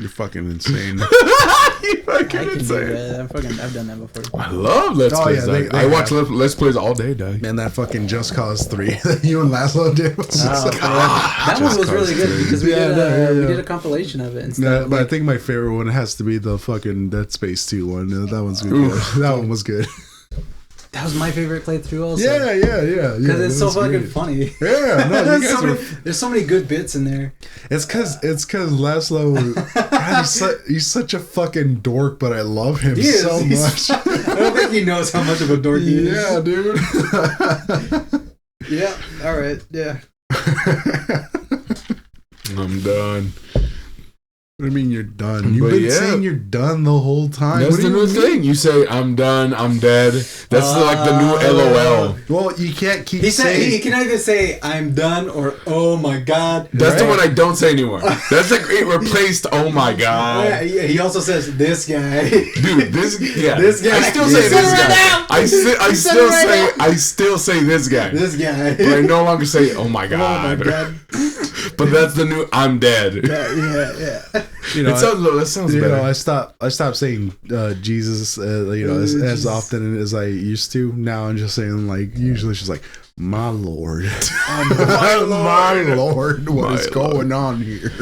You're fucking insane. You're fucking insane. I've done that before. I love Let's Plays. Yeah, I watch Let's Plays all day, dog. Man, that fucking Just Cause 3 that you and Laszlo did was that one was really good because we did a compilation of it and stuff. but I think my favorite one has to be the fucking Dead Space 2 one. That one's good. That one was good. That was my favorite playthrough also. Yeah. Because it's so fucking funny. Yeah, no, you guys there's so many good bits in there. It's cause Laszlo, God, he's such a fucking dork, but I love him so much. I don't think he knows how much of a dork he is. Yeah, dude. Yeah. All right. Yeah. I'm done. What do you mean you're done? You've been saying you're done the whole time. That's the new thing. You say, I'm done, I'm dead. That's like the new LOL. Well, you can't keep saying... He can either say, I'm done, or, oh my God. That's the one I don't say anymore. That's like it replaced, oh my God. Yeah, he also says, this guy. Dude, this guy. I still say this guy. I still say this guy. This guy. But I no longer say, oh my God. Oh my God. But that's the new, I'm dead. Yeah. That sounds better. I stopped saying Jesus, as often as I used to. Now I'm just saying, like, usually she's like, my Lord. My Lord, what is going on here?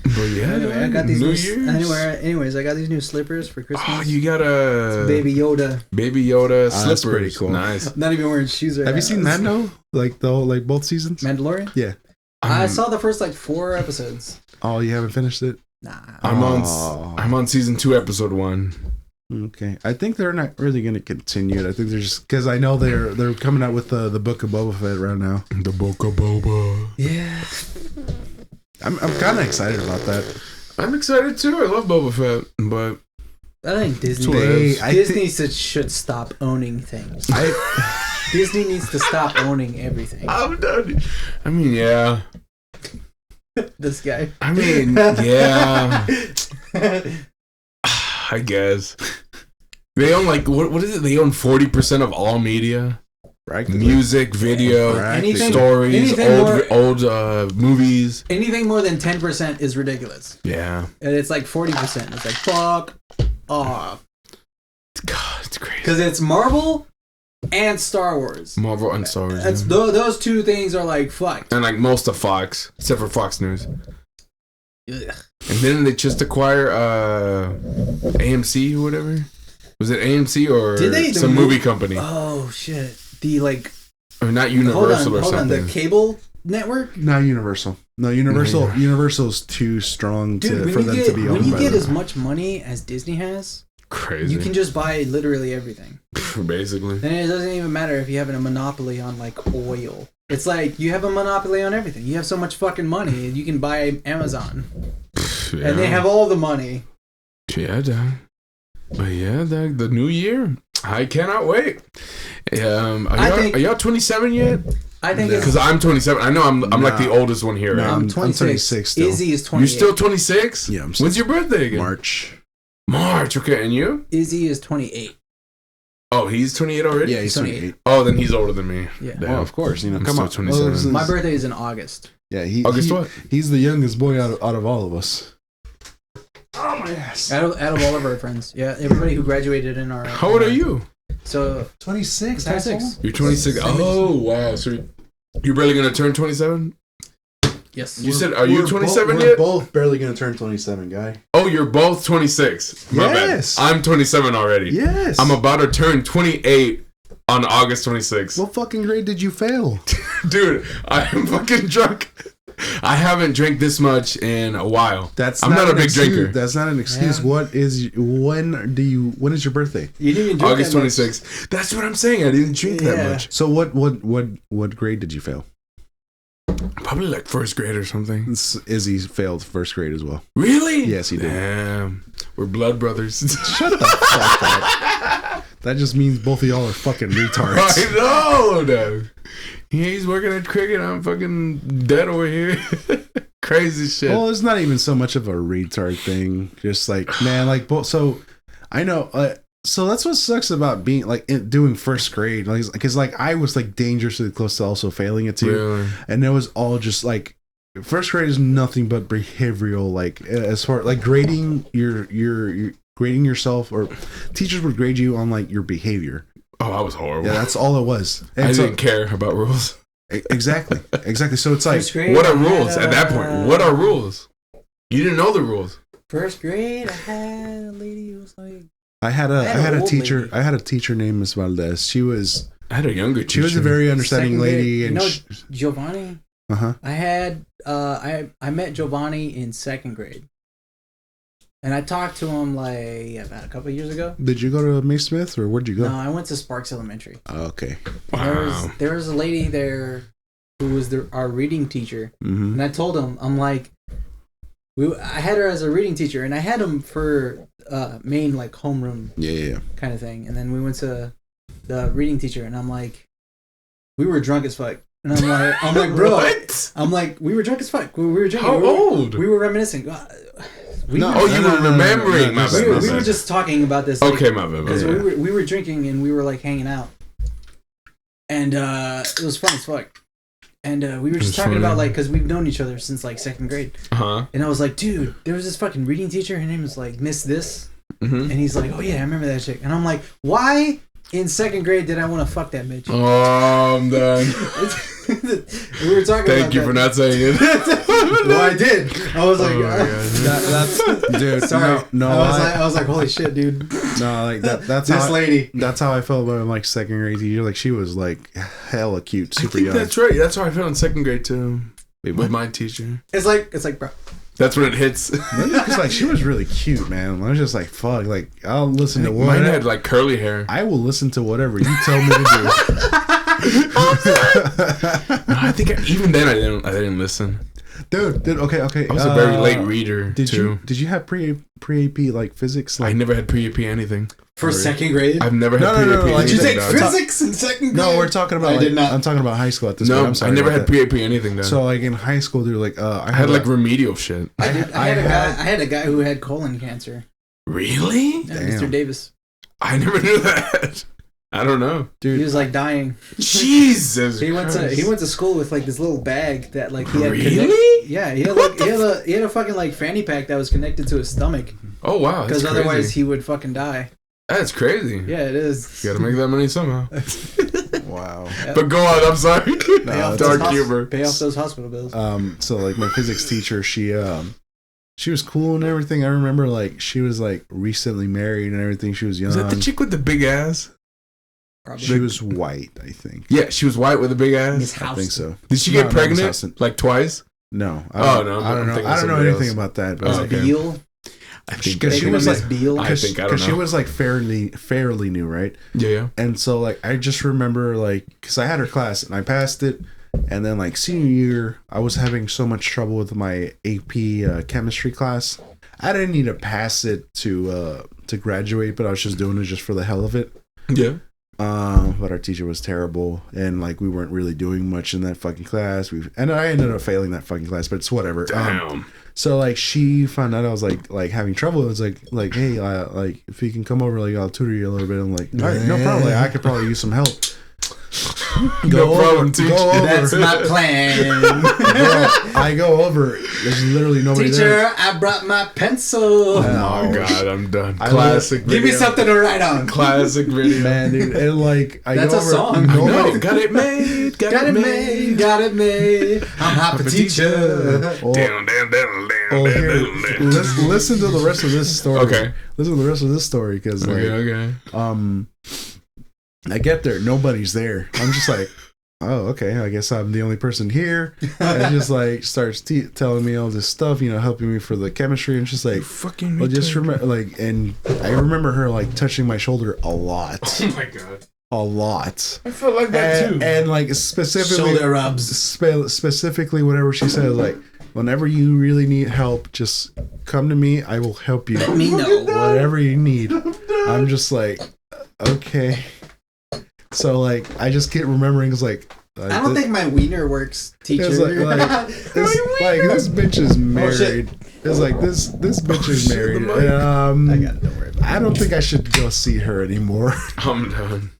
But yeah, anyway, I got these New Year's. Anyways, I got these new slippers for Christmas. Oh, you got a Baby Yoda slippers. That's pretty cool. Nice. I'm not even wearing shoes right now. Have you seen Mando? Like both seasons? Mandalorian? Yeah. I saw the first 4 episodes. Oh, you haven't finished it? Nah. I'm on season 2, episode 1. Okay, I think they're not really going to continue it. I think they're just because I know they're coming out with the Book of Boba Fett right now. The Book of Boba. Yeah. I'm kind of excited about that. I'm excited too. I love Boba Fett, but I think Disney should stop owning things. Disney needs to stop owning everything. I'm done. I mean, yeah. This guy. I mean, yeah. I guess they own like what is it? They own 40% of all media, music, video, stories, old movies. Anything more than 10% is ridiculous. Yeah, and it's like 40%. It's like fuck off. God, it's crazy because it's Marvel and Star Wars. Marvel and Star Wars. That's those two things are like fucked. And like most of Fox, except for Fox News. Ugh. And then they just acquire AMC or whatever. Was it AMC or some movie company? Oh shit! The like, or not Universal or something. The cable network? Not Universal. No, Universal. Universal's too strong for them to be owned. When you get as much money as Disney has, crazy. You can just buy literally everything. Basically. Then it doesn't even matter if you have a monopoly on like oil. It's like you have a monopoly on everything. You have so much fucking money, you can buy Amazon, and they have all the money. Yeah, dog. But yeah, dog. The new year, I cannot wait. Are y'all 27 yet? I think because I'm 27. I know I'm like the oldest one here. No, right? I'm 26 still. Izzy is 28. You're still 26? Yeah. When's your birthday again? March. Okay, and you? Izzy is 28. Oh, he's 28 already? Yeah, he's 28. Oh, then he's older than me. Yeah. Well, of course. You know, come on. 27. My birthday is in August. Yeah, August what? He's the youngest boy out of all of us. Oh my ass! Out of all of our friends, yeah, everybody who graduated in our. How old are you? So 26. 26. You're 26. Oh wow! So you're barely gonna turn 27? Yes. You said, are you 27 yet? We're both barely gonna turn 27, guy. Oh, you're both 26. My bad. I'm 27 already. Yes. I'm about to turn 28 on August 26th. What fucking grade did you fail? Dude, I am fucking drunk. I haven't drank this much in a while. I'm not a big drinker. That's not an excuse. Yeah. When is your birthday? You didn't drink August 26th. That's what I'm saying. I didn't drink that much. So what grade did you fail? Probably like first grade or something. Izzy failed first grade as well. Really? Yes, he did. Damn. We're blood brothers. Shut the fuck up. That just means both of y'all are fucking retards. I know, dude. He's working at cricket. I'm fucking dead over here. Crazy shit. Well, it's not even so much of a retard thing. Just like, man, like, so I know. So that's what sucks about being like doing first grade, because like I was like dangerously close to also failing it too, really? And it was all just like first grade is nothing but behavioral, like as far like grading your grading yourself, or teachers would grade you on like your behavior. Oh, I was horrible. Yeah, that's all it was. And I didn't care about rules. Exactly. So it's like, what are rules at that point? What are rules? You didn't know the rules. First grade, I had a lady who was like. I had a teacher. Lady. I had a teacher named Ms. Valdez. I had a younger teacher. She was a very understanding lady. And Giovanni. I had I met Giovanni in second grade, and I talked to him like about a couple of years ago. Did you go to May Smith, or where'd you go? No, I went to Sparks Elementary. Oh, okay. Wow. There was a lady there who was our reading teacher, and I told him, I'm like. I had her as a reading teacher, and I had him for main like homeroom kind of thing. And then we went to the reading teacher, and I'm like, we were drunk as fuck. And I'm like, bro, what? I'm like, we were drunk as fuck. We were drinking. How old? We were reminiscing. You were remembering. My bad. We were just talking about this. Okay, my bad. Because we were drinking and we were like hanging out, and it was fun as fuck. And we were just talking about, like, because we've known each other since, like, second grade. Uh-huh. And I was like, dude, there was this fucking reading teacher. Her name was, like, Miss This. Mm-hmm. And he's like, oh, yeah, I remember that chick. And I'm like, why in second grade did I want to fuck that bitch? Oh, I'm done. We were talking Thank you for not saying it. Well, I did. I was like, that's dude. Sorry. No, I was like, holy shit, dude. No, like that's this lady. That's how I felt about like second grade teacher. Like she was like hella cute, super young. That's right. That's how I felt in second grade too. Wait, with my teacher. It's like, bro. That's when it hits. Because like she was really cute, man. I was just like, fuck, like I'll listen to Mine had like curly hair. I will listen to whatever you tell me to do. No, I think even then I didn't listen. Dude, okay. I was a very late reader Did too. you have pre AP like physics? Like, I never had pre-AP anything. For second grade? I've never had No, pre-AP. like, Did you take dog. physics in second grade? no, we're talking about. I Like, did not. I'm talking about high school at this point. No, I'm sorry I never about had that. pre-AP anything. Done. So like in high school, dude, like I had like remedial shit. I had a guy who had colon cancer. Really? Yeah, Damn. Mr. Davis. I never knew that. I don't know. He dude. was like dying. Jesus. He went to school with like this little bag that like he had Really? Yeah, he had like he had a fucking like fanny pack that was connected to his stomach Oh wow. because That's otherwise crazy. he would fucking die. That's crazy. Yeah, it is. You gotta make that money somehow. Wow. But go on. I'm sorry. Pay off Dark those humor. Pay off those hospital bills. So like my physics teacher, she was cool and everything. I remember like she was like recently married and everything. She was young. Was that the chick with the big ass? Probably. She was white, I think. Yeah, she was white with a big Miss ass. House. I think so. Did she No, get not Miss pregnant Houston. like twice? No. Oh, no, I I'm don't know. thinking I don't know somebody anything else. about that. But Oh, Was okay. it Beal? I think Because she Taking was Miss like Beal. I think I don't because she know. was like fairly new, right? Yeah. And so like I just remember like because I had her class and I passed it, and then like senior year I was having so much trouble with my AP chemistry class. I didn't need to pass it to graduate, but I was just doing it just for the hell of it. Yeah. But our teacher was terrible, and like we weren't really doing much in that fucking class. And I ended up failing that fucking class, but it's whatever. Damn. So like she found out I was like having trouble. It was like hey, like if you can come over, like I'll tutor you a little bit. I'm like, all right, no problem. Like I could probably use some help. No problem, teacher. Go over. That's my plan. Bro, I go over. There's literally nobody Teacher, there. I brought my pencil. Oh my god, I'm done. I Classic video. Give me something to write on. Classic video. Man, dude, and like I That's go a over, song. Nobody, No, got it made. Got it made. Got it made. I'm hot for teacher. Oh, Down, down, down, oh, down, here, down, down. listen to the rest of this story. Okay. Listen to the rest of this story because like Okay. I get there, nobody's there. I'm just like, oh, okay, I guess I'm the only person here. And just like starts telling me all this stuff, you know, helping me for the chemistry, and just like, Fucking. well, just remember, like, and I remember her like touching my shoulder a lot, Oh my god. a lot, I felt like that too. and like specifically, Shoulder rubs. specifically whatever she says, like, whenever you really need help, just come to me. I will help you. Let me know. Whatever you need. I'm just like, okay. So like I just keep remembering it's like I don't think my wiener works, teacher. it's like this bitch is married. It's like this bitch is married. I got it. Don't worry about it. I don't think I should go see her anymore. I'm done.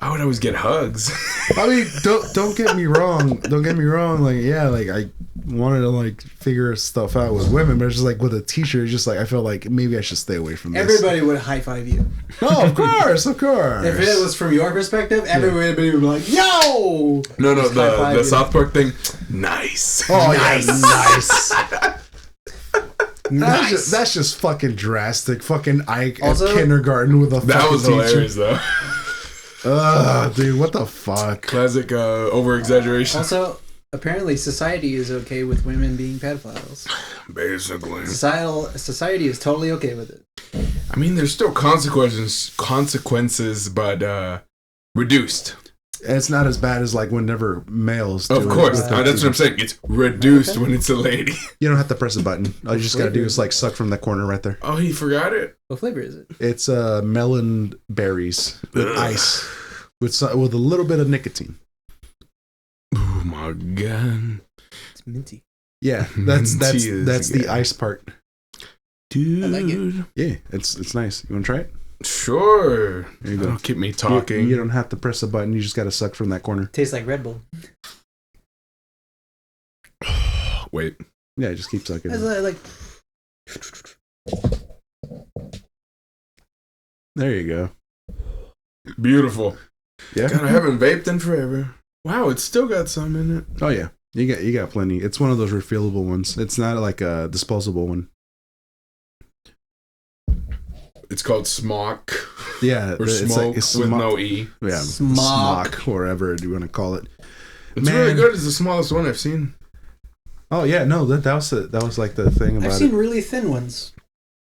I would always get hugs. I mean, don't get me wrong. Don't get me wrong. Like yeah, like I wanted to like figure stuff out with women, but it's just like with a teacher, it's just like I felt like maybe I should stay away from this. Everybody would high five you. No, of course. If it was from your perspective, everybody would be like, "Yo!" No, Just the high-five you. South Park thing. Nice. Oh Nice. nice. That's just fucking drastic. Fucking Ike Also, at kindergarten with a That fucking was teacher. hilarious though. Ugh, dude, what the fuck? Classic over exaggeration. Also, apparently, society is okay with women being pedophiles. Basically. Society is totally okay with it. I mean, there's still consequences, but reduced. It's not as bad as like whenever males do Of course. it. That's what I'm saying. It's reduced when it's a lady. You don't have to press a button. All you just gotta do is like suck from that corner right there. Oh, he forgot it? What flavor is it? It's melon berries with ice with a little bit of nicotine. Oh my god. It's minty. Yeah, that's Minty is the good. ice part. Dude. I like it. Yeah, it's nice. You want to try it? Sure. There you go. Don't keep me talking. You don't have to press a button. You just gotta suck from that corner. Tastes like Red Bull. Wait. Yeah, just keep sucking. It's like There you go. Beautiful. Yeah. God, I haven't vaped in forever. Wow, it's still got some in it. Oh yeah, you got plenty. It's one of those refillable ones. It's not like a disposable one. It's called Smock. Yeah, Or Smoke with no E. Yeah, Smock. smock, whatever you want to call it. It's really good. It's the smallest one I've seen. Oh yeah, no, that was like the thing about I've seen really thin ones.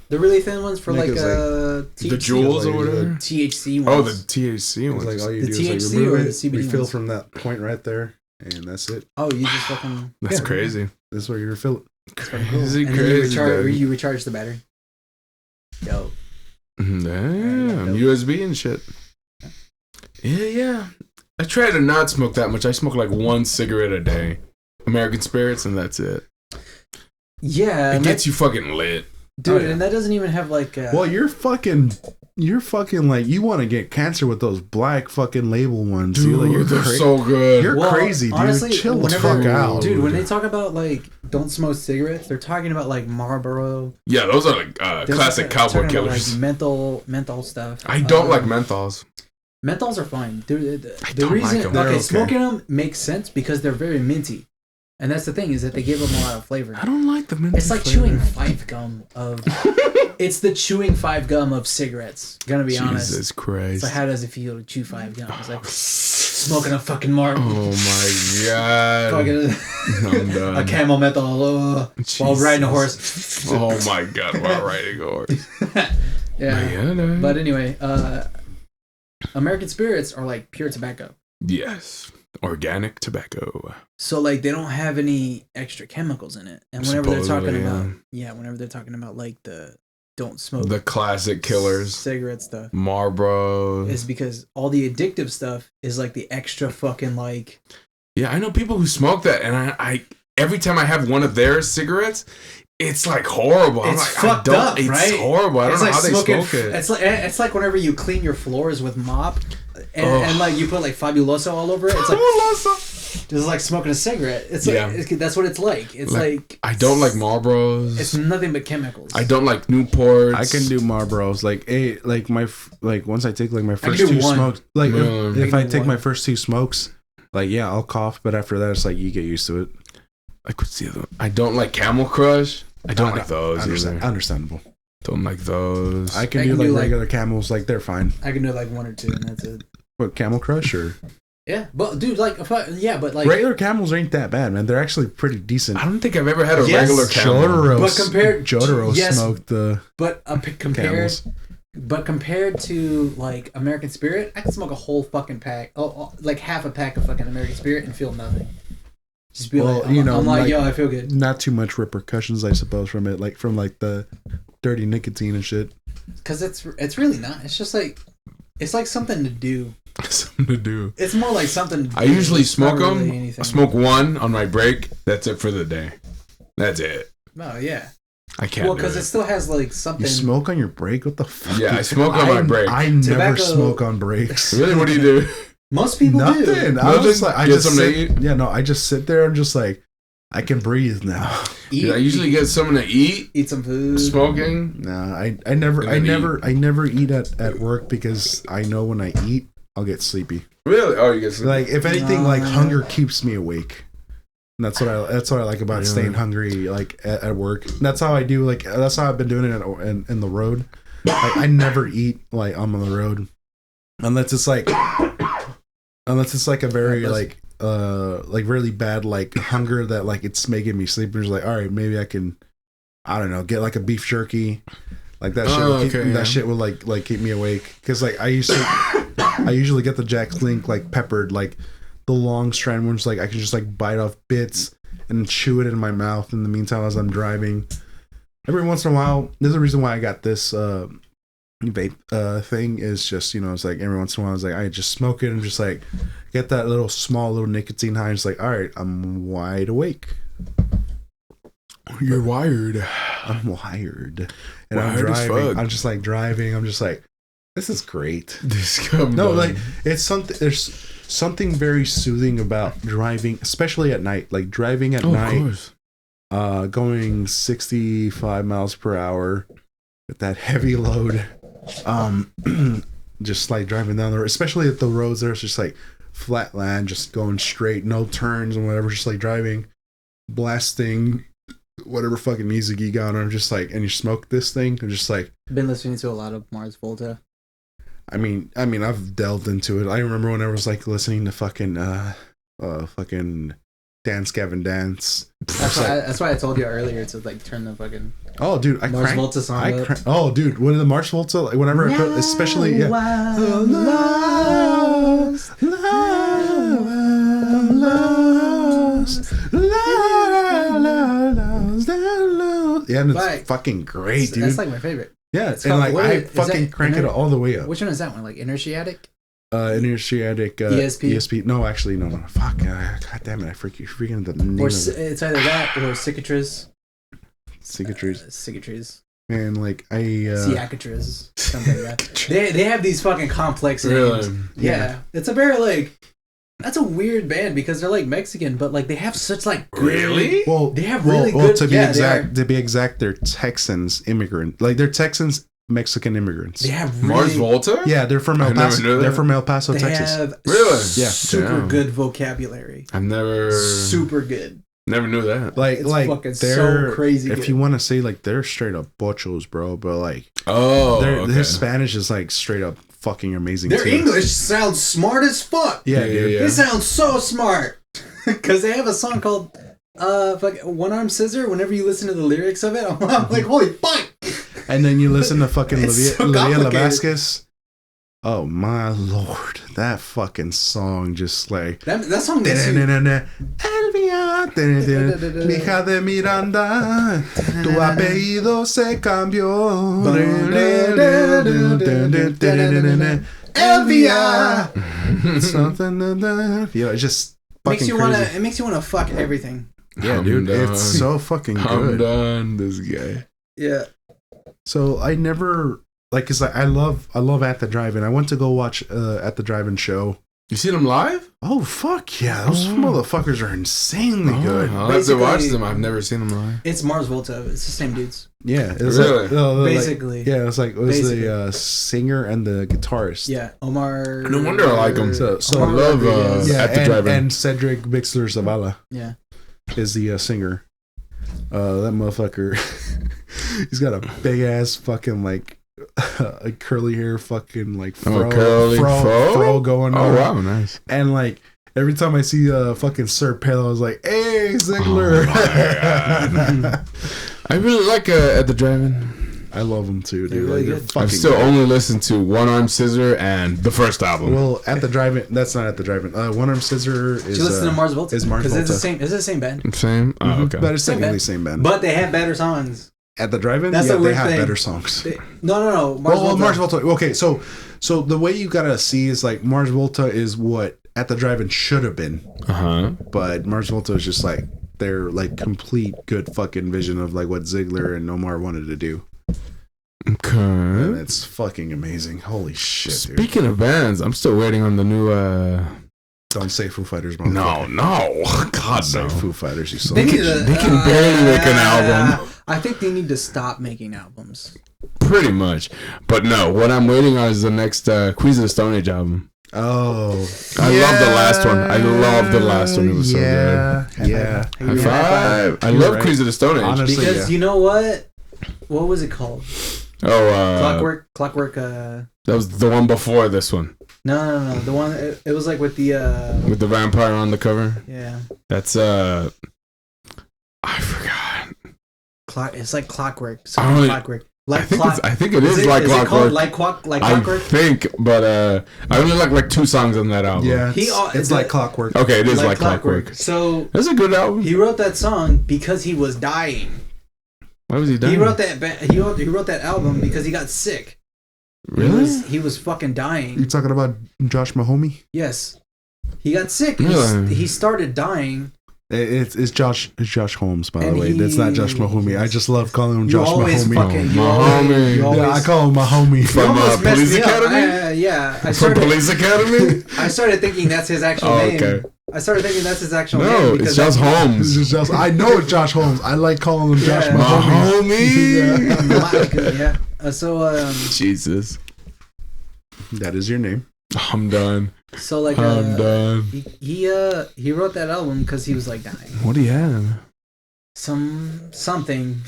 The really thin ones for like THC, the jewels or whatever. THC ones. Oh, the THC ones. Like all you The do is THC like remove or it, the CBD refill ones? from that point right there, and that's it. Oh, you just fucking. That's crazy. This is where you refill it. Crazy, And crazy. then you recharge the battery. Yo. Damn, USB and shit. Yeah. I try to not smoke that much. I smoke like one cigarette a day. American Spirits, and that's it. Yeah. It gets you fucking lit. Dude, and that doesn't even have like... Well, you're fucking like, you want to get cancer with those black fucking label ones. Dude, like, they're so good. You're crazy, dude. Honestly, chill the fuck out. Dude, when they talk about like, don't smoke cigarettes, they're talking about like Marlboro. Yeah, those are like classic cowboy killers. Like menthol stuff. I don't like menthols. Menthols are fine. Dude, I the don't reason, like 'em. okay, Okay. smoking them makes sense because they're very minty. And that's the thing, is that they give them a lot of flavor. I don't like the mint. It's like chewing 5 gum of... It's the chewing 5 gum of cigarettes. Gonna be honest. Jesus Christ. So how does it feel to chew 5 gum? It's like smoking a fucking Martin. Oh my god. Fucking I'm done. a camel menthol while riding a horse. Oh my god, while riding a horse. Yeah. But anyway, American Spirits are like pure tobacco. Yes. Organic tobacco. So like they don't have any extra chemicals in it. And whenever they're talking Supposedly, about whenever they're talking about like the don't smoke the classic killers, cigarette stuff, Marlboro, is because all the addictive stuff is like the extra fucking like... Yeah, I know people who smoke that, and I every time I have one of their cigarettes, it's like horrible. It's like, fucked up, it's right? horrible. I don't It's know like how they smoking, smoke it. It's like whenever you clean your floors with mop, and like you put like Fabuloso all over it. It's like just like smoking a cigarette. It's like that's what it's like. It's like I don't like Marlboros. It's nothing but chemicals. I don't like Newports. I can do Marlboros. Like once I take like my first 2 smokes, like if I take my first 2 smokes, like yeah, I'll cough, but after that, it's like you get used to it. Like what's the other? I don't like Camel Crush. I don't like those either. Understandable. Don't like those. I can do like regular Camels, like they're fine. I can do like 1 or 2, and that's it. What, Camel Crush or? Yeah, but dude, like, but like regular Camels ain't that bad, man. They're actually pretty decent. I don't think I've ever had a regular Camel. But compared, Jotaro smoked the. But compared to like American Spirit, I can smoke a whole fucking pack, like half a pack of fucking American Spirit and feel nothing. Just be like, I'm like, yo, I feel good. Not too much repercussions, I suppose, from it, like from like the dirty nicotine and shit. Because it's really not. It's just like it's like something to do. Something to do. It's more like something to do. I usually smoke them. Really I smoke one on my break. That's it for the day. That's it. Oh yeah. I can't. Well, because it still has like something. You smoke on your break? What the fuck? Yeah, I smoke on my break. I never smoke on breaks. Really? What do you do? Most people do. I was just like, I just sit, to eat? Yeah, no, I just sit there and just like, I can breathe now. I usually get something to eat some food. Smoking. No, I never eat at work because I know when I eat, I'll get sleepy. Really? Oh, you get sleepy. Like if anything, like hunger keeps me awake. And that's what I like about staying hungry, like at work. And that's how I do. Like that's how I've been doing it in the road. Like, I never eat like I'm on the road, unless it's like a very like really bad like hunger that like it's making me sleepy. It's like, all right, maybe I can, I don't know, get like a beef jerky, like that shit. That shit will like keep me awake because like I usually get the Jack Link like peppered, like the long strand ones. Like I can just like bite off bits and chew it in my mouth in the meantime as I'm driving. Every once in a while, there's a reason why I got this vape thing is just, you know, it's like every once in a while I was like, I just smoke it and just like get that little nicotine high. It's like, all right, I'm wide awake. You're wired. I'm wired. And wired I'm driving. I'm just like driving. I'm just like, this is great. Like it's something. There's something very soothing about driving, especially at night. Like driving at night, going 65 miles per hour with that heavy load. Just like driving down the road, especially at the roads there's just like flat land, just going straight, no turns and whatever, just like driving, blasting whatever fucking music you got on, just like, and you smoke this thing. I'm just like, been listening to a lot of Mars Volta. I mean I've delved into it. I remember when I was like listening to fucking Dance Gavin Dance. That's why I told you earlier to like turn the fucking. Oh, dude, Mars Volta song up. Oh, dude, one of the Mars Volta, like, whenever I put, especially yeah, and it's fucking great, dude. That's like my favorite. Yeah, and like I fucking crank it all the way up. Which one is that one? Like Inertiatic? Inertiatic ESP. No, actually, no. Fuck. God damn it! I freaking the name. Or it's either that or cicatrice. Cicatrice. Man, like cicatrice, something like that. They have these fucking complex names. Really? Yeah. It's a very like. That's a weird band because they're like Mexican, but like they have such like good, really. Well, they have really good. To be exact, they're Texans immigrant. Like they're Texans. Mexican immigrants. They have really, Mars Volta? Yeah, they're from El Paso. They're from El Paso, Texas. Have really? Yeah. Super good vocabulary. I've never super good. Never knew that. Like fucking they're so crazy. If you want to say like they're straight up bochos, bro, but like their Spanish is like straight up fucking amazing. Their English sounds smart as fuck. Yeah, dude. It sounds so smart. Because they have a song called One Arm Scissor. Whenever you listen to the lyrics of it, I'm like, holy fuck. And then you listen to fucking Lydia Vasquez. Oh my lord, that fucking song just like that song makes you... Elvia, hija de Miranda, tu apellido se cambió. Elvia, something. Yeah, it just fucking crazy. It makes you wanna fuck everything. Yeah, dude, it's so fucking good. I'm done, this guy. Yeah. So I never like, cause I love At the Drive-In. I went to go watch At the Drive-In show. You seen them live? Oh fuck yeah, those motherfuckers are insanely good. I'll have to watch them. I've never seen them live. It's Mars Volta. It's the same dudes. Yeah, it's really? Basically. Like, yeah, it was the singer and the guitarist. Yeah, Omar. No wonder I like them. So I love At the Drive-In. And Cedric Bixler Zavala. Yeah, is the singer. That motherfucker. He's got a big ass fucking like curly hair fucking like fro going on. Oh wow, nice. And like every time I see fucking Sir Pale, I was like, hey Ziggler. Oh, I really like At the Drive-In. I love them too, dude. Really like, good. I've still only listened to One Arm Scissor and the first album. Well, At the Drive-In, that's not At the Drive-In. One Arm Scissor is. Did you listen to Mars Volta? Is Mars Volta? It's the same band. Same. Oh, okay. But it's technically same band. But they have better songs. At the Drive-In, that's they have better songs. No. Mars Volta. Okay, so the way you gotta see is like Mars Volta is what At the Drive-In should have been. But Mars Volta is just like their like complete good fucking vision of like what Ziggler and Omar wanted to do. Okay. And it's fucking amazing. Holy shit, Speaking of bands, I'm still waiting on the new Don't say Foo Fighters, No. God, no. Say Foo Fighters, you son. They can barely make an album. I think they need to stop making albums. Pretty much. But no, what I'm waiting on is the next Queens of the Stone Age album. Oh. I love the last one. I love the last one. It was so good. Yeah. High five. I love Queens of the Stone Age. Honestly, because you know what? What was it called? Oh, Clockwork. That was the one before this one. No. The one it was like with the vampire on the cover. Yeah. That's I forgot. It's like Clockwork. Clockwork. Like I think it is like Clockwork. Like Clockwork. I think, but I only like 2 songs on that album. Yeah, it's like Clockwork. Okay, it is like Clockwork. So that's a good album. He wrote that song because he was dying. Why was he dying? He wrote that album because he got sick. Really? He was fucking dying. You talking about Josh Mahomey? Yes. He got sick. Really? He started dying. It's Josh Holmes, by the way. That's not Josh Mahomey. I just love calling him Josh Mahomey. Mahomey. I call him Mahomey. From Police Academy? From Police Academy? I started thinking that's his actual name. Okay. I started thinking that's his actual name. No, it's Josh Holmes. I know it's Josh Holmes. I like calling him Josh Mahomey. Yeah. So, Jesus. That is your name. I'm done. So like I'm done. He wrote that album because he was like dying. What do you have? Something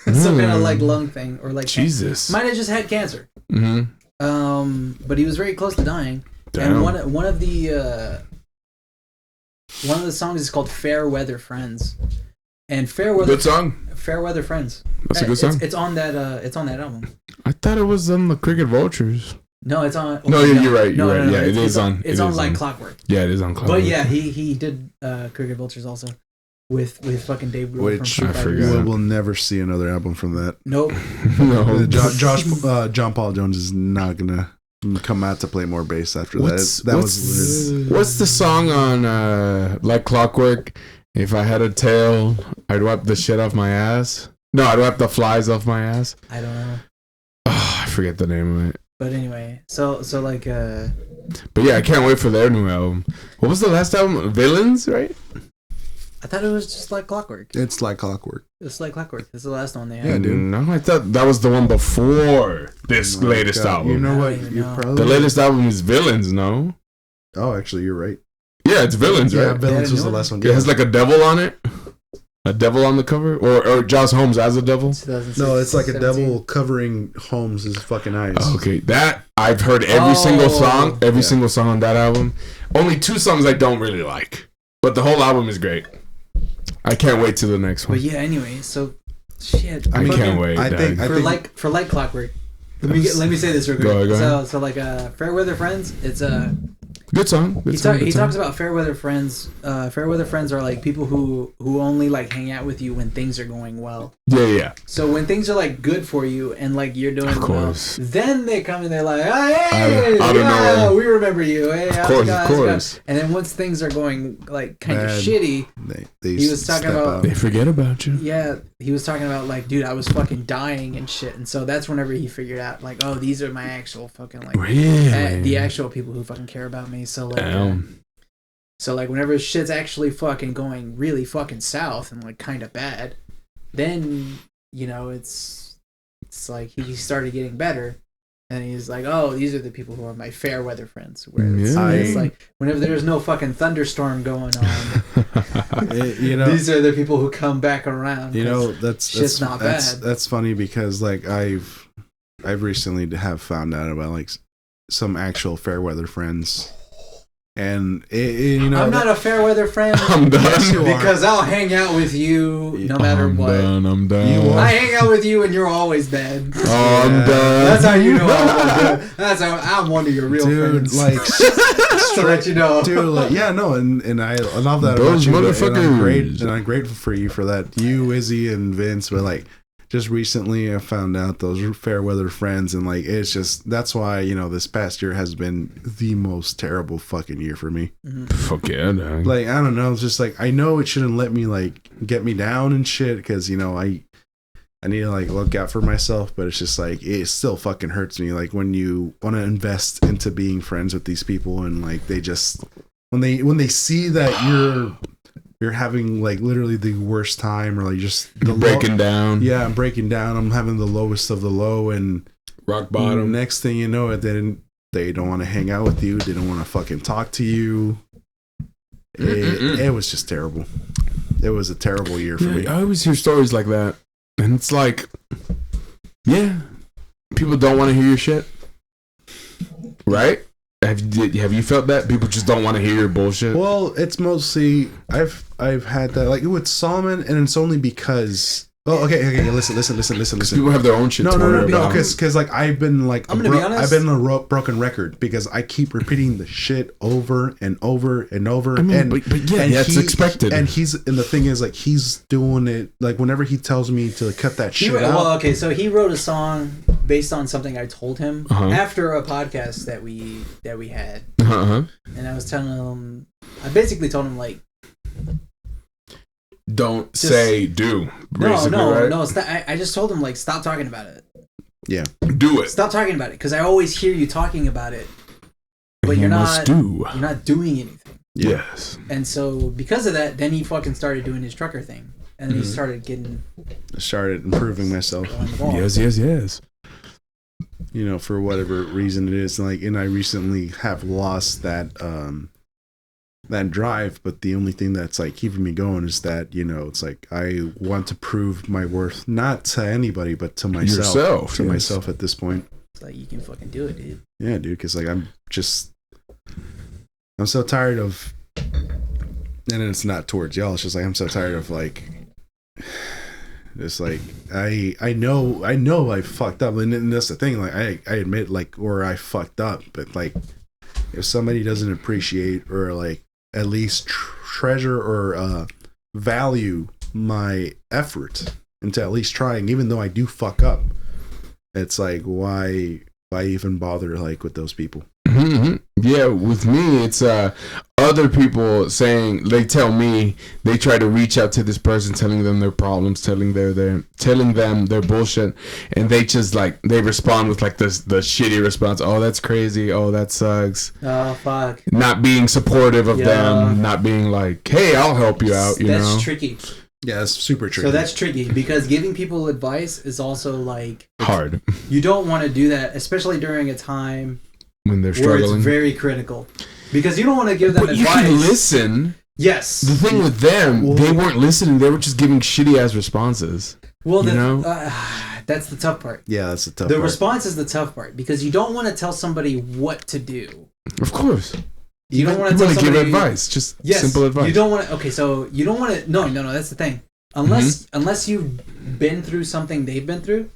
some kind of like lung thing or like Jesus. Might have just had cancer. Mm-hmm. But he was very close to dying. Damn. And one of the one of the songs is called "Fair Weather Friends," and "Fair Weather." Good song. "Fair Weather Friends." That's a good song. It's on that. It's on that album. I thought it was on the Cricket Vultures. No, it's on. No, you're right. You're right. Yeah, it is on. It's on like Clockwork. Yeah, it is on Clockwork. But yeah, he did Cricket Vultures also with fucking Dave Grohl. Which from I forgot. we'll never see another album from that. Nope. No. John Paul Jones is not gonna come out to play more bass after that. What's the song on like Clockwork? If I had a tail, I'd wipe the shit off my ass. No, I'd wipe the flies off my ass. I don't know. Oh, I forget the name of it. But anyway, so like But yeah, I can't wait for their new album. What was the last album? Villains, right? I thought it was just like Clockwork. It's like Clockwork. It's like Clockwork. This is the last one they had. Yeah, dude. No, I thought that was the one before this latest album. You know I what? don't even You know. probably The latest album is Villains, no? Oh, actually, you're right. Yeah, it's Villains, Yeah, right? Villains Yeah, was the no. last one. It has like a devil on it. A devil on the cover, or Josh Holmes as a devil. 2006, No, it's like a 17. devil covering Holmes' fucking eyes. Okay, that I've heard every single song, Yeah. single song on that album. Only 2 songs I don't really like, but the whole album is great. I can't wait to the next one. But yeah, anyway, so shit. I can't wait. I think For like Clockwork. Let me say this real quick. Go ahead. So like Fair Weather Friends, it's Good song. he talks about fair weather friends. Fair weather friends are like people who only like hang out with you when things are going well. Yeah. So when things are like good for you and like you're doing Of well, course. then they come and they're like, oh, hey, I don't know. we remember you. Hey, Of course. And then once things are going like kind of Bad. shitty, they he was talking step about- out. They forget about you. yeah, he was talking about like, dude, I was fucking dying and shit. And so that's whenever he figured out like, oh, these are my actual fucking like Really? the actual people who fucking care about me. So like, Damn. so like whenever shit's actually fucking going really fucking south and like kind of bad, then you know it's like he started getting better, and he's like, oh, these are the people who are my fair weather friends. Where it's like whenever there's no fucking thunderstorm going on, You know, these are the people who come back around. you know 'cause that's shit's not bad. That's funny because like I've recently have found out about like some actual fair weather friends, and you know I'm not a fair weather friend. I'm done. Yes, you are. Because I'll hang out with you no matter I'm what. I'm done. You are. I hang out with you and you're always bad. Oh, I'm done. That's how you know that's how I'm one of your real dude, friends. like to let you know. dude, like yeah, no, and I love that Those about you, and motherfuckers. I'm grateful for you for that, you, Izzy, and Vince. But like, just recently, I found out those fair weather friends, and like, it's just that's why this past year has been the most terrible fucking year for me. Fuck yeah, dog. Like, I don't know, it's just like I know it shouldn't let me like get me down and shit because I need to like look out for myself, but it's just like it still fucking hurts me. Like when you want to invest into being friends with these people and like they just when they see that you're having like literally the worst time or like just the Breaking down. Yeah, I'm breaking down. I'm having the lowest of the low, and Rock bottom. next thing you know, they don't want to hang out with you. They don't want to fucking talk to you. It was just terrible. It was a terrible year for me. I always hear stories like that, and it's like, yeah, people don't want to hear your shit, right? Have you felt that people just don't want to hear your bullshit? Well, it's mostly I've had that like with Solomon, and it's only because okay, listen. People have their own shit. No, because like I've been like I'm gonna be honest. I've been a broken record because I keep repeating the shit over and over and over. I mean, and but yeah, that's expected. And the thing is like he's doing it like whenever he tells me to cut that shit out. Well, okay, so he wrote a song based on something I told him Uh-huh. after a podcast that we had, Uh-huh. and I was telling him, I basically told him like, Don't Just- say do. no, Right? I just told him like, stop talking about it. Yeah, Do it. Stop talking about it, because I always hear you talking about it, but You you're must not doing anything. Yes. And so because of that, then he fucking started doing his trucker thing, and then he started getting I started improving myself. on the ball. Yes. For whatever reason it is. And I recently have lost that that drive, but the only thing that's like keeping me going is that it's like I want to prove my worth not to anybody but to myself. Yourself, yes. Myself at this point. It's like, you can fucking do it, dude. Yeah, dude, because like I'm so tired of And it's not towards y'all. It's just like I'm so tired of like. It's like I know I fucked up, and that's the thing. Like I admit like or I fucked up, but like if somebody doesn't appreciate or like at least treasure or value my effort into at least trying, even though I do fuck up, it's like why even bother like with those people? Mm-hmm. Yeah, with me, it's other people saying they tell me they try to reach out to this person, telling them their problems, telling them their bullshit, and they just like they respond with like the shitty response. Oh, that's crazy. Oh, that sucks. Oh, fuck. Not being supportive of them, not being like, hey, I'll help you out. That's tricky. Yeah, it's super tricky. So that's tricky because giving people advice is also like hard. You don't want to do that, especially during a time when they're struggling. Where it's very critical. Because you don't want to give them advice. You can listen. Yes. The thing with them, they weren't listening. They were just giving shitty ass responses. Well, that's the tough part. Yeah, that's the tough part. The response is the tough part because you don't want to tell somebody what to do. Of course. You don't want to give advice, just simple advice. You don't want to. Okay, so you don't want to. No. That's the thing. Unless you've been through something they've been through,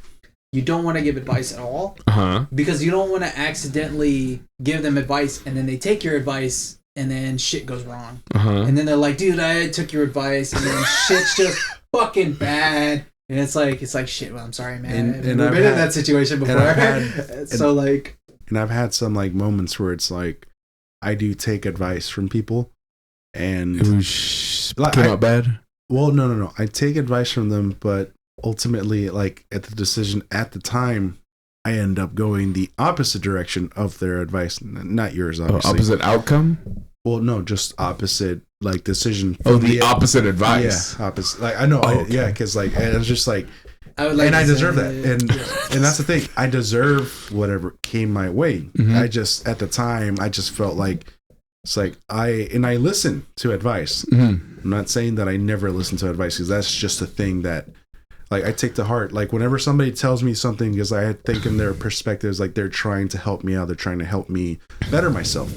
you don't want to give advice at all. Because you don't want to accidentally give them advice and then they take your advice and then shit goes wrong. And then they're like, dude, I took your advice and then shit's just fucking bad. And it's like shit. Well, I'm sorry, man. And I've been in that situation before. And I've had some like moments where it's like. I do take advice from people, and it was came out bad. Well, no. I take advice from them, but ultimately, like at the decision at the time, I end up going the opposite direction of their advice. Not yours, obviously. Opposite outcome. Well, no, just opposite like decision. The opposite advice. Yeah, opposite. Like I know, because like and it's just like. I deserve that, and that's the thing. I deserve whatever came my way. I just at the time I just felt like it's like I listen to advice. I'm not saying that I never listen to advice because that's just a thing that like I take to heart. Like whenever somebody tells me something, because I think in their perspectives like they're trying to help me out, they're trying to help me better myself.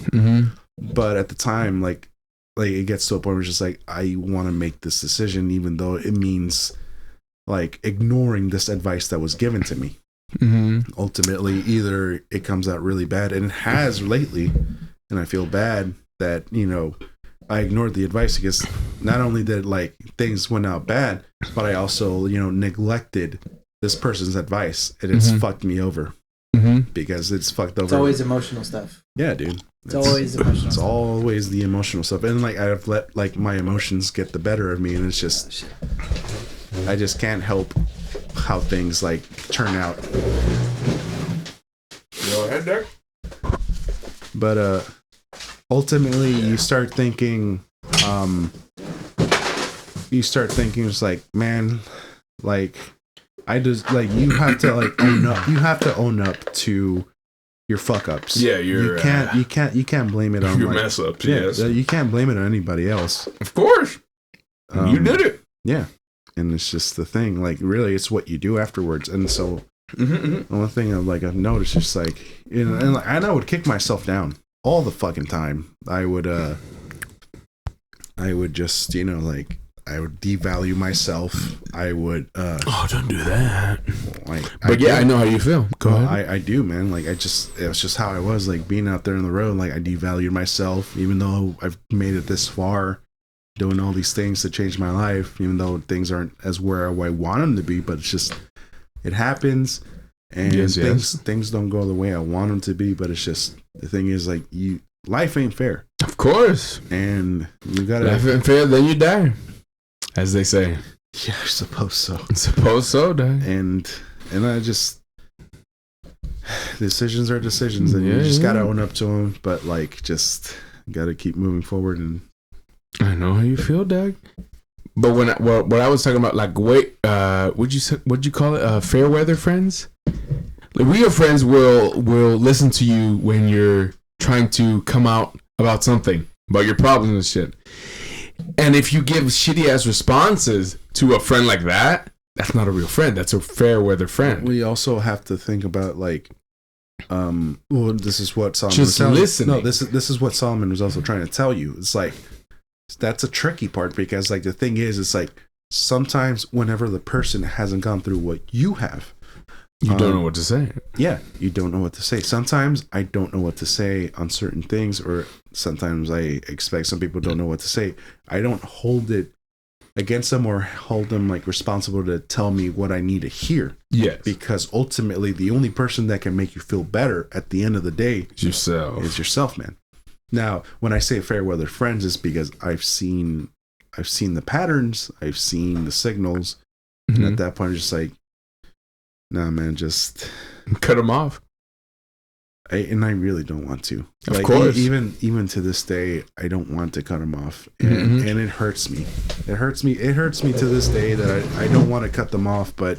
But at the time, like it gets to a point where it's just like I want to make this decision, even though it means. Like ignoring this advice that was given to me. Ultimately, either it comes out really bad, and it has lately, and I feel bad that I ignored the advice because not only did like things went out bad, but I also neglected this person's advice, and it's fucked me over because it's fucked over. It's always emotional stuff. Yeah, dude. It's always emotional. It's always the emotional stuff, and like I've let like my emotions get the better of me, and it's just. I just can't help how things like turn out. Go ahead, Dick. But ultimately, you start thinking it's like, man, like I just like you have to like own up. You have to own up to your fuck ups. Yeah, you can't blame it on your like, mess ups. Yeah, yes, you can't blame it on anybody else. Of course, you did it. Yeah. And it's just the thing, like really, it's what you do afterwards. And so, the only thing I've noticed is like, and I would kick myself down all the fucking time. I would just, like, I would devalue myself. I would. Don't do that. Like, I know how you feel. Go ahead. I do, man. Like, it was just how I was. Like being out there on the road. Like I devalued myself, even though I've made it this far. Doing all these things to change my life, even though things aren't as where I want them to be, but it's just, it happens, and things don't go the way I want them to be, but it's just, the thing is, like, life ain't fair. Of course. And you gotta... Life ain't fair, then you die, as they say. Yeah, I suppose so. Suppose so, die. And I just... Decisions are decisions, and you just gotta own up to them, but, like, just gotta keep moving forward and... I know how you feel, Doug. But when I was talking about like what'd you call it? Fair weather friends. Like, real friends will listen to you when you're trying to come out about something, about your problems and shit. And if you give shitty ass responses to a friend like that, that's not a real friend. That's a fair weather friend. We also have to think about like. This is what Solomon just was listening. No, this is what Solomon was also trying to tell you. It's like. that's a tricky part, because like the thing is, it's like sometimes whenever the person hasn't gone through what you have, you don't know what to say. Yeah, you don't know what to say. Sometimes I don't know what to say on certain things, or sometimes I expect some people don't know what to say. I don't hold it against them or hold them like responsible to tell me what I need to hear. Yes. Because ultimately the only person that can make you feel better at the end of the day is yourself, man. Now, when I say fair weather friends, it's because I've seen the patterns, I've seen the signals, and at that point, it's just like, nah, man, just cut them off. And I really don't want to. Of course. Even to this day, I don't want to cut them off, and it hurts me. It hurts me to this day that I don't want to cut them off, but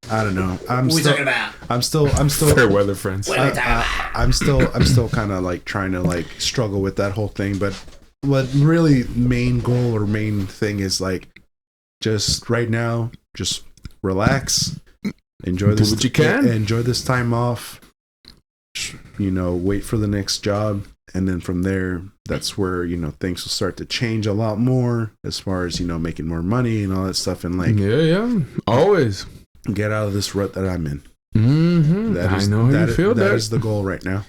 I don't know. I'm still fair weather friends. I'm still kind of like trying to like struggle with that whole thing, but what really main goal or main thing is like, just right now, just relax, enjoy this. Do what you can. Enjoy this time off. Wait for the next job, and then from there, that's where things will start to change a lot more as far as making more money and all that stuff, and like always get out of this rut that I'm in. I know how you feel. That is the goal right now.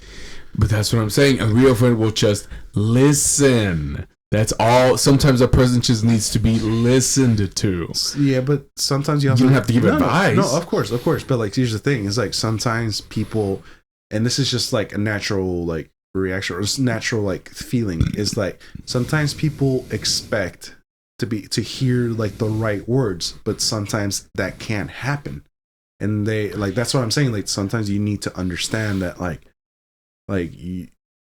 But that's what I'm saying. A real friend will just listen. That's all. Sometimes a person just needs to be listened to. Yeah, but sometimes you don't have to give advice. No, of course. But like, here's the thing: is like sometimes people, and this is just like a natural like reaction or just natural like feeling, is like sometimes people expect to hear like the right words, but sometimes that can't happen, and they like that's what I'm saying. Like sometimes you need to understand that like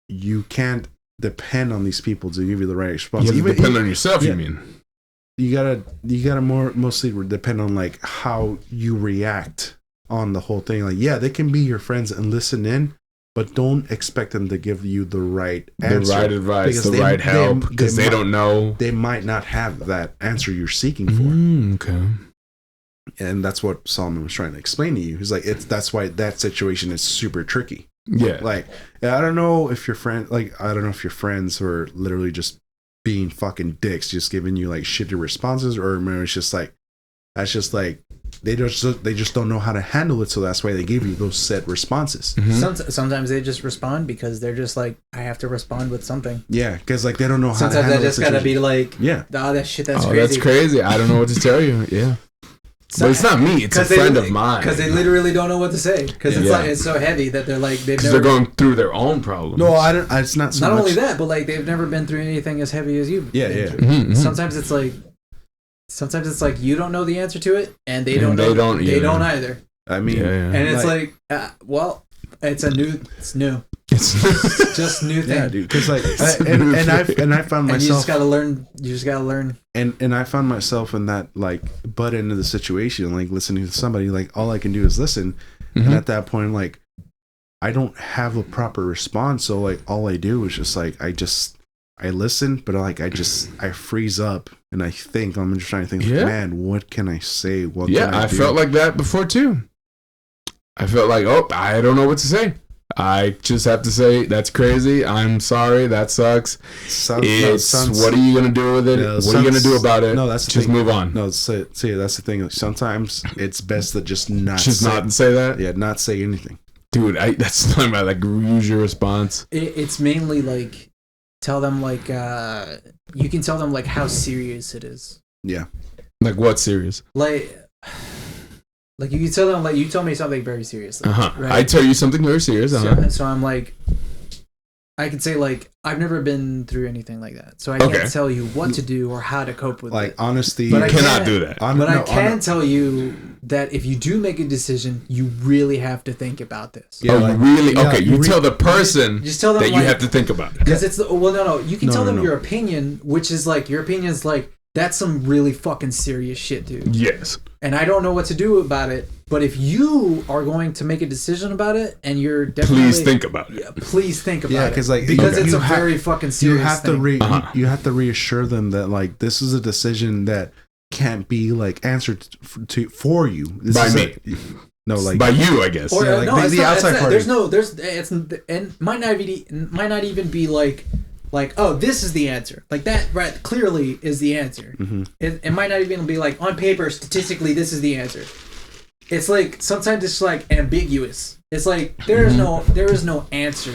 you can't depend on these people to give you the right response. You depend on yourself. You mean you gotta mostly depend on like how you react on the whole thing. Like, yeah, they can be your friends and listen in, but don't expect them to give you the right answer, the right advice, the right help, because they don't know. They might not have that answer you're seeking for. Okay. And that's what Solomon was trying to explain to you. He's like, that's why that situation is super tricky. Yeah. Like, I don't know if your friends are literally just being fucking dicks, just giving you like shitty responses, or maybe it's just like, that's just like, they just don't know how to handle it, so that's why they give you those set responses. Sometimes they just respond because they're just like, I have to respond with something. Yeah, because like they don't know how sometimes to handle it. Sometimes they just gotta be like, oh, that shit, that's crazy. crazy. That's crazy. I don't know what to tell you. Yeah. But it's not me. It's a friend of mine. Because they literally don't know what to say. Because it's like it's so heavy that they're like they're going through their own problems. No, I don't. It's not so not much. only that, but like they've never been through anything as heavy as you've been through. Mm-hmm. Sometimes it's like you don't know the answer to it, and they don't either. I mean, and it's like it's new. It's just new thing, dude. Because like, and I found myself. And you just gotta learn. And I found myself in that like butt end of the situation, like listening to somebody. Like all I can do is listen, and at that point, like I don't have a proper response. So like all I do is just like I listen, but like I freeze up and I think. I'm just trying to think. Like, man, what can I say? What can I do? felt like that before too. I felt like, I don't know what to say. I just have to say, that's crazy. I'm sorry. That sucks. What are you going to do with it? What are you going to do about it? No, that's just move on. No, see, that's the thing. Sometimes it's best to just not say that? Yeah, not say anything. Dude, that's not my like usual response. It's mainly like, tell them like, you can tell them like how serious it is. Yeah. Like what serious? Like you can tell them, like you told me something very serious. Right? I tell you something very serious. So I'm like, I can say like, I've never been through anything like that, so I can't tell you what to do or how to cope with it. Like honesty, but you cannot do that. I can tell you that if you do make a decision, you really have to think about this. Yeah, you tell the person just tell them that you have to think about it. Because it's you can tell them your opinion, which is like your opinion's like, that's some really fucking serious shit, dude. Yes. And I don't know what to do about it, but if you are going to make a decision about it, and you're definitely... Please think about it. Yeah, please think about it. Because it's a very fucking serious thing. You have to reassure them that, like, this is a decision that can't be, like, answered for you. By me. No, like by you, I guess. Or Yeah, like no, the outside party. And might not even be like oh, this is the answer. Like that right clearly is the answer. Mm-hmm. It might not even be like on paper statistically this is the answer. It's like sometimes it's like ambiguous. It's like there is no answer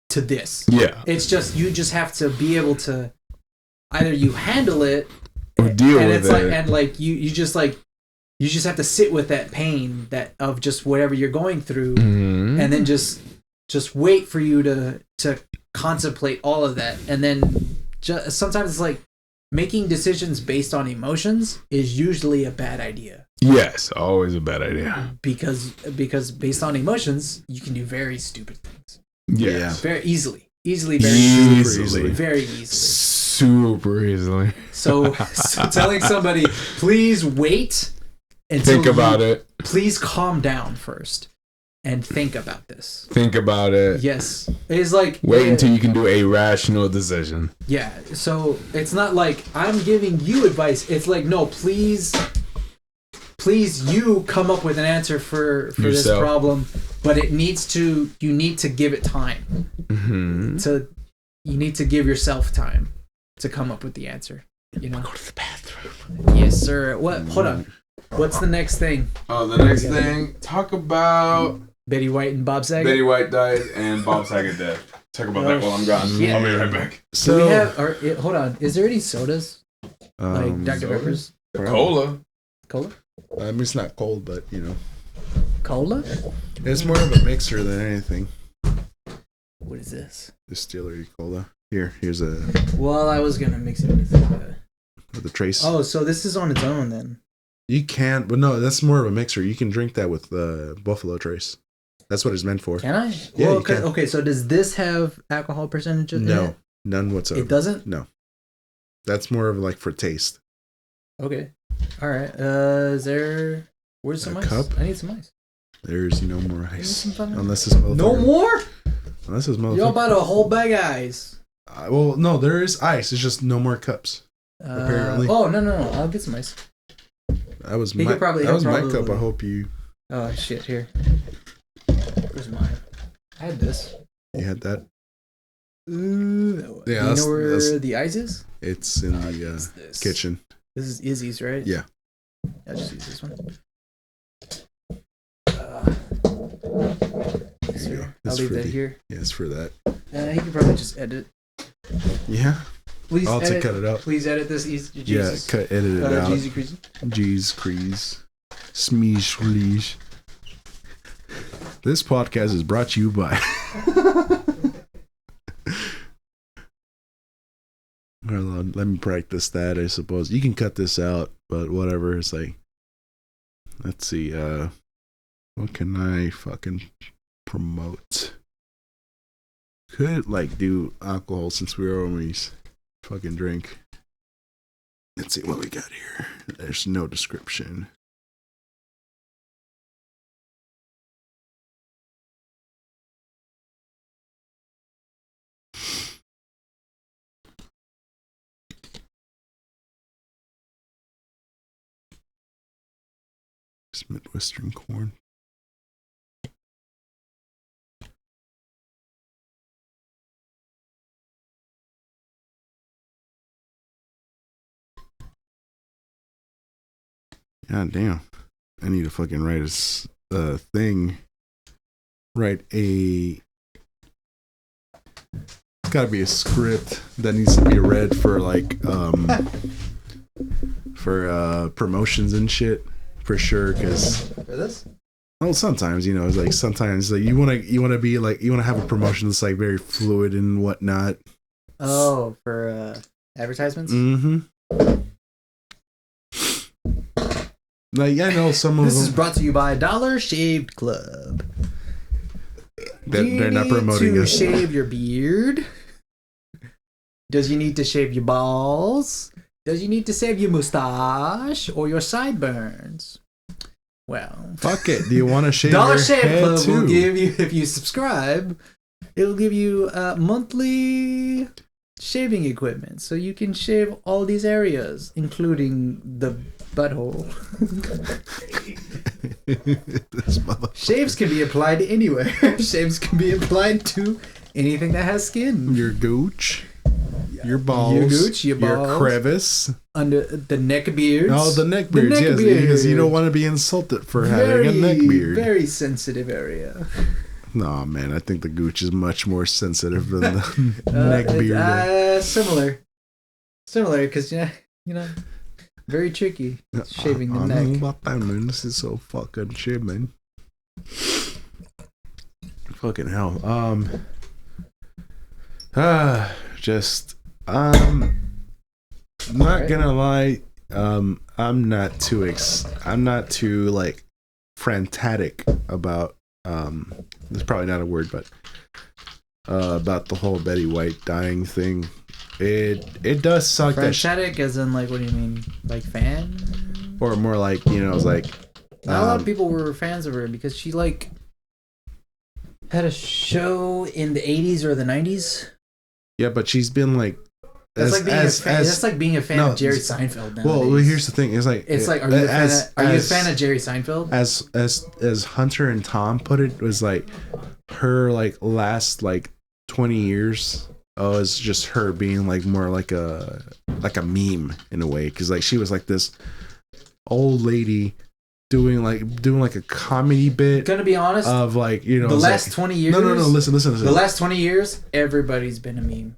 to this. Yeah. It's just you just have to be able to either you handle it Or deal and with it's it. like and like you just have to sit with that pain that of just whatever you're going through Mhm. and then just wait for you to contemplate all of that. And then sometimes it's like making decisions based on emotions is usually a bad idea. Yes, always a bad idea. Because based on emotions, you can do very stupid things. Yes. Very easily, very Easily. very easily. Super easily. So telling somebody, please wait until Think about it. Please calm down first and think about this. Think about it. Yes, it's like Wait until you can do a rational decision. Yeah, so it's not like I'm giving you advice. It's like, no, please you come up with an answer for this Yourself. problem, but you need to give it time. Mm-hmm. You need to give yourself time to come up with the answer. You know? Go to the bathroom. Yes, sir. What? Hold on. What's the next thing? Oh, the next thing, talk about Betty White and Bob Saget? Betty White died and Bob Saget dead. Talk about that while I'm gone. shit. I'll be right back. Do we have, hold on. Is there any sodas? Like Dr. sodas? Pepper's? Cola. Cola? I mean, it's not cold, but Cola? it's more of a mixer than anything. What is this? Distillery cola. Here's a Well, I was going to mix it with the trace. Oh, so this is on its own then. You can't, but no, that's more of a mixer. You can drink that with Buffalo Trace. That's what it's meant for. Can I? Yeah, well, you can. Okay, so does this have alcohol percentages in No, it? none whatsoever. It doesn't? No. That's more of like for taste. Okay. All right. Where's some A ice? cup? I need some ice. There's no more Give me ice. some fucking- Unless this motherfucker. No more? Unless this Y'all motherfucker. bought a whole bag of ice. Well, no, there is ice. It's just no more cups. Apparently. Oh, no. I'll get some ice. That was He my could probably- that was my probably- cup. I hope you Oh, shit. Here. Where's mine? I had this. had that. Yeah, Yeah, you that's- know where that's- the ice is? It's in I'll the use this. kitchen. This is Izzy's, right? Yeah. I'll just use this one. There you go. I'll It's leave for that the- here. Yeah, it's for that. He could probably just edit. Yeah. Please I'll have edit. to cut it out. Please edit this. Jesus. Yeah, edit it out. Jeezy Creasy. Jeez, Crease. Smeesh, Leash. This podcast is brought to you by. Well, let me practice that, I suppose. You can cut this out, but whatever. It's like, let's see. What can I fucking promote? Could like do alcohol since we always fucking drink. Let's see what we got here. There's no description. It's Midwestern corn. God damn. I need to fucking write a thing. Write a. It's gotta be a script that needs to be read for like for promotions and shit for sure. Cause For this? well, sometimes it's like sometimes like you wanna be like you wanna have a promotion that's like very fluid and whatnot. Oh, for advertisements? Mm-hmm. Like I know some of This them. is brought to you by Dollar Shaved Club. They're not promoting to us. shave your beard? Does you need to shave your balls? Does you need to shave your mustache or your sideburns? Well, Fuck it. Do you want to shave Dollar your Shave head Club too? will give you, if you subscribe, it will give you monthly shaving equipment, so you can shave all these areas, including the butthole. Shaves can be applied anywhere. Shaves can be applied to anything that has skin. Your gooch. Your balls. Your gooch, your balls. Your crevice. Under the neck beards. Oh, the neck beards, yes. Because you don't want to be insulted for having a neck beard. Very sensitive area. No, man, I think the gooch is much more sensitive than the neck beard. Similar, because you know, very tricky shaving the neck. I don't know about that, man. This is so fucking shit, man. Fucking hell. I'm not gonna lie. I'm not too like frantic about. It's probably not a word, but about the whole Betty White dying thing. It does suck. Frantic, as in like, what do you mean, like fan? Or more like, you know, it's like not a lot of people were fans of her because she like had a show in the 80s or the 90s. Yeah, but she's been like. That's like being a fan of Jerry Seinfeld nowadays. Well, here's the thing. It's like, are you a fan of Jerry Seinfeld? As Hunter and Tom put it, was like her like last like 20 years. Oh, it's just her being like more like a meme in a way, because like she was like this old lady doing like a comedy bit. Gonna be honest, of like, you know, the last 20 years. No. Listen. The last 20 years, everybody's been a meme.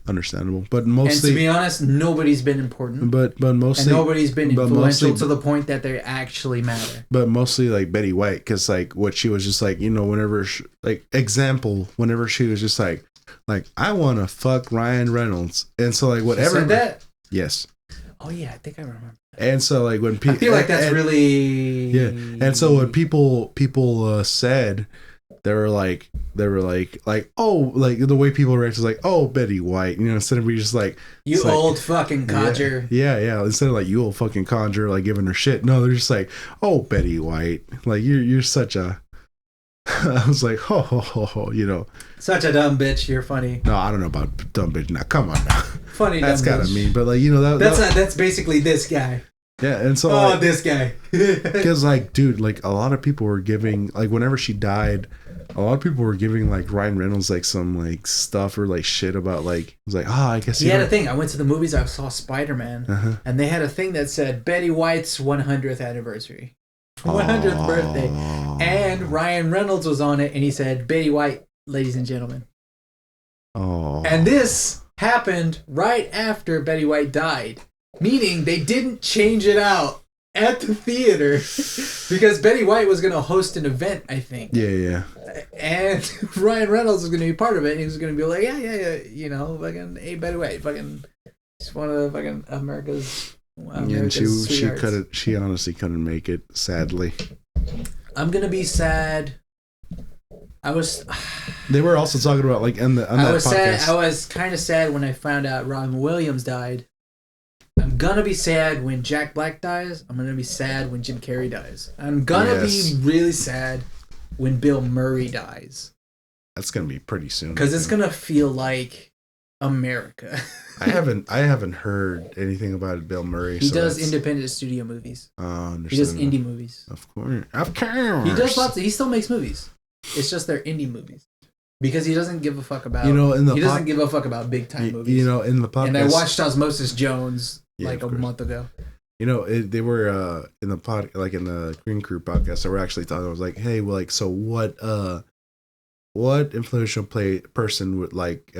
Understandable, but mostly, and to be honest, nobody's been important. But mostly, and nobody's been influential to the point that they actually matter. But mostly like Betty White, because like what she was just like, you know, whenever she, like example, whenever she was just like I want to fuck Ryan Reynolds, and so like whatever. She said that? Yes. Oh yeah, I think I remember. And so like when people, I feel like that's really and so what people said. They were like, oh, like the way people react is like, oh, Betty White, you know, instead of being just like, you old like, fucking codger. Yeah. Instead of like, you old fucking conjure, like giving her shit. No, they're just like, oh, Betty White, like you're such a. I was like, ho, you know, such a dumb bitch. You're funny. No, I don't know about dumb bitch. Now, come on now. Funny. That's kind of mean, but like, you know, that's basically this guy. Yeah, and so like, this guy. Because like, dude, like a lot of people were giving, like whenever she died, a lot of people were giving like Ryan Reynolds like some like stuff or like shit about like, it was like, I guess he had a thing. I went to the movies. I saw Spider-Man, and they had a thing that said Betty White's 100th anniversary, 100th birthday, and Ryan Reynolds was on it, and he said Betty White, ladies and gentlemen. Oh. And this happened right after Betty White died. Meaning they didn't change it out at the theater because Betty White was going to host an event, I think. Yeah. And Ryan Reynolds was going to be part of it, and he was going to be like, yeah, you know, fucking, hey, Betty White, fucking, she's one of the fucking America's and she honestly couldn't make it, sadly. I'm going to be sad. They were also talking about like on that podcast. I was kind of sad when I found out Robin Williams died. I'm gonna be sad when Jack Black dies. I'm gonna be sad when Jim Carrey dies. I'm gonna be really sad when Bill Murray dies. That's gonna be pretty soon. Because it's gonna feel like America. I haven't heard anything about Bill Murray. He does independent studio movies. He does indie movies. Of course. He does lots. He still makes movies. It's just they're indie movies. Because he doesn't give a fuck about. He doesn't give a fuck about big time movies. You know, in the podcast. And I watched Osmosis Jones a month ago. You know, they were in the like in the Green Crew podcast. So we're actually talking. I was like, hey, well, like, so what influential person would like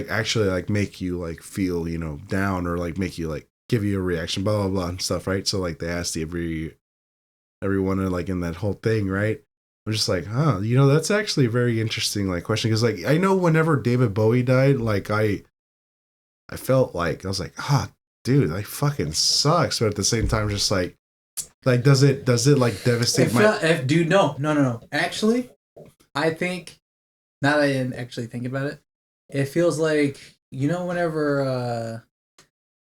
actually like make you like feel, you know, down, or like make you like give you a reaction, blah blah blah and stuff, right? So like they asked everyone like in that whole thing, right? I'm just like, you know, that's actually a very interesting like question, because like I know whenever David Bowie died, like I felt like I was like, dude, that fucking sucks, but at the same time, just like does it like devastate dude? No. Actually, I think now that I didn't actually think about it, it feels like, you know, whenever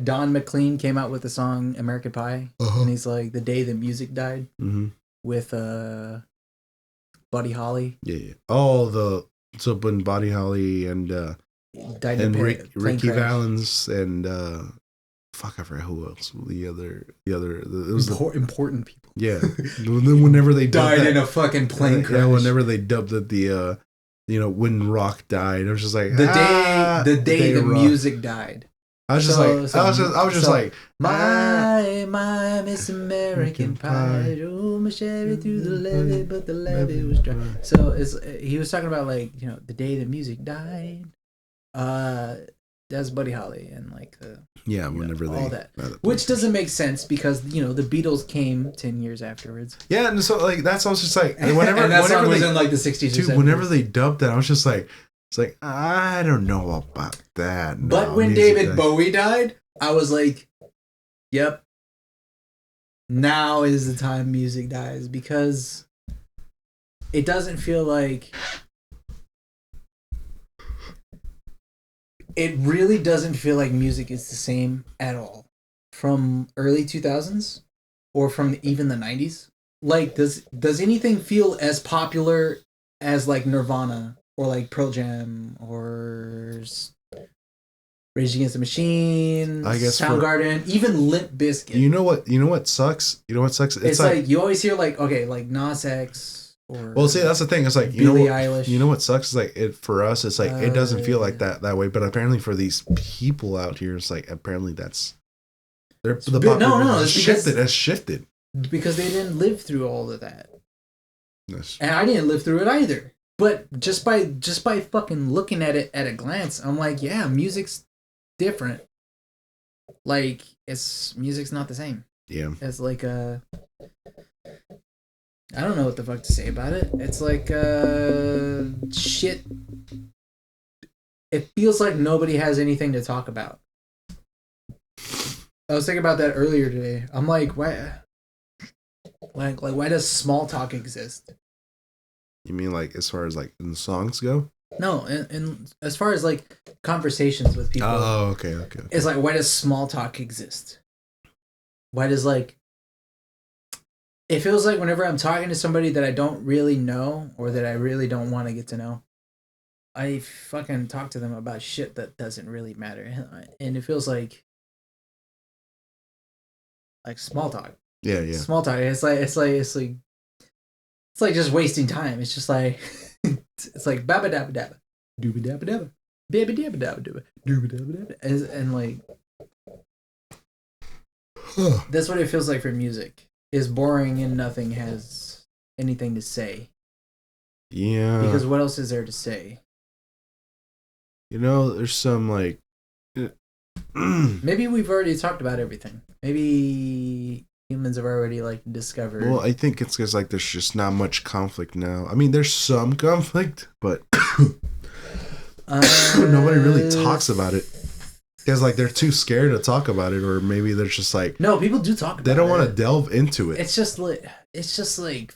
Don McLean came out with the song American Pie, and he's like, the day the music died, with Buddy Holly. Yeah. Oh, so when Buddy Holly and died and Ricky Valens and fuck, I forgot who else. It was important people. Yeah. Then whenever they died in a fucking plane crash. Yeah, whenever they dubbed it the when Rock died, I was just like the day the Rock. music died. I was just like my Miss American Pie, drove my Chevy through the levee, but the levee was dry. So he was talking about like the day the music died. That's Buddy Holly and like whenever all that, which doesn't make sense because the Beatles came 10 years afterwards. Yeah, and so like that's I was just like whenever and that whenever song was they, in like the 60s. Dude, whenever they dubbed that, I was just like, it's like I don't know about that. But when David Bowie died, I was like, yep. Now is the time music dies because it doesn't feel like. It really doesn't feel like music is the same at all from early 2000s or from even the 90s. Like, does anything feel as popular as like Nirvana or like Pearl Jam or Rage Against the Machine, I guess Soundgarden, even Limp Bizkit? You know what sucks? It's like you always hear like Nas X. Well, see, that's the thing. It's like Billie Eilish. You know what sucks? Is like for us, it's like it doesn't feel like that way. But apparently, for these people out here, it's like apparently that's it's shifted because they didn't live through all of that, yes. And I didn't live through it either. But just by fucking looking at it at a glance, I'm like, yeah, music's different. Like music's not the same. Yeah, it's like I don't know what the fuck to say about it. It's like shit. It feels like nobody has anything to talk about. I was thinking about that earlier today. I'm like, why? Like why does small talk exist? You mean like as far as like in songs go? No, and as far as like conversations with people. Oh, okay. It's like, why does small talk exist? Why does like? It feels like whenever I'm talking to somebody that I don't really know or that I really don't want to get to know, I fucking talk to them about shit that doesn't really matter, and it feels like small talk. Yeah. Small talk. It's like just wasting time. It's just like it's like babba dabba dabba, dooba dabba dabba, babba dabba dabba dooba, dooba dabba dabba, and like that's what it feels like for music. Is boring and nothing has anything to say. Yeah. Because what else is there to say? There's some like. Maybe we've already talked about everything. Maybe humans have already like discovered. Well, I think it's because like there's just not much conflict now. I mean, there's some conflict, but nobody really talks about it. Because like they're too scared to talk about it, or maybe they're just like no, people do talk about it. They don't want to delve into it. It's just like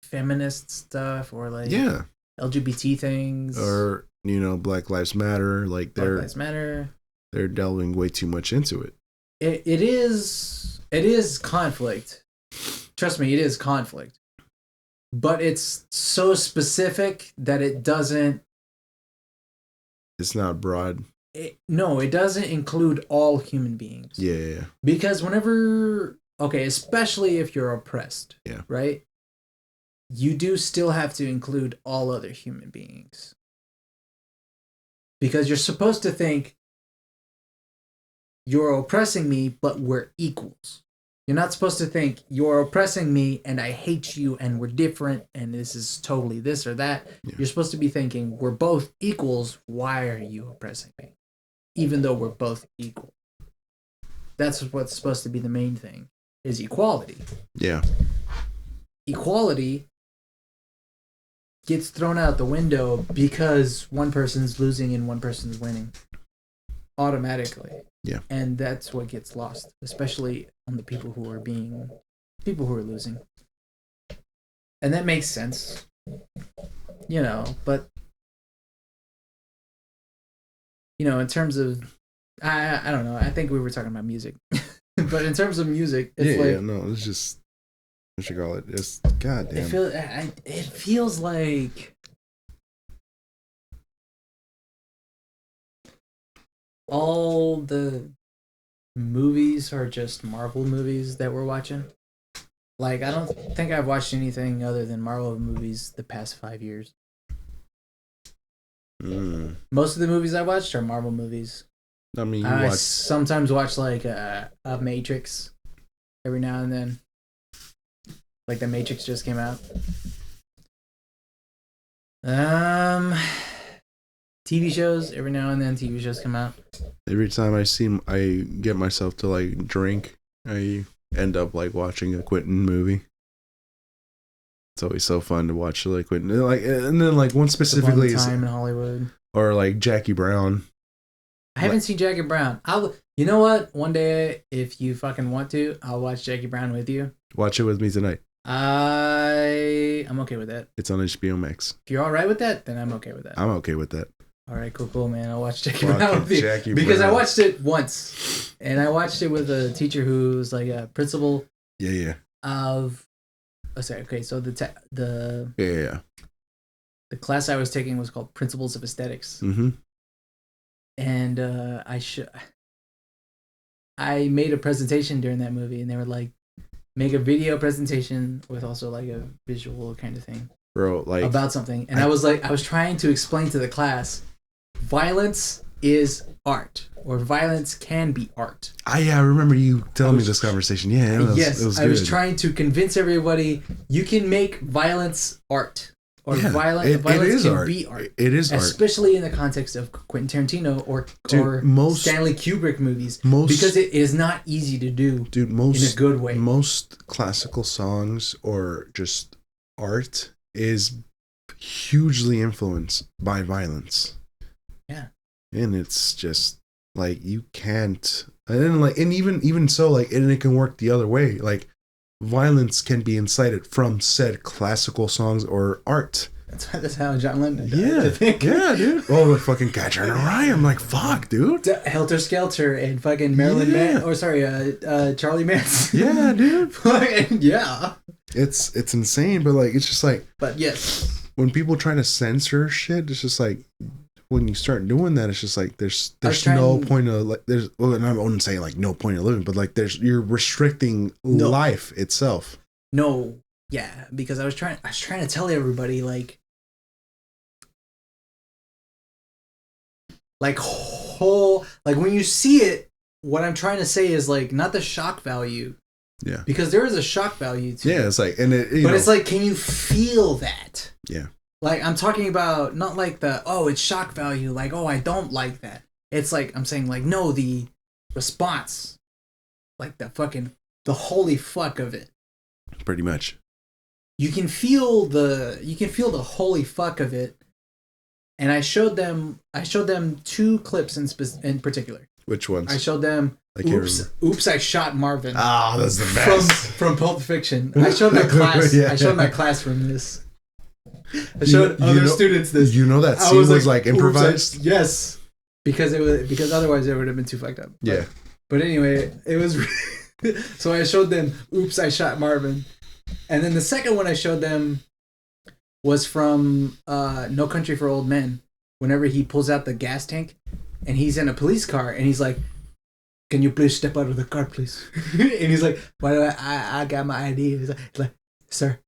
feminist stuff or like LGBT things or Black Lives Matter. Like Black Lives Matter. They're delving way too much into it. It is conflict. Trust me, it is conflict. But it's so specific that it doesn't. It's not broad. It doesn't include all human beings. Yeah. Because especially if you're oppressed. Yeah. Right? You do still have to include all other human beings. Because you're supposed to think you're oppressing me, but we're equals. You're not supposed to think you're oppressing me and I hate you and we're different and this is totally this or that. Yeah. You're supposed to be thinking we're both equals. Why are you oppressing me? Even though we're both equal. That's what's supposed to be the main thing, is equality. Yeah. Equality gets thrown out the window because one person's losing and one person's winning. Automatically. Yeah. And that's what gets lost, especially on the people who are losing. And that makes sense. But in terms of, I don't know. I think we were talking about music, but in terms of music, it's it's just what you call it. It's goddamn. It feels like all the movies are just Marvel movies that we're watching. Like, I don't think I've watched anything other than Marvel movies the past 5 years. Most of the movies I watched are Marvel movies. I mean, I sometimes watch like a Matrix every now and then. Like the Matrix just came out. TV shows every now and then. TV shows come out. Every time I get myself to like drink, I end up like watching a Quentin movie. It's always so fun to watch like Quentin, like, and then like one specifically is Time in Hollywood, or like Jackie Brown. I haven't seen Jackie Brown. You know what? One day, if you fucking want to, I'll watch Jackie Brown with you. Watch it with me tonight. I'm okay with that. It's on HBO Max. If you're all right with that, then I'm okay with that. I'm okay with that. All right, cool, man. I'll watch Jackie Brown with you because Brown. I watched it once, and I watched it with a teacher who's like a principal. Yeah. Of, okay. So the class I was taking was called Principles of Aesthetics. Mm-hmm. And I made a presentation during that movie, and they were like, make a video presentation with also like a visual kind of thing, bro, like about something. And I was trying to explain to the class, violence is art, or violence can be art. I remember you telling me this conversation. Yeah, it was I was trying to convince everybody you can make violence art. Or violence can art. Be art. It is art. Especially in the context of Quentin Tarantino or Stanley Kubrick movies. Because it is not easy to do in a good way. Most classical songs or just art is hugely influenced by violence. Yeah. And it's just like you can't, and then like, and even so, like, and it can work the other way. Like, violence can be incited from said classical songs or art. That's how John Lennon died, yeah, I think. Yeah, dude. Oh, the fucking Catcher in the Rye. I'm like, fuck, dude. Helter Skelter and fucking Marilyn Charlie Manson. Yeah, dude. Yeah. It's insane, but like, it's just like. But yes. When people try to censor shit, it's just like, when you start doing that, it's just like there's no point of like I wouldn't say like no point of living, but like you're restricting life itself. No, yeah, because I was trying to tell everybody like when you see it, what I'm trying to say is like not the shock value. Yeah. Because there is a shock value to it. Yeah, it's like it's like, can you feel that? Yeah. Like, I'm talking about not like it's shock value, like, I don't like that. It's like, I'm saying, like, no, the response, like the holy fuck of it. Pretty much. You can feel the holy fuck of it. And I showed them 2 clips in particular. Which ones? I showed them, Oops, I Shot Marvin. Ah, that's the best. From Pulp Fiction. I showed my class, I showed my class from this. I showed other students this. You know that scene was like improvised? Yes. Because otherwise it would have been too fucked up. Yeah. But anyway, it was so I showed them Oops, I Shot Marvin. And then the second one I showed them was from No Country for Old Men. Whenever he pulls out the gas tank and he's in a police car and he's like, "Can you please step out of the car, please?" And he's like, "Why do I got my ID." He's like, "Sir,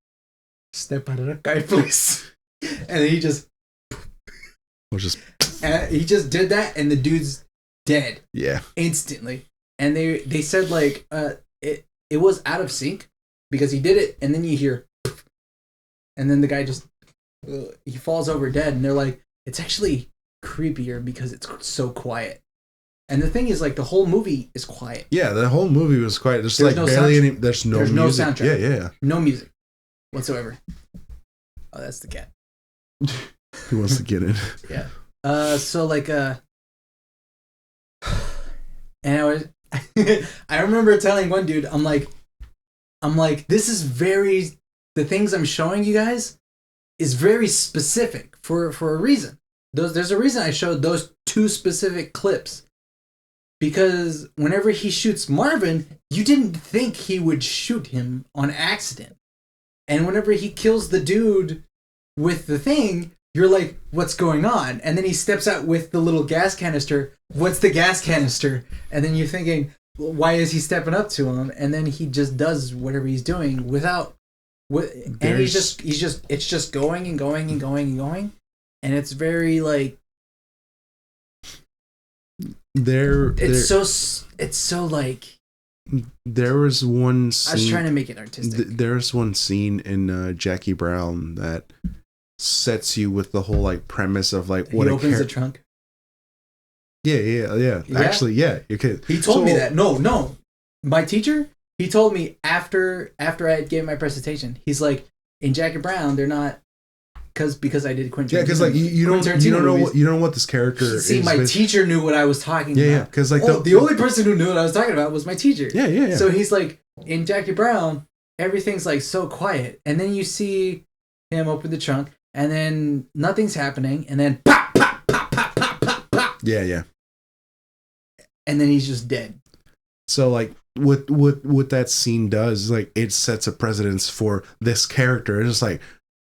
step out of the car, please." And he just he just did that, and the dude's dead. Yeah, instantly. And they said like it was out of sync because he did it, and then you hear, and then the guy just he falls over dead, and they're like, it's actually creepier because it's so quiet. And the thing is, like, the whole movie is quiet. Yeah, the whole movie was quiet. There's like no barely any. There's no soundtrack. Yeah. No music whatsoever. Oh, that's the cat. He wants to get in. Yeah. So like and I was I remember telling one dude, I'm like, this is the things I'm showing you guys is very specific for a reason. There's a reason I showed those 2 specific clips. Because whenever he shoots Marvin, you didn't think he would shoot him on accident. And whenever he kills the dude with the thing, you're like, what's going on? And then he steps out with the little gas canister. What's the gas canister? And then you're thinking, why is he stepping up to him? And then he just does whatever he's doing without, and he's just it's just going and going and going and going, and it's very like it's so like. There was one scene. I was trying to make it artistic. There's one scene in Jackie Brown that sets you with the whole like premise of like what he opens the trunk. Yeah. Actually, yeah. Okay. He told me that. No. My teacher, he told me after I gave my presentation, he's like, in Jackie Brown, they're not because I did Quentin. Yeah, because like you don't know what this character is. See, my teacher knew what I was talking about. Yeah, because like the only person who knew what I was talking about was my teacher. Yeah. So he's like, in Jackie Brown, everything's like so quiet, and then you see him open the trunk, and then nothing's happening, and then pop, pop, pop, pop, pop, pop, pop. Yeah. And then he's just dead. So like what that scene does, like it sets a precedence for this character. It's just like,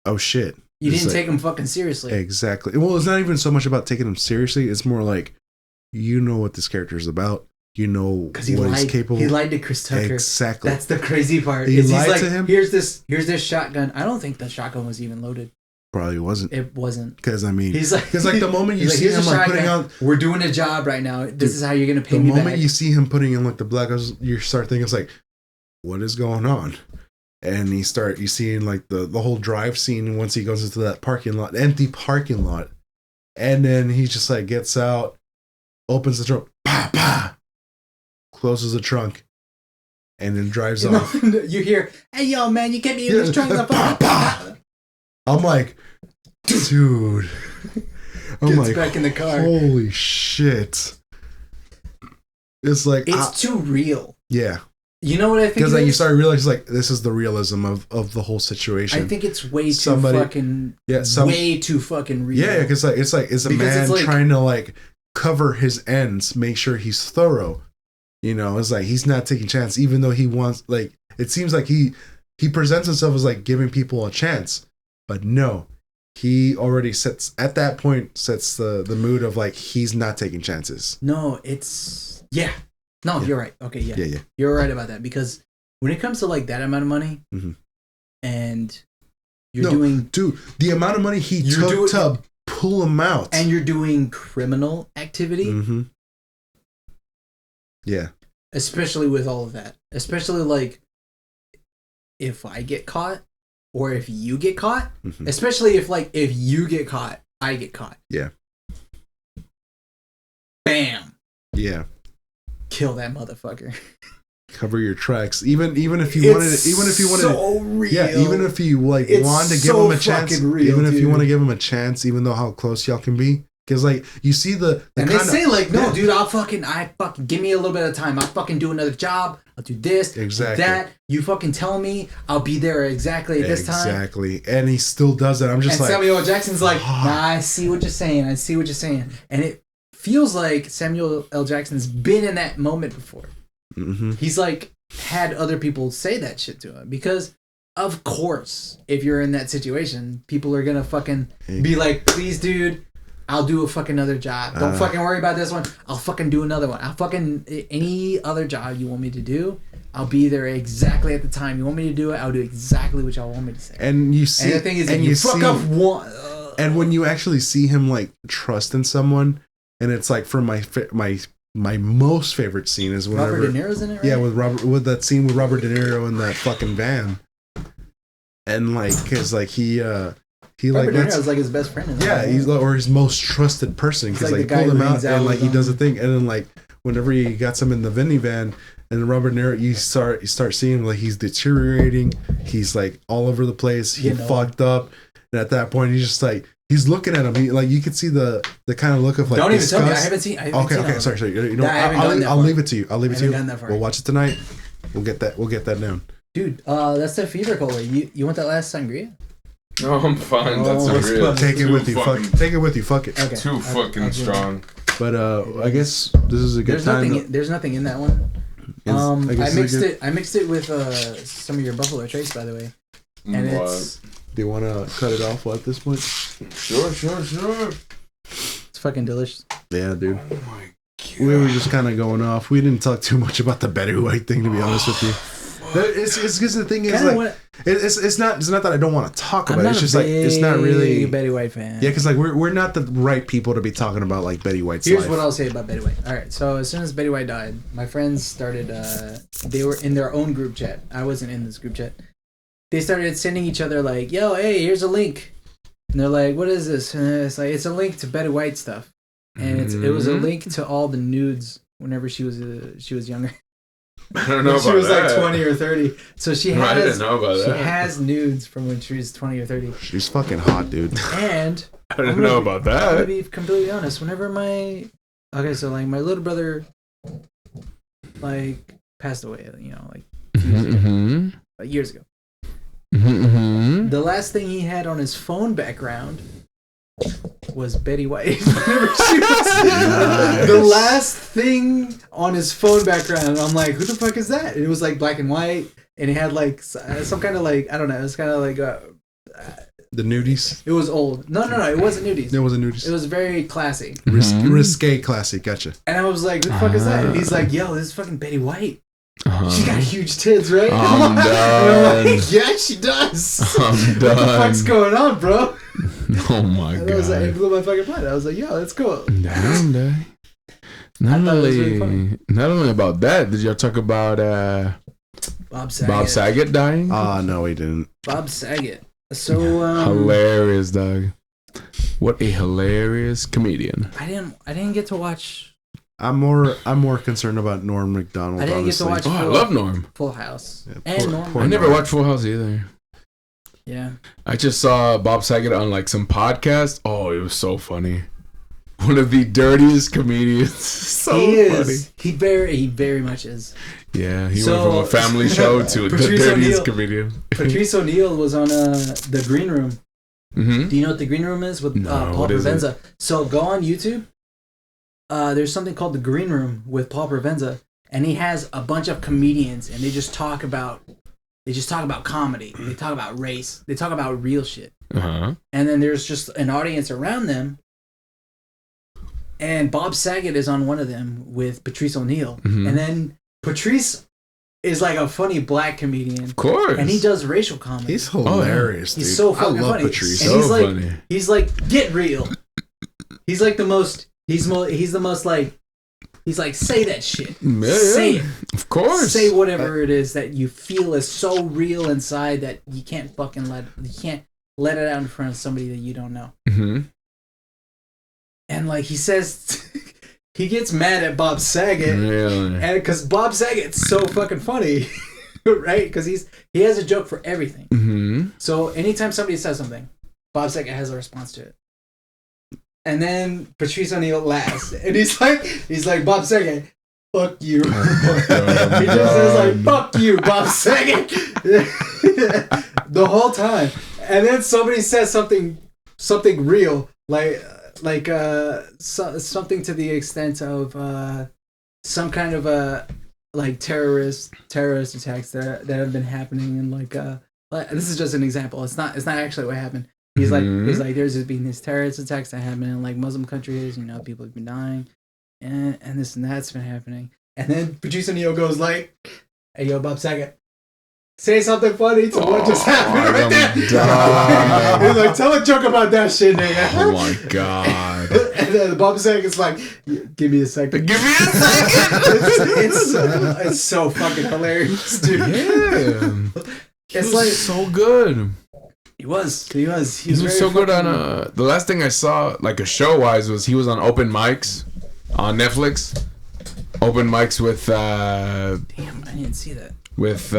oh shit. You didn't take him fucking seriously. Exactly. Well, it's not even so much about taking him seriously. It's more like, you know what this character is about. You know what he's capable. He lied to Chris Tucker. Exactly. That's the crazy part. He's like, to him. Here's this shotgun. I don't think the shotgun was even loaded. Probably wasn't. It wasn't. Because I mean, he's like, because like the moment you see him like putting on, we're doing a job right now. This is how you're gonna pay me back. The moment you see him putting in like the black, you start thinking it's like, what is going on? And you see like the whole drive scene once he goes into that empty parking lot. And then he just like gets out, opens the trunk, closes the trunk, and then drives off. You hear, hey yo man, you can't be in this trunk. I'm like, dude. I'm like, back in the car. Holy shit. It's like it's too real. Yeah. You know what I think? Because like you start realizing like this is the realism of the whole situation. I think it's way too fucking real. Yeah, because like it's a man trying to like cover his ends, make sure he's thorough. You know, it's like he's not taking chance, even though he wants. Like it seems like he presents himself as like giving people a chance, but no, he already sets the mood of like he's not taking chances. No, it's you're right. Okay, yeah. You're right about that, because when it comes to like that amount of money, and the amount of money he took to pull him out, and you're doing criminal activity, yeah, especially with all of that, especially like if I get caught or if you get caught, especially if you get caught, I get caught, bam, kill that motherfucker. Cover your tracks. Even if you wanted even if you like wanted to give him a chance, if you want to give him a chance, even though how close y'all can be, because like you see the and they say like, no, dude, I fucking give me a little bit of time. I'll fucking do another job. I'll do this, exactly that. You fucking tell me, I'll be there exactly at this time. Exactly, and he still does it. I'm just like, Samuel L. Jackson's like, nah, I see what you're saying, and it feels like Samuel L. Jackson's been in that moment before. He's like had other people say that shit to him, because of course if you're in that situation, people are gonna fucking be like, please dude, I'll do a fucking other job, don't fucking worry about this one, I'll fucking do another one, I'll fucking any other job you want me to do, I'll be there exactly at the time you want me to do it, I'll do exactly what y'all want me to say. And you see, and the thing is, and you fuck up one, and when you actually see him like trust in someone, and it's like for my most favorite scene is whenever Robert De Niro's in it, right? Yeah, with that scene with Robert De Niro in that fucking van, and like because like he Robert De Niro's like his best friend. He's like, or his most trusted person, because like pulled him out and like he does a thing, and then like whenever he gets him in the minivan, and Robert De Niro, you start seeing like he's deteriorating, he's like all over the place, he fucked up, and at that point he's just like. He's looking at him. Like you can see the kind of look of like. Don't even tell me. I haven't seen. Okay. Sorry. You know, I'll leave it to you. We'll watch it tonight. We'll get that down. Dude, that's the fever cola. You want that last sangria? No, I'm fine. That's sangria. Take it with you. Take it with you. Fuck it. Okay. Too fucking strong. But I guess this is a good time. There's nothing in that one. I mixed it with some of your Buffalo Trace, by the way, and it's. Do you want to cut it off at this point? Sure. It's fucking delicious. Yeah, dude. Oh my we were just kind of going off. We didn't talk too much about the Betty White thing, to be honest with you. It's because the thing is, like, it's not that I don't want to talk about it. It's just like it's not really Betty White fan. Yeah, because like we're not the right people to be talking about like Betty White's Here's life. what I'll say about Betty White. All right, so as soon as Betty White died, my friends started. They were in their own group chat. I wasn't in this group chat. They started sending each other like, "Yo, hey, here's a link," and they're like, "What is this?" And it's like it's a link to Betty White stuff, and it was a link to all the nudes whenever she was younger. I don't know about that. She was like 20 or 30. So she has, I didn't know about that. She has nudes from when she was 20 or 30. She's fucking hot, dude. And I didn't know about that. I'm gonna be completely honest. Whenever my little brother like passed away, you know, like years ago. The last thing he had on his phone background was Betty White. The last thing on his phone background, I'm like, who the fuck is that? And it was like black and white, and it had like some kind of like, I don't know, it was kind of like the nudies. It was old. No, it wasn't nudies. It wasn't nudies. It was very classy. Risque classy. Gotcha. And I was like, who the fuck is that? And he's like, yo, this is fucking Betty White. She got huge tits, right? I'm done. And I'm like, yeah, she does. I'm done. What the fuck's going on, bro? Oh my god! I was like, it blew my fucking mind. I was like, yo, that's cool. Damn, day. Not only about that, did y'all talk about Bob Saget? Bob Saget dying? No, he didn't. Bob Saget. So hilarious, dog. What a hilarious comedian. I didn't get to watch. I'm more concerned about Norm Macdonald. I didn't honestly. get to watch. I love Norm. Full House. Yeah, And Norm. I never watched Full House either. Yeah. I just saw Bob Saget on like some podcast. Oh, it was so funny. One of the dirtiest comedians. So funny. He very much is. Yeah, he went from a family show to the dirtiest comedian. Patrice O'Neal was on the Green Room. Mm-hmm. Do you know what the Green Room is with Paul Provenza? So go on YouTube. There's something called the Green Room with Paul Provenza, and he has a bunch of comedians, and they just talk about comedy. They talk about race. They talk about real shit. Uh-huh. And then there's just an audience around them. And Bob Saget is on one of them with Patrice O'Neal. Mm-hmm. And then Patrice is like a funny black comedian. Of cour's. And he does racial comedy. He's hilarious, dude. He's so fucking I love funny. Patrice. And So funny. He's like, get real. He's like the most, he's the most like, he's like, say that shit. Yeah, say it. Of course. Say whatever it is that you feel is so real inside that you can't let it out in front of somebody that you don't know. Mm-hmm. And like he says, he gets mad at Bob Saget, Really? and because Bob Saget's so fucking funny, right? Because he has a joke for everything. Mm-hmm. So anytime somebody says something, Bob Saget has a response to it. And then Patrice O'Neal laughs, and he's like Bob Saget, fuck you. He just says like, fuck you, Bob Saget, the whole time. And then somebody says something real, something to the extent of some kind of like terrorist attacks that have been happening, and like this is just an example. It's not actually what happened. He's like there's been these terrorist attacks that happen in like Muslim countries. You know, people have been dying, and this and that's been happening. And then Patrice O'Neal goes like, "Hey, yo, Bob Saget, say something funny to what just happened right there." He's like, tell a joke about that shit, nigga. Oh my god. And then Bob Saget's like, give me a second. Give me a second. It's so fucking hilarious, dude. Yeah. It's like so good. He was He was very so good fucking- on the last thing I saw, like a show wise, was he was on open mics on Netflix. Open mics with Damn, I didn't see that. with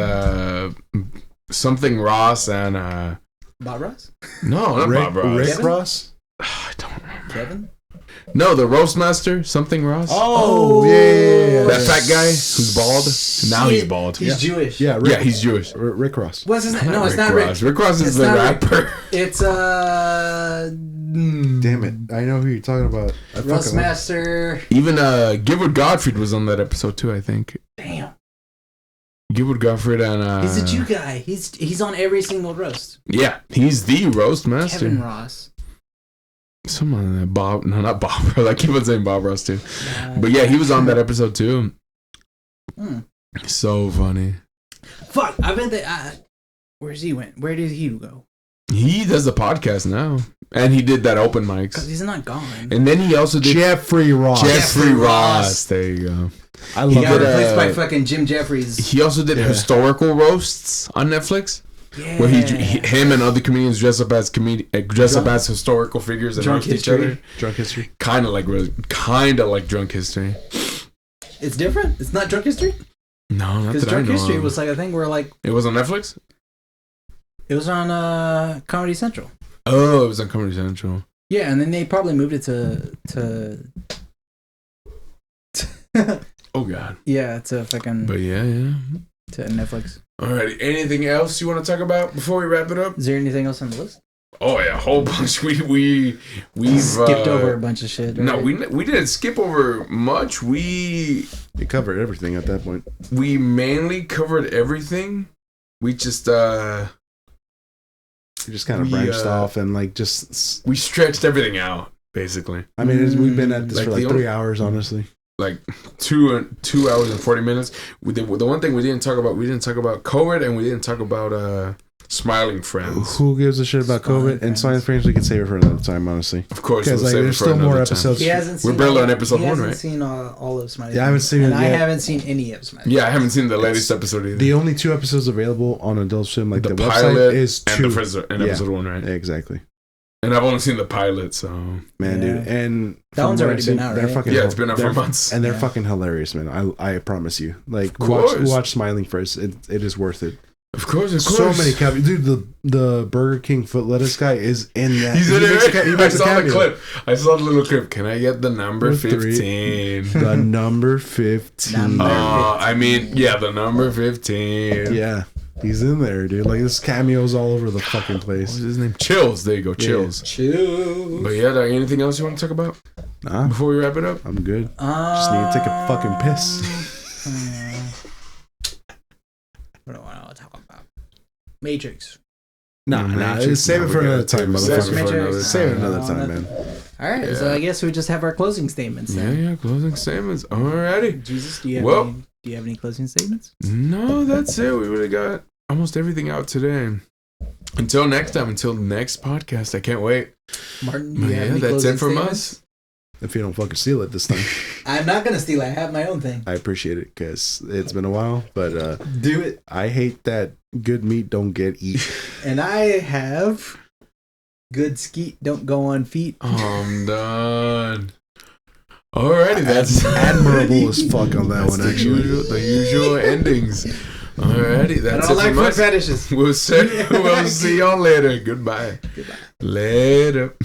something Ross and Bob Ross? no, not Bob Ross. Rick Kevin? Ross? I don't remember. Kevin? No, the Roastmaster, something Ross. Oh, yeah. That fat guy who's bald. Now he's bald. He's Jewish. Yeah, Yeah, he's Jewish. Rick Ross. What's his name? No, it's not Rick. Ross. Rick Ross is It's the not Rick. rapper. It's Damn it. I know who you're talking about. Roastmaster. Even Gilbert Gottfried was on that episode too, I think. Damn. Gilbert Gottfried and He's a Jew guy. He's on every single roast. yeah, he's the roast master. Kevin Ross. Someone that Bob, no, not Bob. I keep on saying Bob Ross too, but yeah, he was on that episode too. So funny. Fuck, I bet that. Where's he went? Where did he go? He does the podcast now, and he did that open mics. Because he's not gone. And then he also did Jeffrey Ross. Jeffrey Ross. There you go. I love he got it. replaced by fucking Jim Jeffries. He also did historical roasts on Netflix. Yeah. Where him and other comedians dress up as as historical figures and roast each other. Drunk history. Kind of like Drunk History. It's different. It's not Drunk History. No, not because that I know. Drunk History of. was like a thing where like It was on Netflix. it was on Comedy Central. Oh, it was on Comedy Central. Yeah, and then they probably moved it to Oh God. yeah, to fucking But yeah. to Netflix. Alrighty. Anything else you want to talk about before we wrap it up? Is there anything else on the list? Oh yeah, a whole bunch. We've skipped over a bunch of shit. Right? No, we didn't skip over much. You covered everything at that point. We mainly covered everything. We just kind of branched off and like just we stretched everything out basically. I mean, we've been at this like for like 3 hours, honestly. Like 2 hours and 40 minutes. The one thing we didn't talk about COVID, and we didn't talk about smiling friends. Who gives a shit about COVID? And smiling friends, we can save it for another time, honestly. Of course, because like, there's still more episodes. He hasn't seen We're barely on episode 1, right? He hasn't seen all of Smiling. Yeah, I haven't seen and it I yet. haven't seen any of Smiling. Yeah, I haven't seen the latest episode either. The only 2 episodes available on Adult Swim, like the pilot website, is 2. and episode 1, right? Exactly. And I've only seen the pilot, so man, dude, and that one's already been out, right? It's been out for months, and they're fucking hilarious, man. I promise you. Like, watch Smiling first. It is worth it. Of course. So many cameos, dude. The Burger King foot lettuce guy is in that. He's in it. I saw the clip. I saw the little clip. Can I get the number 15? The number 15. I mean, yeah, the number 15. Yeah. He's in there, dude. Like, there's cameos all over the fucking place. What's his name? Chills. There you go. Chills. Chills. But yeah, anything else you want to talk about? Nah. Before we wrap it up? I'm good. Just need to take a fucking piss. What do I want to talk about? Matrix. Nah. Save it for another time, motherfucker. Save it another time, man. Alright, so I guess we just have our closing statements then. Yeah, closing statements. Alrighty. Jesus, do you have any closing statements? No, that's it. We really got almost everything out today. Until next time, until the next podcast. I can't wait. Martin, do you have any that's closing it from statements? us. If you don't fucking steal it this time. I'm not going to steal it. I have my own thing. I appreciate it because it's been a while, but do it. I hate that good meat don't get eat. And I have good skeet don't go on feet. I'm done. Alrighty, that's admirable as fuck on that one, actually. The usual endings. Alrighty, that's I don't it like from foot us. fetishes. We'll see y'all later. Goodbye. Goodbye. Later.